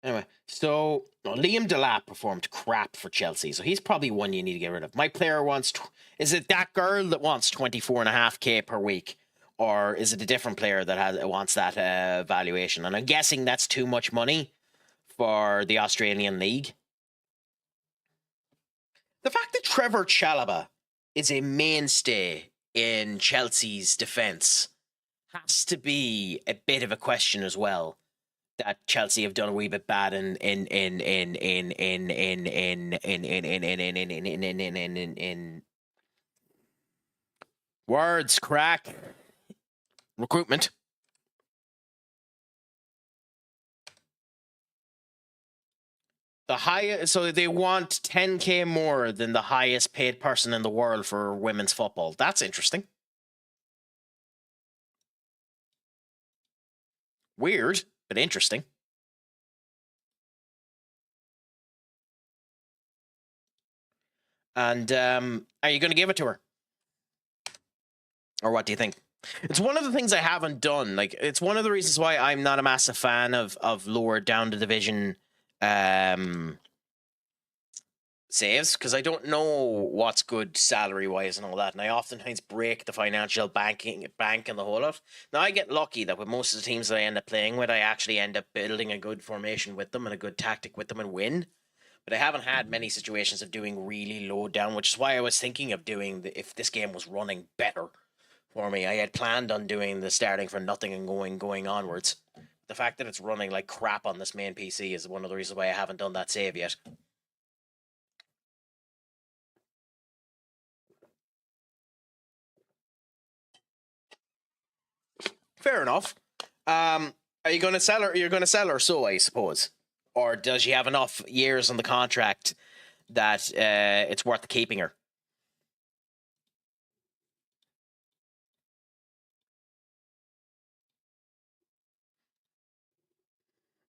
Anyway, so Liam Delap performed crap for Chelsea, so he's probably one you need to get rid of. My player wants... is it that girl that wants 24.5k per week? Or is it a different player that wants that valuation? And I'm guessing that's too much money for the Australian League. The fact that Trevor Chalobah is a mainstay in Chelsea's defence has to be a bit of a question as well. That Chelsea have done a wee bit bad in words, crack recruitment. The highest, so they want 10k more than the highest paid person in the world for women's football. That's interesting. Weird, but interesting. And are you going to give it to her? Or what do you think? It's one of the things I haven't done. Like, it's one of the reasons why I'm not a massive fan of lower down the division saves, because I don't know what's good salary wise and all that, and I oftentimes break the financial bank and the whole lot. Now I get lucky that with most of the teams that I end up playing with, I actually end up building a good formation with them and a good tactic with them and win. But I haven't had many situations of doing really low down, which is why I was thinking of doing if this game was running better for me. I had planned on doing the starting for nothing and going onwards. The fact that it's running like crap on this main PC is one of the reasons why I haven't done that save yet. Fair enough. Are you going to sell her? You're going to sell her, so I suppose, or does she have enough years on the contract that it's worth keeping her?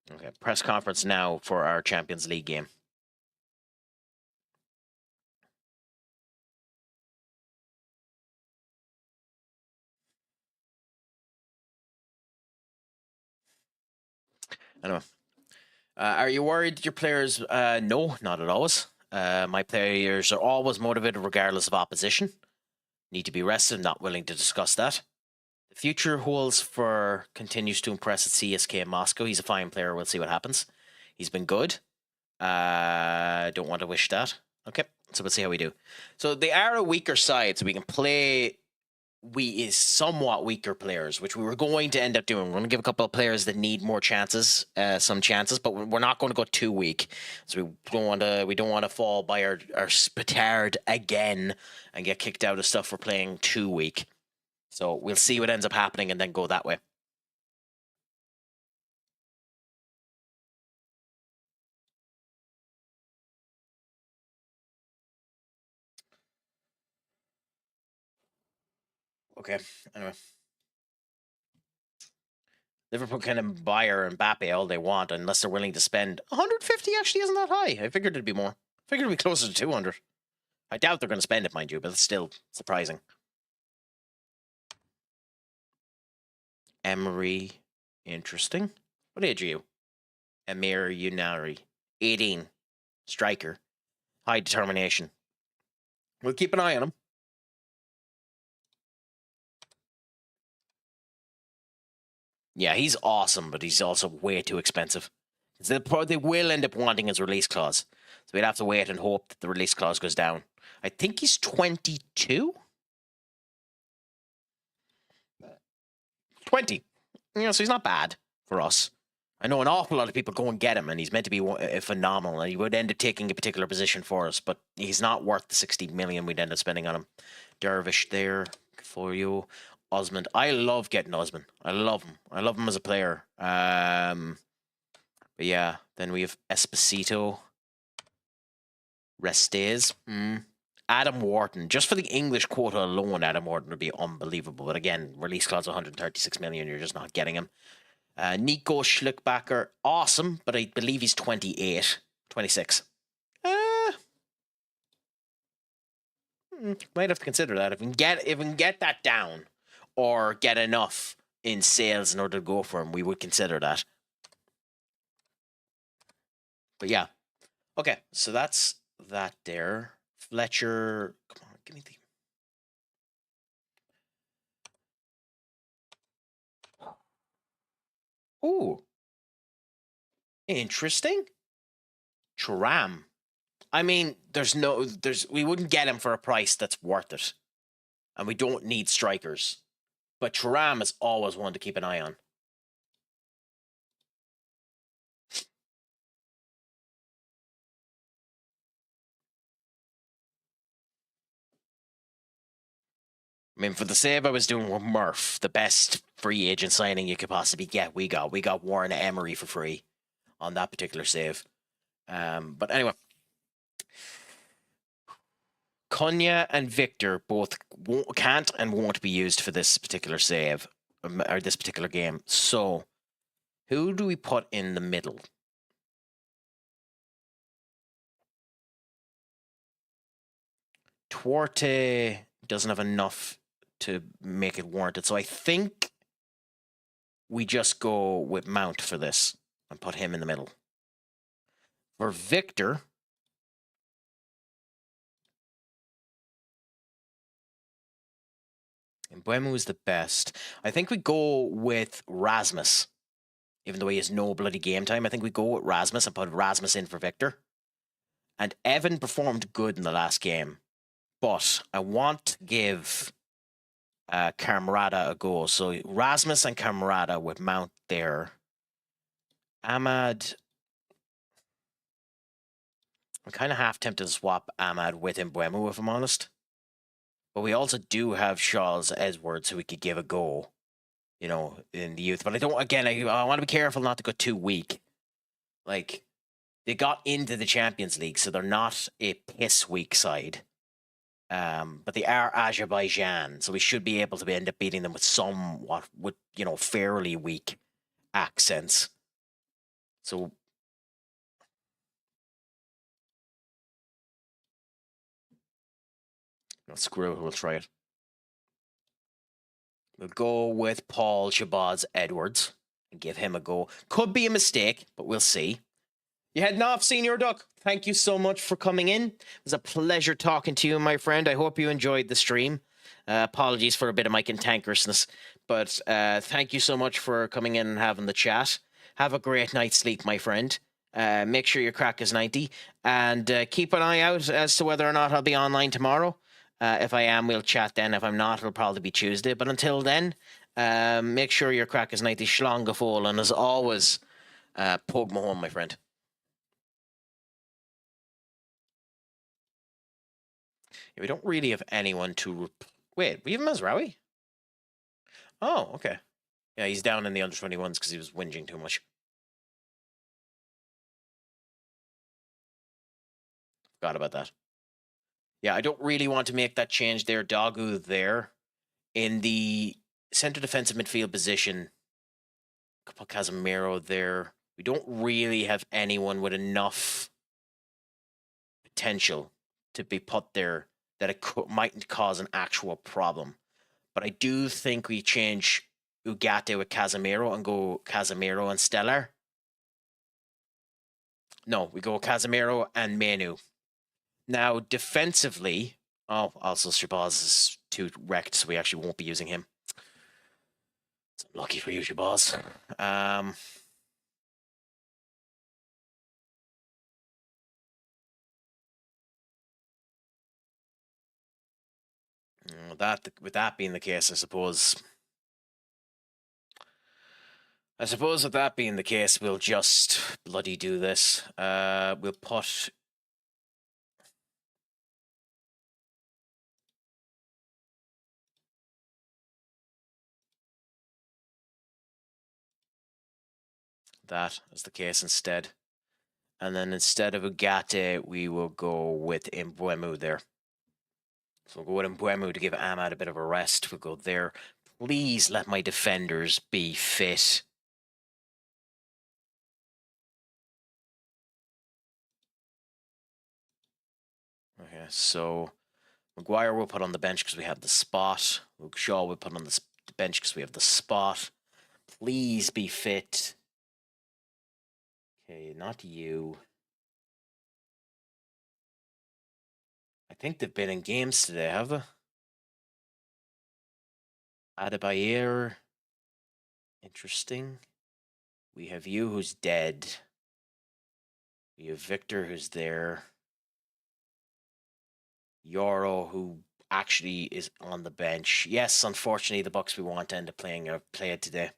Okay, press conference now for our Champions League game. Anyway, are you worried that your players? No, not at all. My players are always motivated regardless of opposition. Need to be rested. Not willing to discuss that. The future holds for continues to impress at CSK Moscow. He's a fine player. We'll see what happens. He's been good. Don't want to wish that. Okay, so we'll see how we do. So they are a weaker side, so we can play is somewhat weaker players, which we were going to end up doing. We're going to give a couple of players that need more chances, some chances, but we're not going to go too weak. So we don't want to fall by our petard again and get kicked out of stuff for playing too weak. So we'll see what ends up happening and then go that way. Okay, anyway. Liverpool can buy her Mbappe all they want unless they're willing to spend 150. Actually isn't that high. I figured it'd be more. I figured it'd be closer to 200. I doubt they're going to spend it, mind you, but it's still surprising. Emery, interesting. What age are you? Emir Unari, 18, striker, high determination. We'll keep an eye on him. Yeah, he's awesome, but he's also way too expensive. They will end up wanting his release clause. So we'd have to wait and hope that the release clause goes down. I think he's 22? 20. So he's not bad for us. I know an awful lot of people go and get him, and he's meant to be phenomenal, and he would end up taking a particular position for us, but he's not worth the 60 million we'd end up spending on him. Dervish there for you. Osmond. I love getting Osmond. I love him. I love him as a player. But yeah, then we have Esposito. Restes. Adam Wharton. Just for the English quota alone, Adam Wharton would be unbelievable. But again, release clause 136 million, you're just not getting him. Nico Schlickbacher, awesome, but I believe he's 28, 26. Might have to consider that if we can get that down, or get enough in sales in order to go for him. We would consider that. But yeah, okay. So that's that there. Fletcher, come on, give me the. Ooh, interesting. Tram. I mean, we wouldn't get him for a price that's worth it. And we don't need strikers. But Thuram is always one to keep an eye on. I mean, for the save I was doing with Murph, the best free agent signing you could possibly get, we got Warren Emery for free on that particular save. But anyway. Cunha and Victor both can't and won't be used for this particular save, or this particular game. So, who do we put in the middle? Tuarte doesn't have enough to make it warranted. So I think we just go with Mount for this and put him in the middle. For Victor, Mbeumo is the best. I think we go with Rasmus. Even though he has no bloody game time, I think we go with Rasmus and put Rasmus in for Victor. And Evan performed good in the last game. But I want to give Camarada a go. So Rasmus and Camarada with Mount there. Ahmad. I'm kind of half tempted to swap Ahmad with Mbeumo, if I'm honest. But we also do have Charles Edwards who we could give a go, you know, in the youth. But I don't, again, I want to be careful not to go too weak. Like, they got into the Champions League, so they're not a piss weak side. But they are Azerbaijan, so we should be able to end up beating them with somewhat, with, you know, fairly weak accents. So, no, screw it, we'll try it. We'll go with Paul Shabazz Edwards and give him a go. Could be a mistake, but we'll see. You heading off, Senior Duck? Thank you so much for coming in. It was a pleasure talking to you, my friend. I hope you enjoyed the stream. Apologies for a bit of my cantankerousness, but thank you so much for coming in and having the chat. Have a great night's sleep, my friend. Make sure your crack is 90, and keep an eye out as to whether or not I'll be online tomorrow. If I am, we'll chat then. If I'm not, it'll probably be Tuesday. But until then, make sure your crack is 90. Schlongafol, and as always, poke me home, my friend. Yeah, we don't really have anyone to... Wait, we have Mazraoui? Oh, okay. Yeah, he's down in the under-21s because he was whinging too much. Forgot about that. Yeah, I don't really want to make that change there. Dagu there. In the center defensive midfield position, put Casemiro there. We don't really have anyone with enough potential to be put there that it mightn't cause an actual problem. But I do think we change Ugarte with Casemiro and go Casemiro and Stellar. No, we go Casemiro and Menu. Now, defensively, also Shabazz is too wrecked, so we actually won't be using him. It's unlucky for you, Shabazz. With that being the case, I suppose with that being the case, we'll just bloody do this. We'll put... that as the case instead. And then instead of Ugarte, we will go with Mbwemu there. So we'll go with Mbwemu to give Ahmad a bit of a rest. We'll go there. Please let my defenders be fit. Okay, so Maguire will put on the bench because we have the spot. Luke Shaw will put on the bench because we have the spot. Please be fit. Okay, not you. I think they've been in games today, have they? Adebayor. Interesting. We have you who's dead. We have Victor who's there. Yoro who actually is on the bench. Yes, unfortunately the Bucks we want to end up playing play it today.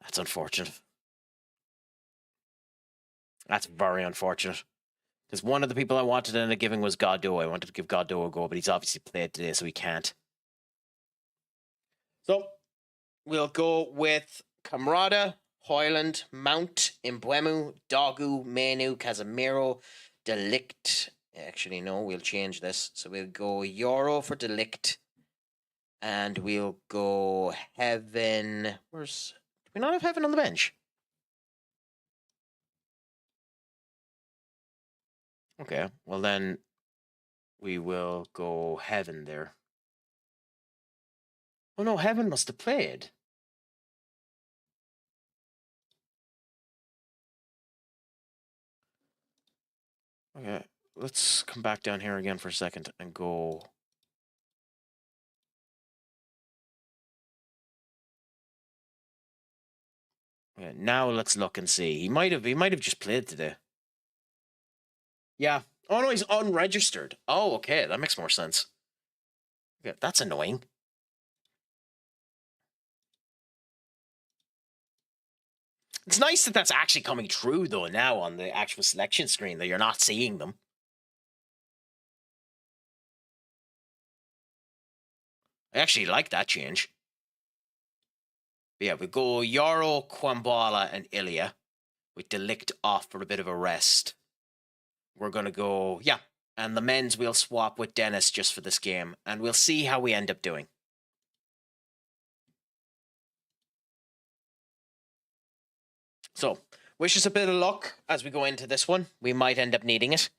That's unfortunate. That's very unfortunate. Because one of the people I wanted to end up giving was Godot. I wanted to give Godot a go, but he's obviously played today, so he can't. So we'll go with Camrada, Hoyland, Mount, Mbwemu, Dogu, Menu, Casemiro, Delict. Actually, no, we'll change this. So we'll go Yoro for Delict. And we'll go Heaven. Do we not have Heaven on the bench? Okay, well then we will go Heaven there. Oh no, Heaven must have played. Okay, let's come back down here again for a second and go. Okay, now let's look and see. He might have just played today. Yeah. Oh no, he's unregistered. Oh, okay, that makes more sense. Yeah, that's annoying. It's nice that that's actually coming true, though, now on the actual selection screen, that you're not seeing them. I actually like that change. But yeah, we go Yaro, Kwambala, and Ilya with Delict off for a bit of a rest. We're going to go, yeah, and the men's we'll swap with Dennis just for this game, and we'll see how we end up doing. So, wish us a bit of luck as we go into this one. We might end up needing it.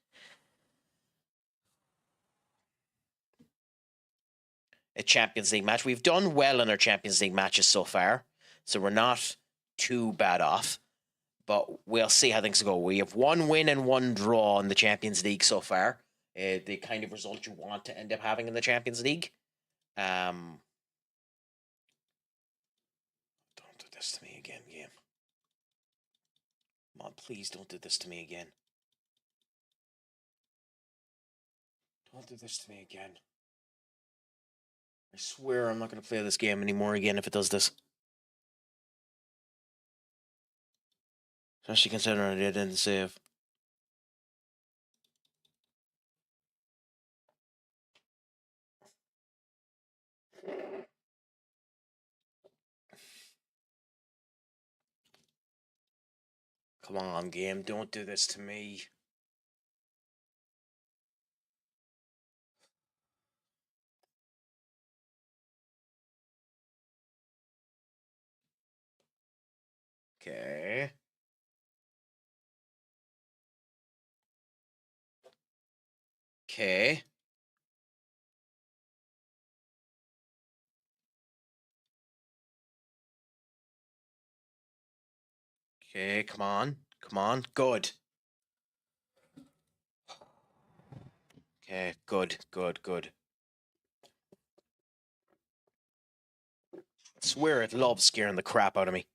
A Champions League match. We've done well in our Champions League matches so far, so we're not too bad off. But we'll see how things go. We have 1 win and 1 draw in the Champions League so far. The kind of result you want to end up having in the Champions League. Don't do this to me again, game. Come on, please don't do this to me again. Don't do this to me again. I swear I'm not going to play this game anymore again if it does this. Especially considering I didn't save. Come on, game, don't do this to me. Okay. Okay. Okay, come on. Come on. Good. Okay, good, good, good. I swear it loves scaring the crap out of me.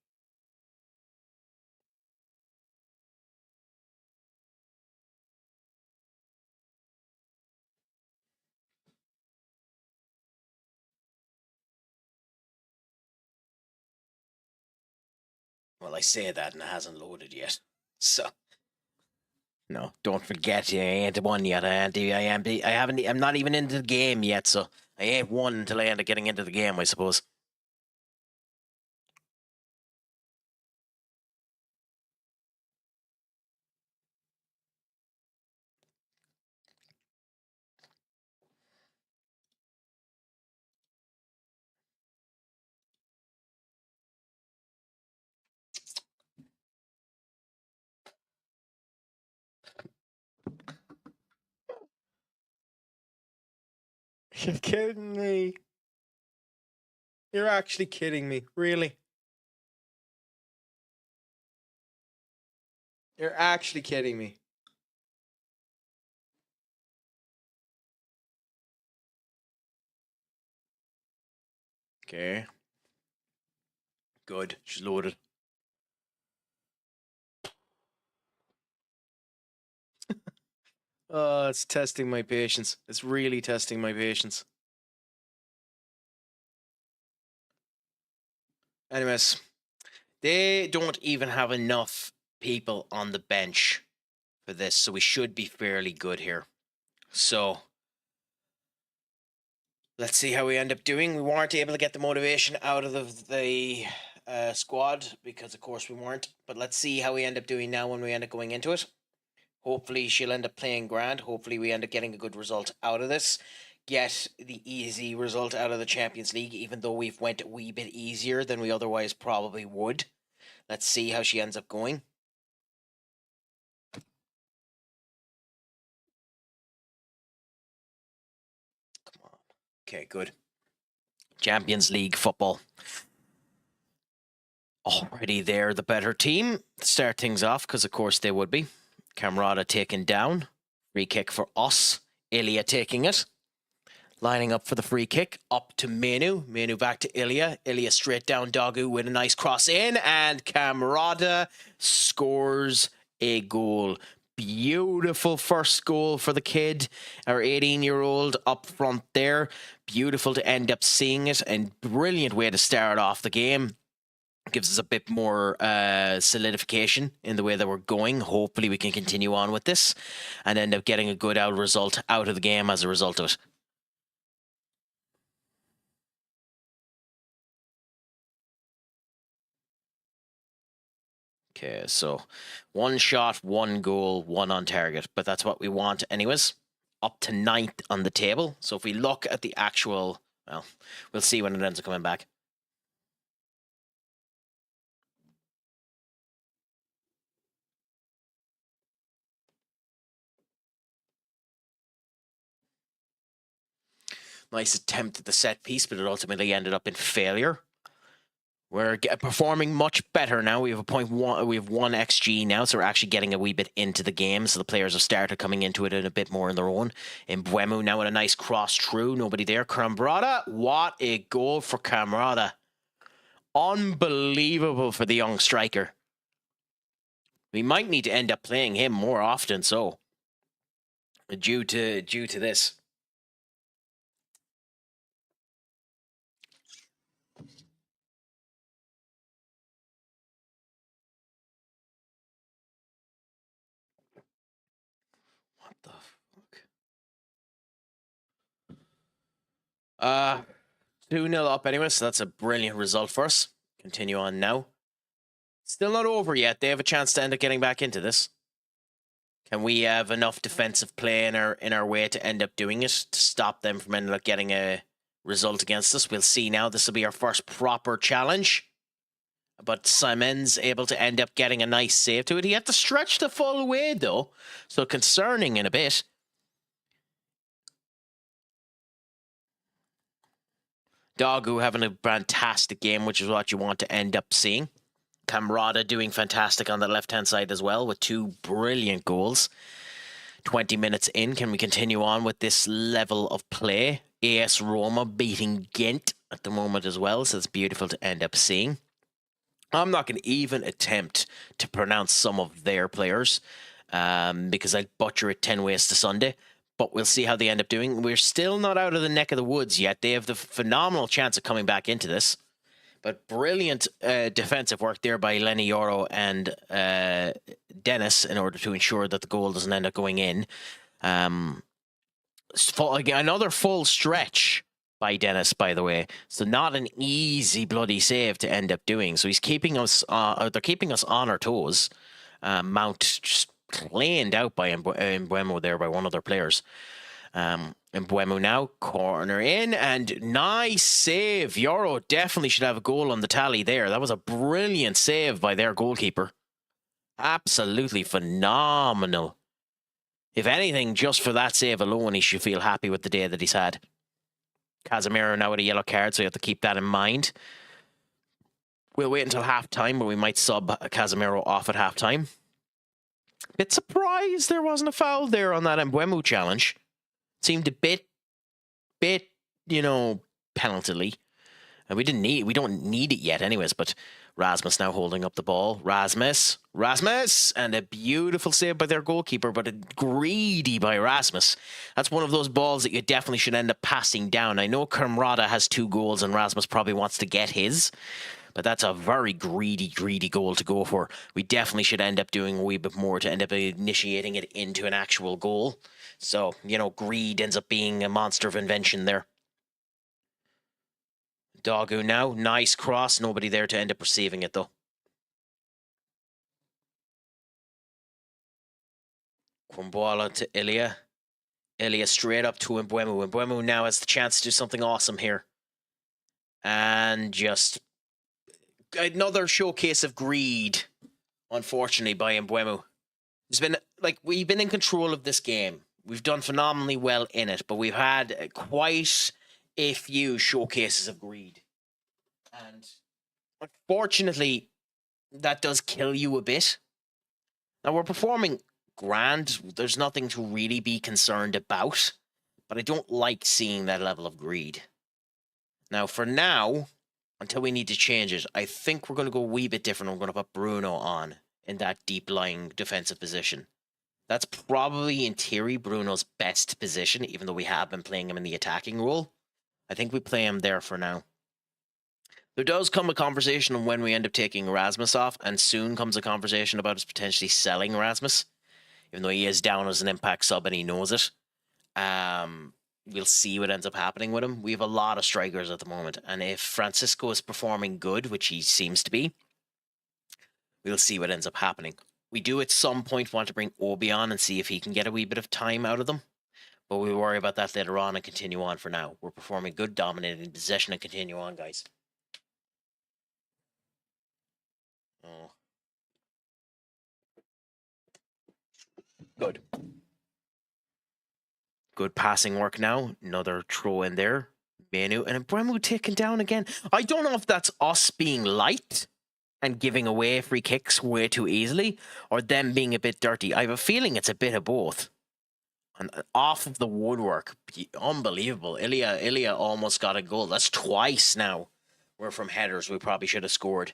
Well, I say that and it hasn't loaded yet. So no, don't forget, I ain't won yet. I'm not even into the game yet, so I ain't won until I end up getting into the game, I suppose. You're kidding me. You're actually kidding me. Really? You're actually kidding me. Okay. Good. She's loaded. Oh, it's testing my patience. It's really testing my patience. Anyways, they don't even have enough people on the bench for this, so we should be fairly good here. So, let's see how we end up doing. We weren't able to get the motivation out of the squad because, of course, we weren't. But let's see how we end up doing now when we end up going into it. Hopefully, she'll end up playing grand. Hopefully, we end up getting a good result out of this. Get the easy result out of the Champions League, even though we've went a wee bit easier than we otherwise probably would. Let's see how she ends up going. Come on. Okay, good. Champions League football. Already they're the better team. Start things off, because of course they would be. Camarada taken down. Free kick for us. Ilya taking it. Lining up for the free kick. Up to Menu. Menu back to Ilya. Ilya straight down Dogu with a nice cross in. And Camarada scores a goal. Beautiful first goal for the kid. Our 18-year-old up front there. Beautiful to end up seeing it. And brilliant way to start off the game. Gives us a bit more solidification in the way that we're going. Hopefully we can continue on with this and end up getting a good result out of the game as a result of it. Okay, so 1 shot, 1 goal, 1 on target, but that's what we want anyways. Up to 9th on the table. So if we look at the actual, well, we'll see when it ends up coming back. Nice attempt at the set piece, but it ultimately ended up in failure. We're performing much better now. We have we have 1 XG now, so we're actually getting a wee bit into the game. So the players have started coming into it a bit more on their own. Mbuemu now with a nice cross through. Nobody there. Camarada. What a goal for Camarada. Unbelievable for the young striker. We might need to end up playing him more often, so due to this. What the fuck? 2-0 up anyway, so that's a brilliant result for us. Continue on now. Still not over yet. They have a chance to end up getting back into this. Can we have enough defensive play in our way to end up doing it to stop them from ending up getting a result against us? We'll see now. This will be our first proper challenge. But Simon's able to end up getting a nice save to it. He had to stretch the full way though, so concerning in a bit. Dogu having a fantastic game, which is what you want to end up seeing. Camarada doing fantastic on the left-hand side as well with 2 brilliant goals. 20 minutes in, can we continue on with this level of play? AS Roma beating Ghent at the moment as well, so it's beautiful to end up seeing. I'm not going to even attempt to pronounce some of their players because I'd butcher it 10 ways to Sunday. But we'll see how they end up doing. We're still not out of the neck of the woods yet. They have the phenomenal chance of coming back into this. But brilliant defensive work there by Lenny Yoro and Dennis in order to ensure that the goal doesn't end up going in. Another full stretch by Dennis, by the way. So not an easy bloody save to end up doing. So he's keeping us, they're keeping us on our toes. Mount just cleaned out by Mbuemu there by one of their players. Mbuemu now, corner in, and nice save. Yoro definitely should have a goal on the tally there. That was a brilliant save by their goalkeeper. Absolutely phenomenal. If anything, just for that save alone, he should feel happy with the day that he's had. Casemiro now with a yellow card, so you have to keep that in mind. We'll wait until halftime, but we might sub Casemiro off at halftime. Bit surprised there wasn't a foul there on that Mbeumo challenge. Seemed a bit, you know, penalty. And we don't need it yet anyways, but Rasmus now holding up the ball. Rasmus, and a beautiful save by their goalkeeper, but a greedy by Rasmus. That's one of those balls that you definitely should end up passing down. I know Kermrada has 2 goals and Rasmus probably wants to get his, but that's a very greedy goal to go for. We definitely should end up doing a wee bit more to end up initiating it into an actual goal. So, you know, greed ends up being a monster of invention there. Dogu now, nice cross, nobody there to end up receiving it though. Kwambola to Ilya. Ilya straight up to Mbeumo. Mbeumo now has the chance to do something awesome here. And just another showcase of greed, unfortunately, by Mbeumo. It's been, like, we've been in control of this game. We've done phenomenally well in it, but we've had quite a few showcases of greed. And unfortunately, that does kill you a bit. Now, we're performing grand. There's nothing to really be concerned about, but I don't like seeing that level of greed. Now, for now, until we need to change it, I think we're going to go a wee bit different. We're going to put Bruno on in that deep-lying defensive position. That's probably, in theory, Bruno's best position, even though we have been playing him in the attacking role. I think we play him there for now. There does come a conversation on when we end up taking Erasmus off, and soon comes a conversation about us potentially selling Erasmus, even though he is down as an impact sub and he knows it. We'll see what ends up happening with him. We have a lot of strikers at the moment, and if Francisco is performing good, which he seems to be, we'll see what ends up happening. We do at some point want to bring Obi on and see if he can get a wee bit of time out of them. But we'll worry about that later on and continue on for now. We're performing good, dominating possession, and continue on, guys. Oh. Good. Good passing work now. Another throw in there. Menu and Mbeumo taken down again. I don't know if that's us being light and giving away free kicks way too easily, or them being a bit dirty. I have a feeling it's a bit of both. And off of the woodwork, unbelievable. Ilya almost got a goal. That's twice now. We're from headers. We probably should have scored.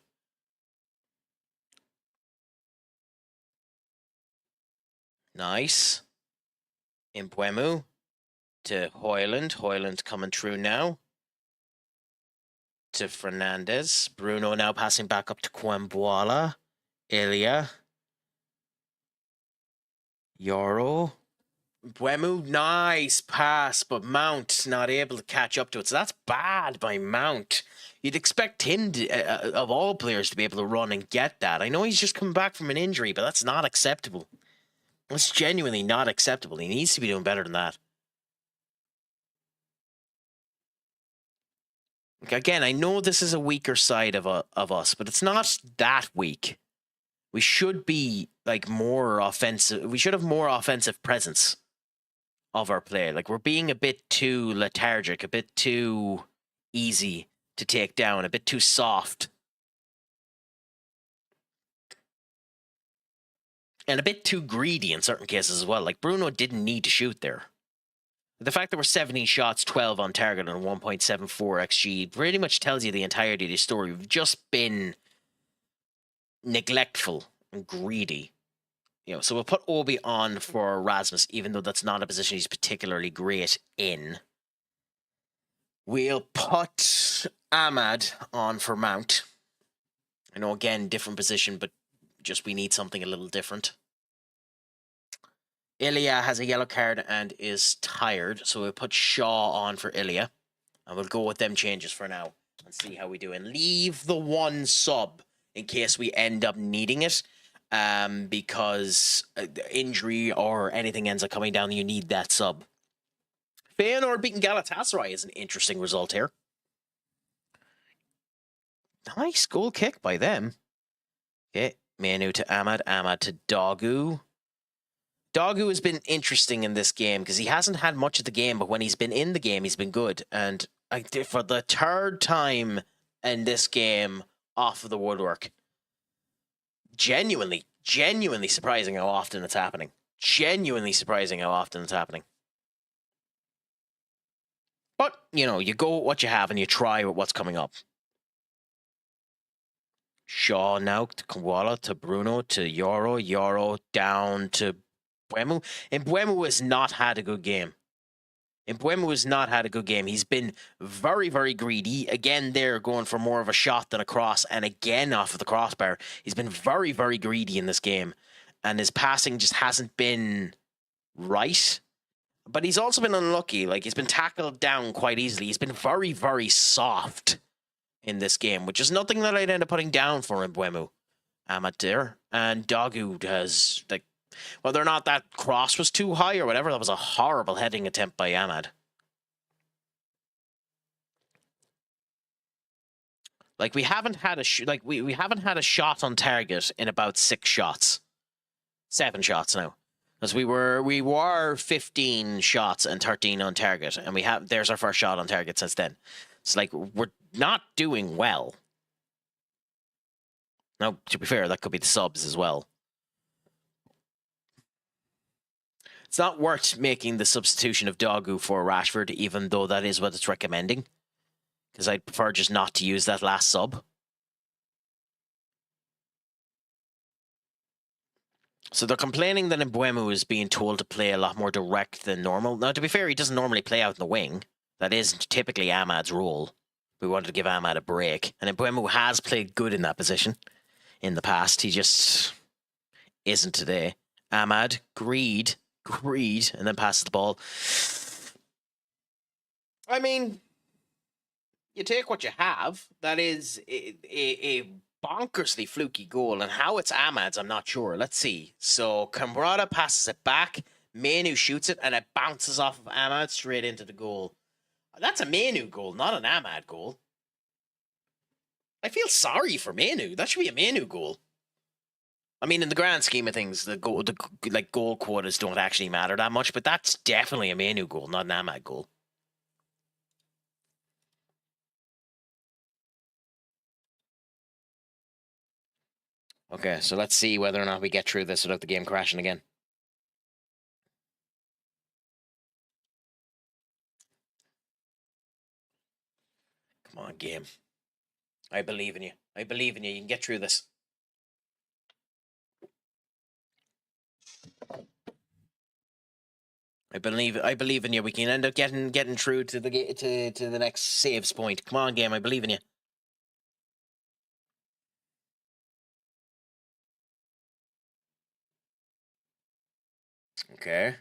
Nice. Mbeumo to Hoyland. Hoyland coming through now. To Fernandez. Bruno now passing back up to Kwambola. Ilya. Yoro. Mbeumo, nice pass, but Mount not able to catch up to it. So that's bad by Mount. You'd expect him, of all players, to be able to run and get that. I know he's just coming back from an injury, but that's not acceptable. It's genuinely not acceptable. He needs to be doing better than that. Again, I know this is a weaker side of us, but it's not that weak. We should be like more offensive. We should have more offensive presence of our play. Like, we're being a bit too lethargic, a bit too easy to take down, a bit too soft. And a bit too greedy in certain cases as well. Like, Bruno didn't need to shoot there. The fact that we're 17 shots, 12 on target, and 1.74 XG pretty much tells you the entirety of the story. We've just been neglectful and greedy. You know, so we'll put Obi on for Rasmus, even though that's not a position he's particularly great in. We'll put Ahmad on for Mount. I know, again, different position, but just we need something a little different. Ilya has a yellow card and is tired, so we'll put Shaw on for Ilya. And we'll go with them changes for now and see how we do. And leave the one sub in case we end up needing it. Because injury or anything ends up coming down, you need that sub. Feyenoord beating Galatasaray is an interesting result here. Nice goal kick by them. Okay, Manu to Ahmad, Ahmad to Dogu. Dogu has been interesting in this game because he hasn't had much of the game, but when he's been in the game, he's been good. And I did for the third time in this game off of the woodwork. Genuinely surprising how often it's happening. Genuinely surprising how often it's happening. But, you know, you go with what you have and you try with what's coming up. Shaw now to Koala to Bruno to Yoro down to Buemu. And Buemu has not had a good game. He's been very, very greedy. Again, there going for more of a shot than a cross. And again, off of the crossbar. He's been very, very greedy in this game. And his passing just hasn't been right. But he's also been unlucky. Like, he's been tackled down quite easily. He's been very, very soft in this game, which is nothing that I'd end up putting down for Mbuemu. Amateur and Dogu has, like, whether or not that cross was too high or whatever, that was a horrible heading attempt by Ahmad. Like, we haven't had a we haven't had a shot on target in about 7 shots now. Because we were 15 shots and 13 on target, and there's our first shot on target since then. It's like, we're not doing well. Now, to be fair, that could be the subs as well. It's not worth making the substitution of Dogu for Rashford, even though that is what it's recommending. Because I'd prefer just not to use that last sub. So they're complaining that Mbuemu is being told to play a lot more direct than normal. Now, to be fair, he doesn't normally play out in the wing. That isn't typically Ahmad's role. We wanted to give Ahmad a break. And Mbuemu has played good in that position in the past. He just isn't today. Ahmad, greed, and then passes the ball. I mean, you take what you have. That is a bonkersly fluky goal, and how it's Ahmad's, I'm not sure. Let's see. So Cambrata passes it back, Manu shoots it, and it bounces off of Ahmad straight into the goal. That's a Manu goal, not an Ahmad goal. I feel sorry for Manu. That should be a Manu goal. I mean, in the grand scheme of things, the goal quotas don't actually matter that much, but that's definitely a Manu goal, not an Ahmad goal. Okay, so let's see whether or not we get through this without the game crashing again. Come on, game. I believe in you. You can get through this. I believe in you. We can end up getting through to the next saves point. Come on, game. I believe in you. Okay.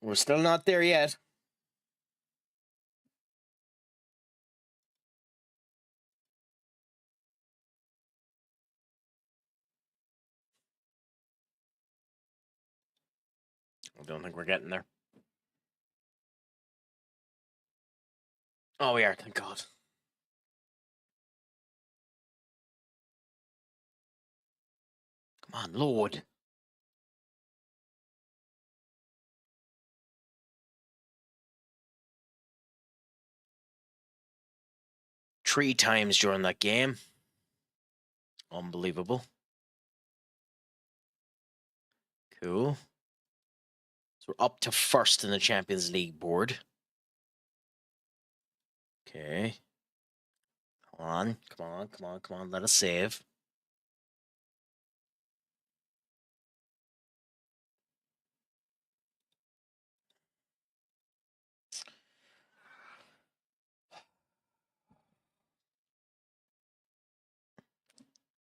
We're still not there yet. I don't think we're getting there. Oh, we are, thank God. Come on, Lord. Three times during that game. Unbelievable. Cool. So we're up to first in the Champions League board. Okay. Come on. Let us save.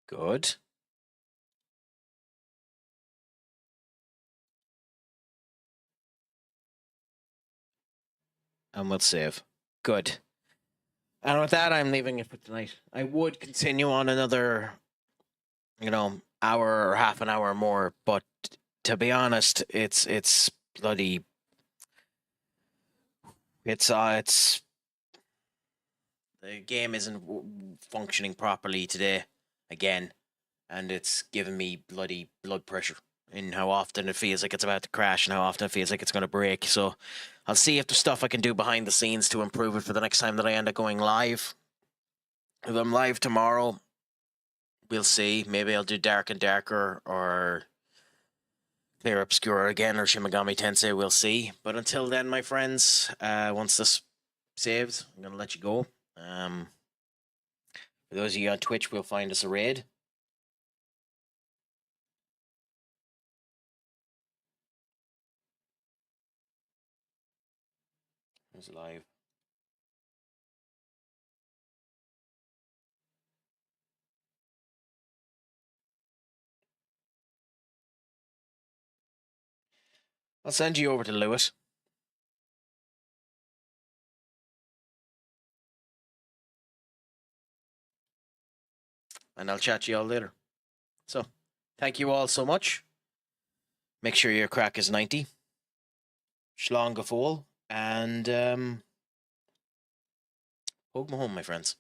Good. And we'll save. Good. And with that, I'm leaving it for tonight. I would continue on another, hour or half an hour more, but to be honest, it's bloody. The game isn't functioning properly today. Again, and it's giving me bloody blood pressure in how often it feels like it's about to crash and how often it feels like it's going to break. So I'll see if there's stuff I can do behind the scenes to improve it for the next time that I end up going live. If I'm live tomorrow, we'll see. Maybe I'll do Dark and Darker or Clear Obscura again or Shin Megami Tensei. We'll see. But until then, my friends, once this saves, I'm going to let you go. For those of you on Twitch, we'll find us a raid. Who's live? I'll send you over to Lewis. And I'll chat to you all later. So, thank you all so much. Make sure your crack is 90. Schlong gefol. And home, my friends.